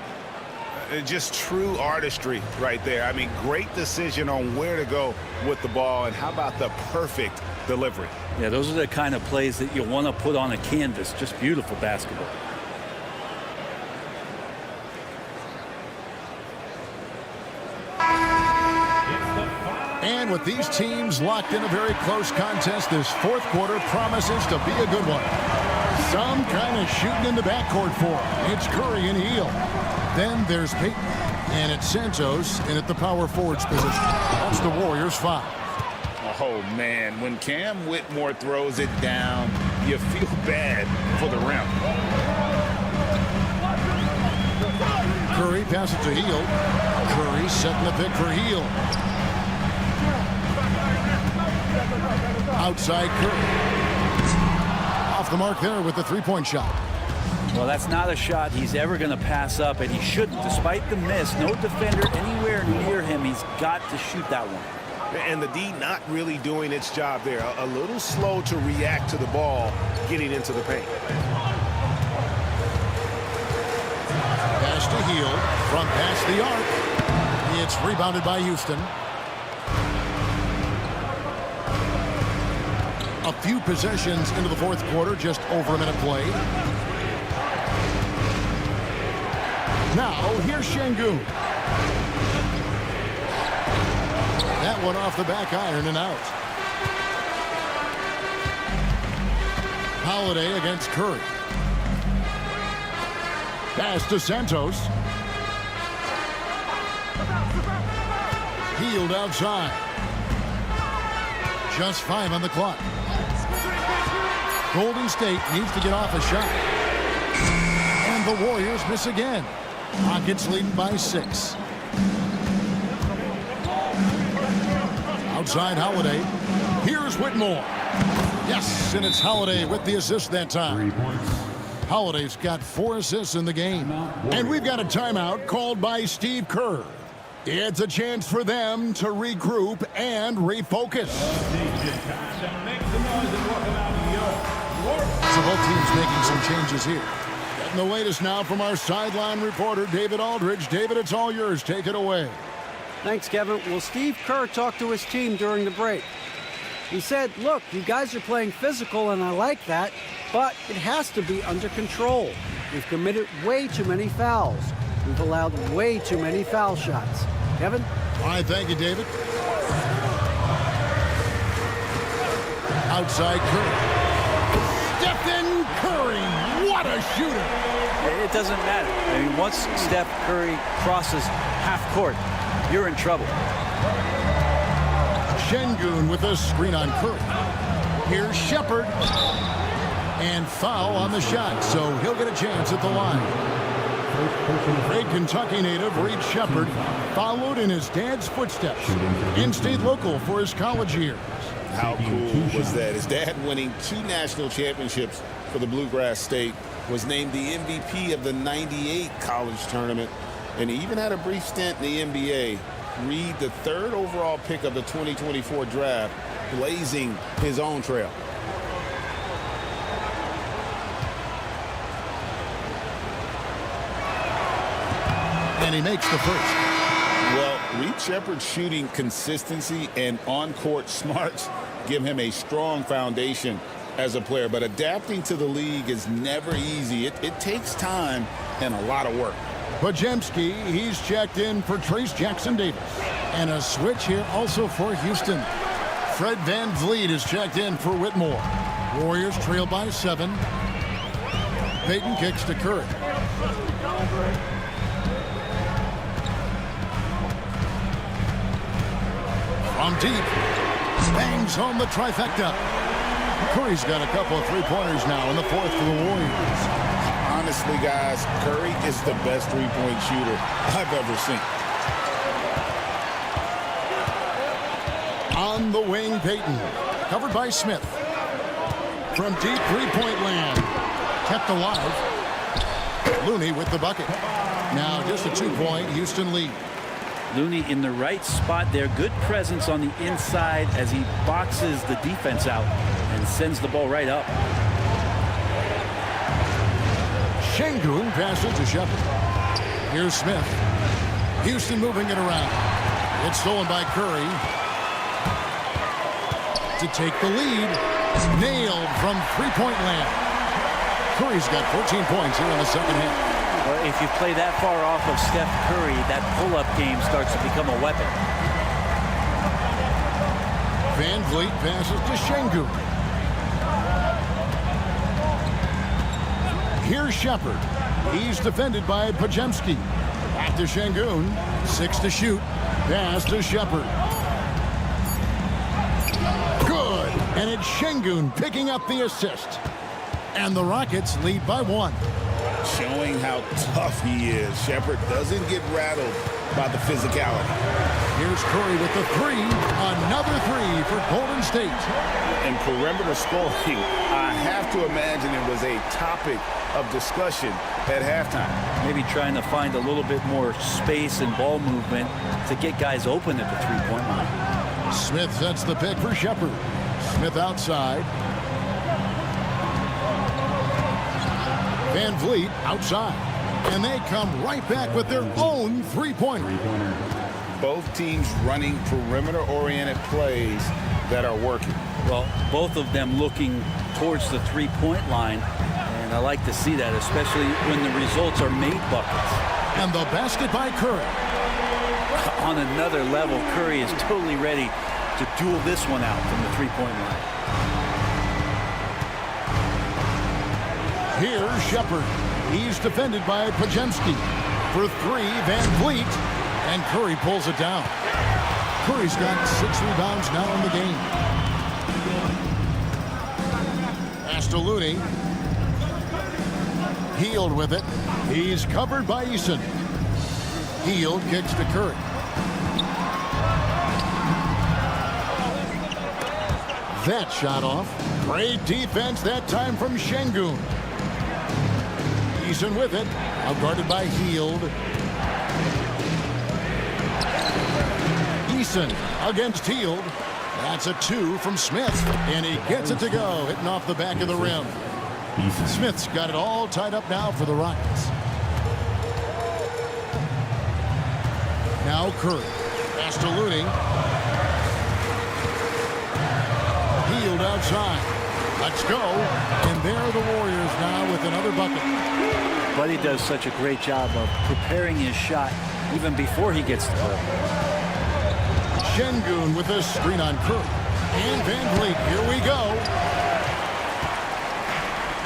Just true artistry right there. I mean, great decision on where to go with the ball, and how about the perfect delivery? Yeah, those are the kind of plays that you want to put on a canvas. Just beautiful basketball. And with these teams locked in a very close contest, this fourth quarter promises to be a good one. Some kind of shooting in the backcourt for him. It's Curry and Hield. Then there's Peyton. And it's Santos in at the power forwards position. That's the Warriors' 5. Oh, man. When Cam Whitmore throws it down, you feel bad for the rim. Curry passes to Hield. Curry setting the pick for Hield. Outside Curry. Off the mark there with the three-point shot. Well, that's not a shot he's ever going to pass up, and he shouldn't. Despite the miss, no defender anywhere near him. He's got to shoot that one. And the D not really doing its job there. A little slow to react to the ball getting into the paint. Pass to Hield from past the arc. It's rebounded by Houston. A few possessions into the fourth quarter, just over a minute played. Now, here's Şengün. That one off the back iron and out. Holiday against Curry. Pass to Santos. Hield outside. Just 5 on the clock. Golden State needs to get off a shot. And the Warriors miss again. Rockets leading by 6. Outside Holiday. Here's Whitmore. Yes, and it's Holiday with the assist that time. Holiday's got 4 assists in the game. And we've got a timeout called by Steve Kerr. It's a chance for them to regroup and refocus. So both teams making some changes here. Getting the latest now from our sideline reporter, David Aldridge. David, it's all yours. Take it away. Thanks, Kevin. Well, Steve Kerr talked to his team during the break. He said, look, you guys are playing physical, and I like that, but it has to be under control. We've committed way too many fouls. We've allowed way too many foul shots. Kevin? All right, thank you, David. Outside Curry. Stephen Curry, what a shooter. It doesn't matter. I mean, once Steph Curry crosses half court, you're in trouble. Şengün with a screen on Curry. Here's Shepard. And foul on the shot, so he'll get a chance at the line. Great Kentucky native Reed Shepard followed in his dad's footsteps and stayed local for his college years. How cool was that? His dad, winning 2 national championships for the Bluegrass State, was named the MVP of the '98 college tournament, and he even had a brief stint in the NBA. Reed, the 3rd overall pick of the 2024 draft, blazing his own trail. And he makes the first. Well, Reed Shepard's shooting consistency and on-court smarts give him a strong foundation as a player, but adapting to the league is never easy. It takes time and a lot of work. Podziemski, he's checked in for Trace Jackson-Davis. And a switch here also for Houston. Fred VanVleet is checked in for Whitmore. Warriors trail by 7. Payton kicks to Curry. From deep. Bangs home the trifecta. Curry's got a couple of three-pointers now in the 4th for the Warriors. Honestly, guys, Curry is the best three-point shooter I've ever seen. On the wing, Payton. Covered by Smith. From deep three-point land. Kept alive. Looney with the bucket. Now just a 2-point Houston lead. Looney in the right spot there. Good presence on the inside as he boxes the defense out and sends the ball right up. Şengün passes to Shepard. Here's Smith. Houston moving it around. It's stolen by Curry. To take the lead. Nailed from three-point land. Curry's got 14 points here in the second half. Well, if you play that far off of Steph Curry, that pull-up game starts to become a weapon. VanVleet passes to Şengün. Here's Shepard. He's defended by Podziemski. Back to Şengün. 6 to shoot. Pass to Shepard. Good. And it's Şengün picking up the assist. And the Rockets lead by 1. showing how tough he is. Shepard doesn't get rattled by the physicality. Here's Curry with the three. Another three for Golden State. And perimeter scoring, I have to imagine it was a topic of discussion at halftime. Maybe trying to find a little bit more space and ball movement to get guys open at the three-point line. Smith sets the pick for Shepard. Smith outside. Van Vliet outside. And they come right back with their own three-pointer. Both teams running perimeter-oriented plays that are working. Well, both of them looking towards the three-point line. And I like to see that, especially when the results are made buckets. And the basket by Curry. On another level, Curry is totally ready to duel this one out from the three-point line. Here's Shepard. He's defended by Podziemski. For three, Van Vliet. And Curry pulls it down. Curry's got 6 rebounds now in the game. Looney. Hield with it. He's covered by Eason. Hield kicks to Curry. That shot off. Great defense that time from Şengün. Eason with it. Now guarded by Hield. Eason against Hield. That's a 2 from Smith. And he gets it to go. Hitting off the back of the rim. Smith's got it all tied up now for the Rockets. Now Curry. Pass to Looney. Hield outside. Let's go. And there are the Warriors now with another bucket. Buddy does such a great job of preparing his shot even before he gets to the rim. Şengün with a screen on Curry. And Van Vliet. Here we go.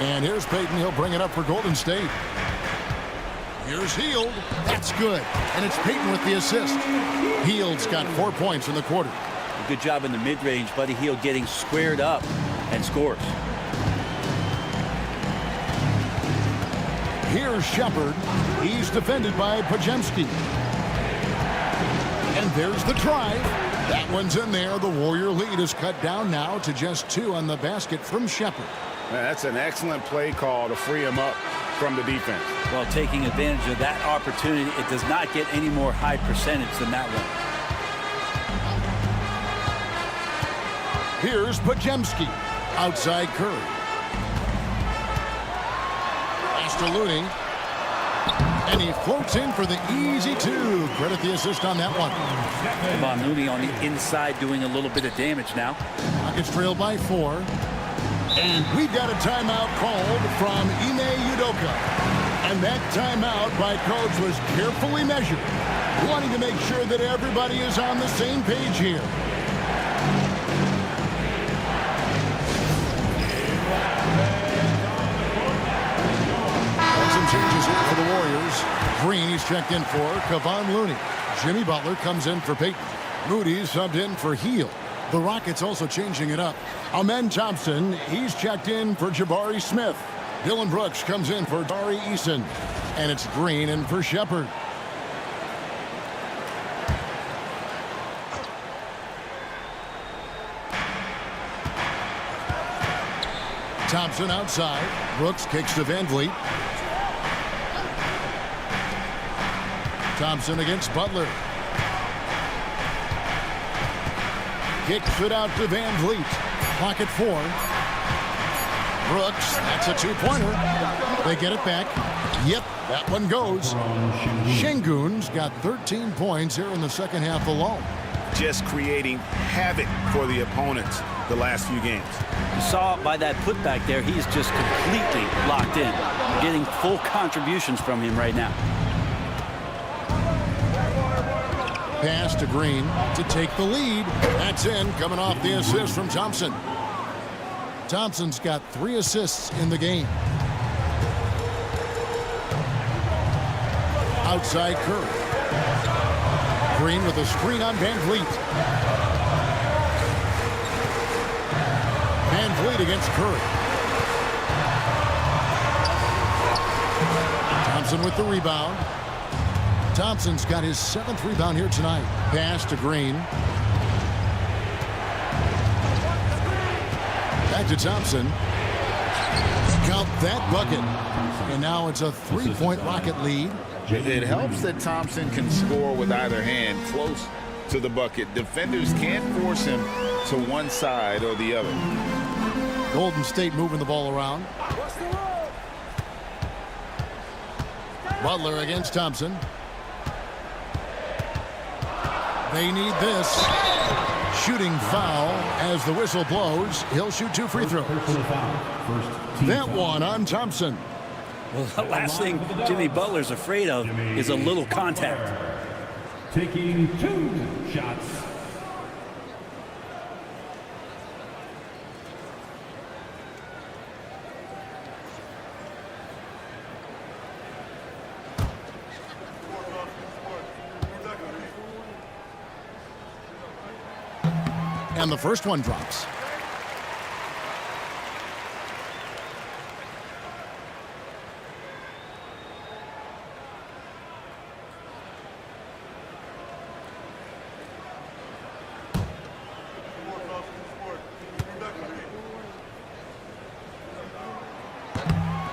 And here's Payton. He'll bring it up for Golden State. Here's Hield. That's good. And it's Payton with the assist. Hield's got 4 points in the quarter. Good job in the mid-range. Buddy Hield getting squared up and scores. Here's Shepard. He's defended by Podziemski. And there's the drive. That one's in there. The Warrior lead is cut down now to just 2 on the basket from Shepard. That's an excellent play call to free him up from the defense. Well, taking advantage of that opportunity, it does not get any more high percentage than that one. Here's Podziemski. Outside Curry. Pass to Looney. And he floats in for the easy 2. Credit the assist on that one. Kevon Looney on the inside doing a little bit of damage now. Rockets trail by 4. And we've got a timeout called from Ime Udoka. And that timeout by coach was carefully measured, wanting to make sure that everybody is on the same page here. And some changes here for the Warriors. Green is checked in for Kevon Looney. Jimmy Butler comes in for Payton. Moody subbed in for Hield. The Rockets also changing it up. Amen Thompson, he's checked in for Jabari Smith. Dylan Brooks comes in for Dari Eason. And it's Green in for Shepard. Thompson outside. Brooks kicks to Van Vliet. Thompson against Butler. Kicks it out to Van Vliet. Clock at 4. Brooks, that's a 2-pointer. They get it back. Yep, that one goes. Şengün's got 13 points here in the second half alone. Just creating havoc for the opponents the last few games. You saw by that putback there, he's just completely locked in. We're getting full contributions from him right now. Pass to Green to take the lead. That's in, coming off the assist from Thompson. Thompson's got 3 assists in the game. Outside Curry. Green with a screen on Van Vliet. Van Vliet against Curry. Thompson with the rebound. Thompson's got his 7th rebound here tonight. Pass to Green. Back to Thompson. Count that bucket. And now it's a 3-point Rocket lead. It helps that Thompson can score with either hand close to the bucket. Defenders can't force him to one side or the other. Golden State moving the ball around. Butler against Thompson. They need this. Shooting foul as the whistle blows. He'll shoot 2 free throws. That one on Thompson. Well, the last thing Jimmy Butler's afraid of is a little contact. Taking 2 shots. And the first one drops.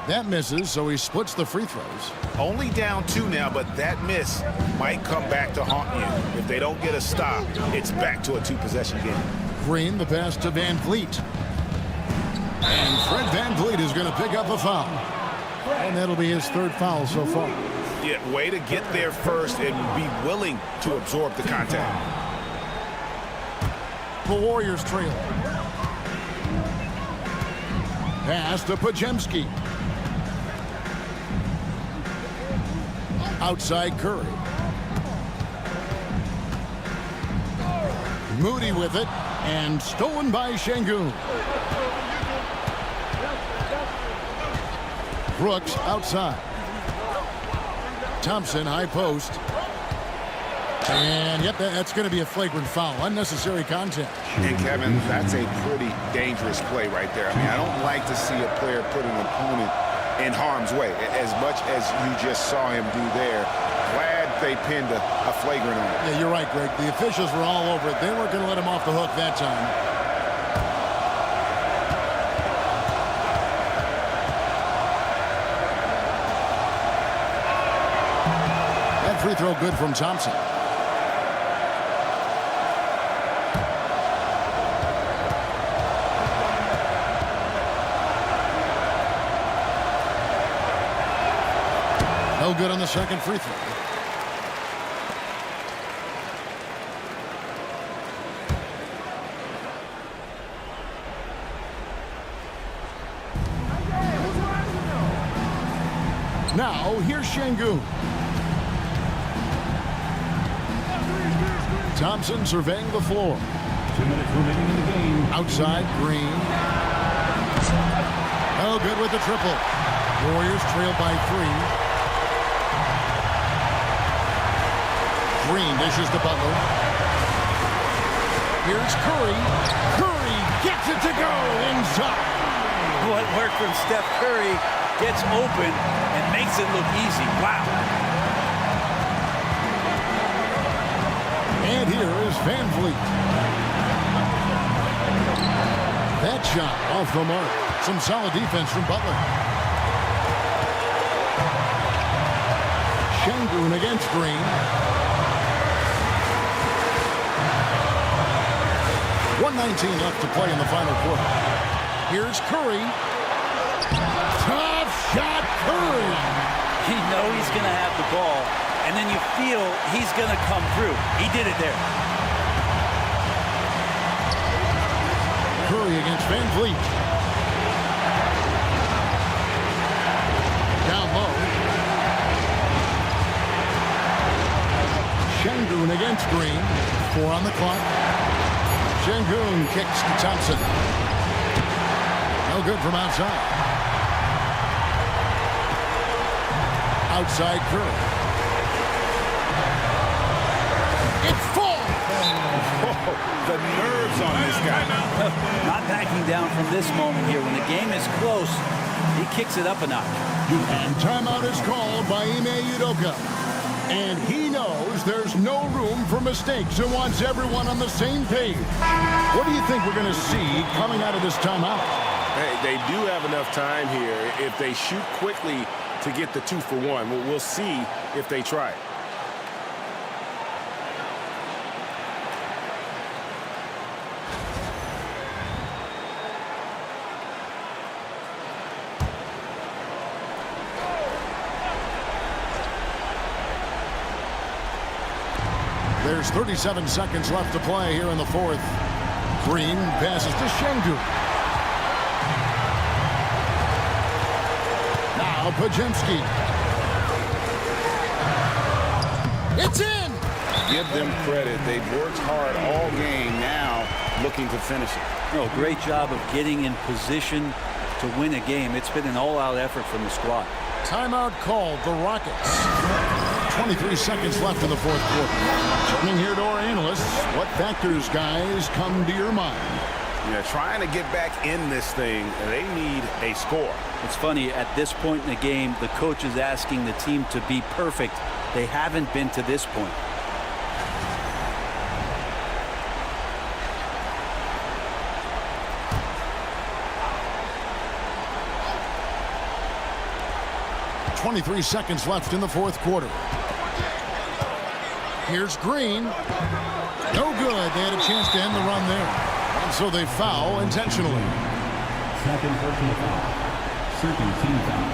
That misses, so he splits the free throws. Only down 2 now, but that miss might come back to haunt you. If they don't get a stop, it's back to a 2-possession game. Green, the pass to Van Vliet. And Fred Van Vliet is going to pick up a foul. And that'll be his 3rd foul so far. Yeah, way to get there first and be willing to absorb the contact. The Warriors trail. Pass to Pajemski. Outside Curry. Moody with it, and stolen by Şengün. Brooks outside. Thompson, high post. And, yep, that's going to be a flagrant foul. Unnecessary contact. And, Kevin, that's a pretty dangerous play right there. I mean, I don't like to see a player put an opponent in harm's way, as much as you just saw him do there. Glad they pinned a flagrant on it. Yeah, you're right, Greg. The officials were all over it. They weren't going to let him off the hook that time. That free throw good from Thompson. No good on the second free throw. Now, here's Şengün. Thompson surveying the floor. 2 minutes remaining in the game. Outside, Green. Oh, good with the triple. Warriors trail by 3. Green dishes to Butler. Here's Curry. Curry gets it to go inside. What worked from Steph Curry gets open and makes it look easy. Wow. And here is Van Vliet. That shot off the mark. Some solid defense from Butler. Şengün against Green. 1:19 left to play in the final quarter. Here's Curry. Tough shot, Curry. You know he's going to have the ball, and then you feel he's going to come through. He did it there. Curry against Van Vliet. Down low. Şengün against Green. 4 on the clock. Şengün kicks to Thompson. No good from outside. Outside Curry. It falls! The nerves on this guy. Not backing down from this moment here. When the game is close, he kicks it up a notch. And timeout is called by Ime Udoka. And he knows there's no room for mistakes and wants everyone on the same page. What do you think we're going to see coming out of this timeout? Hey, they do have enough time here if they shoot quickly to get the 2-for-1. We'll see if they try it. There's 37 seconds left to play here in the fourth. Green passes to Şengün. Now Pajemski. It's in! Give them credit. They've worked hard all game, now looking to finish it. No, great job of getting in position to win a game. It's been an all-out effort from the squad. Timeout called, the Rockets. 23 seconds left in the fourth quarter. Turning here to our analysts, what factors, guys, come to your mind? Yeah, trying to get back in this thing, they need a score. It's funny, at this point in the game, the coach is asking the team to be perfect. They haven't been to this point. .23 seconds left in the fourth quarter. Here's Green. No good. They had a chance to end the run there. And so they foul intentionally. Second personal foul. Second team foul.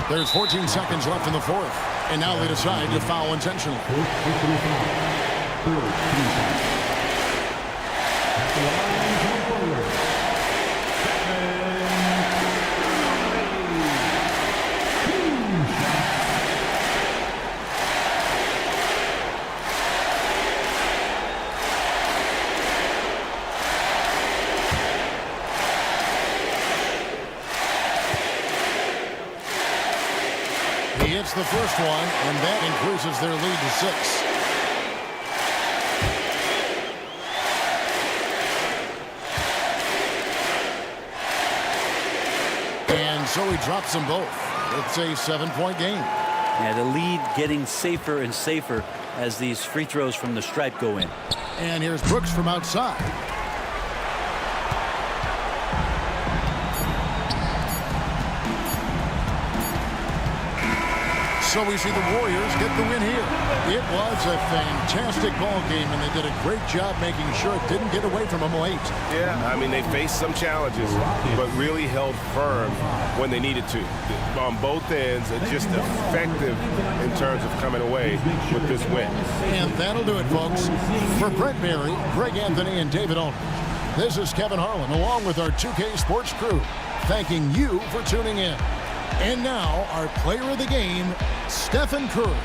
There's 14 seconds left in the fourth. And now they decide to foul intentionally. Third personal foul. Third team foul. At the line forward. He hits the first one, and that increases their lead to 6. And so he drops them both. It's a 7-point game. Yeah, the lead getting safer and safer as these free throws from the stripe go in. And here's Brooks from outside. So we see the Warriors get the win here. It was a fantastic ball game, and they did a great job making sure it didn't get away from them late. Yeah, I mean, they faced some challenges, but really held firm when they needed to. On both ends, just effective in terms of coming away with this win. And that'll do it, folks. For Brent Barry, Greg Anthony, and David Owens, this is Kevin Harlan, along with our 2K Sports crew, thanking you for tuning in. And now, our player of the game, Stephen Curry.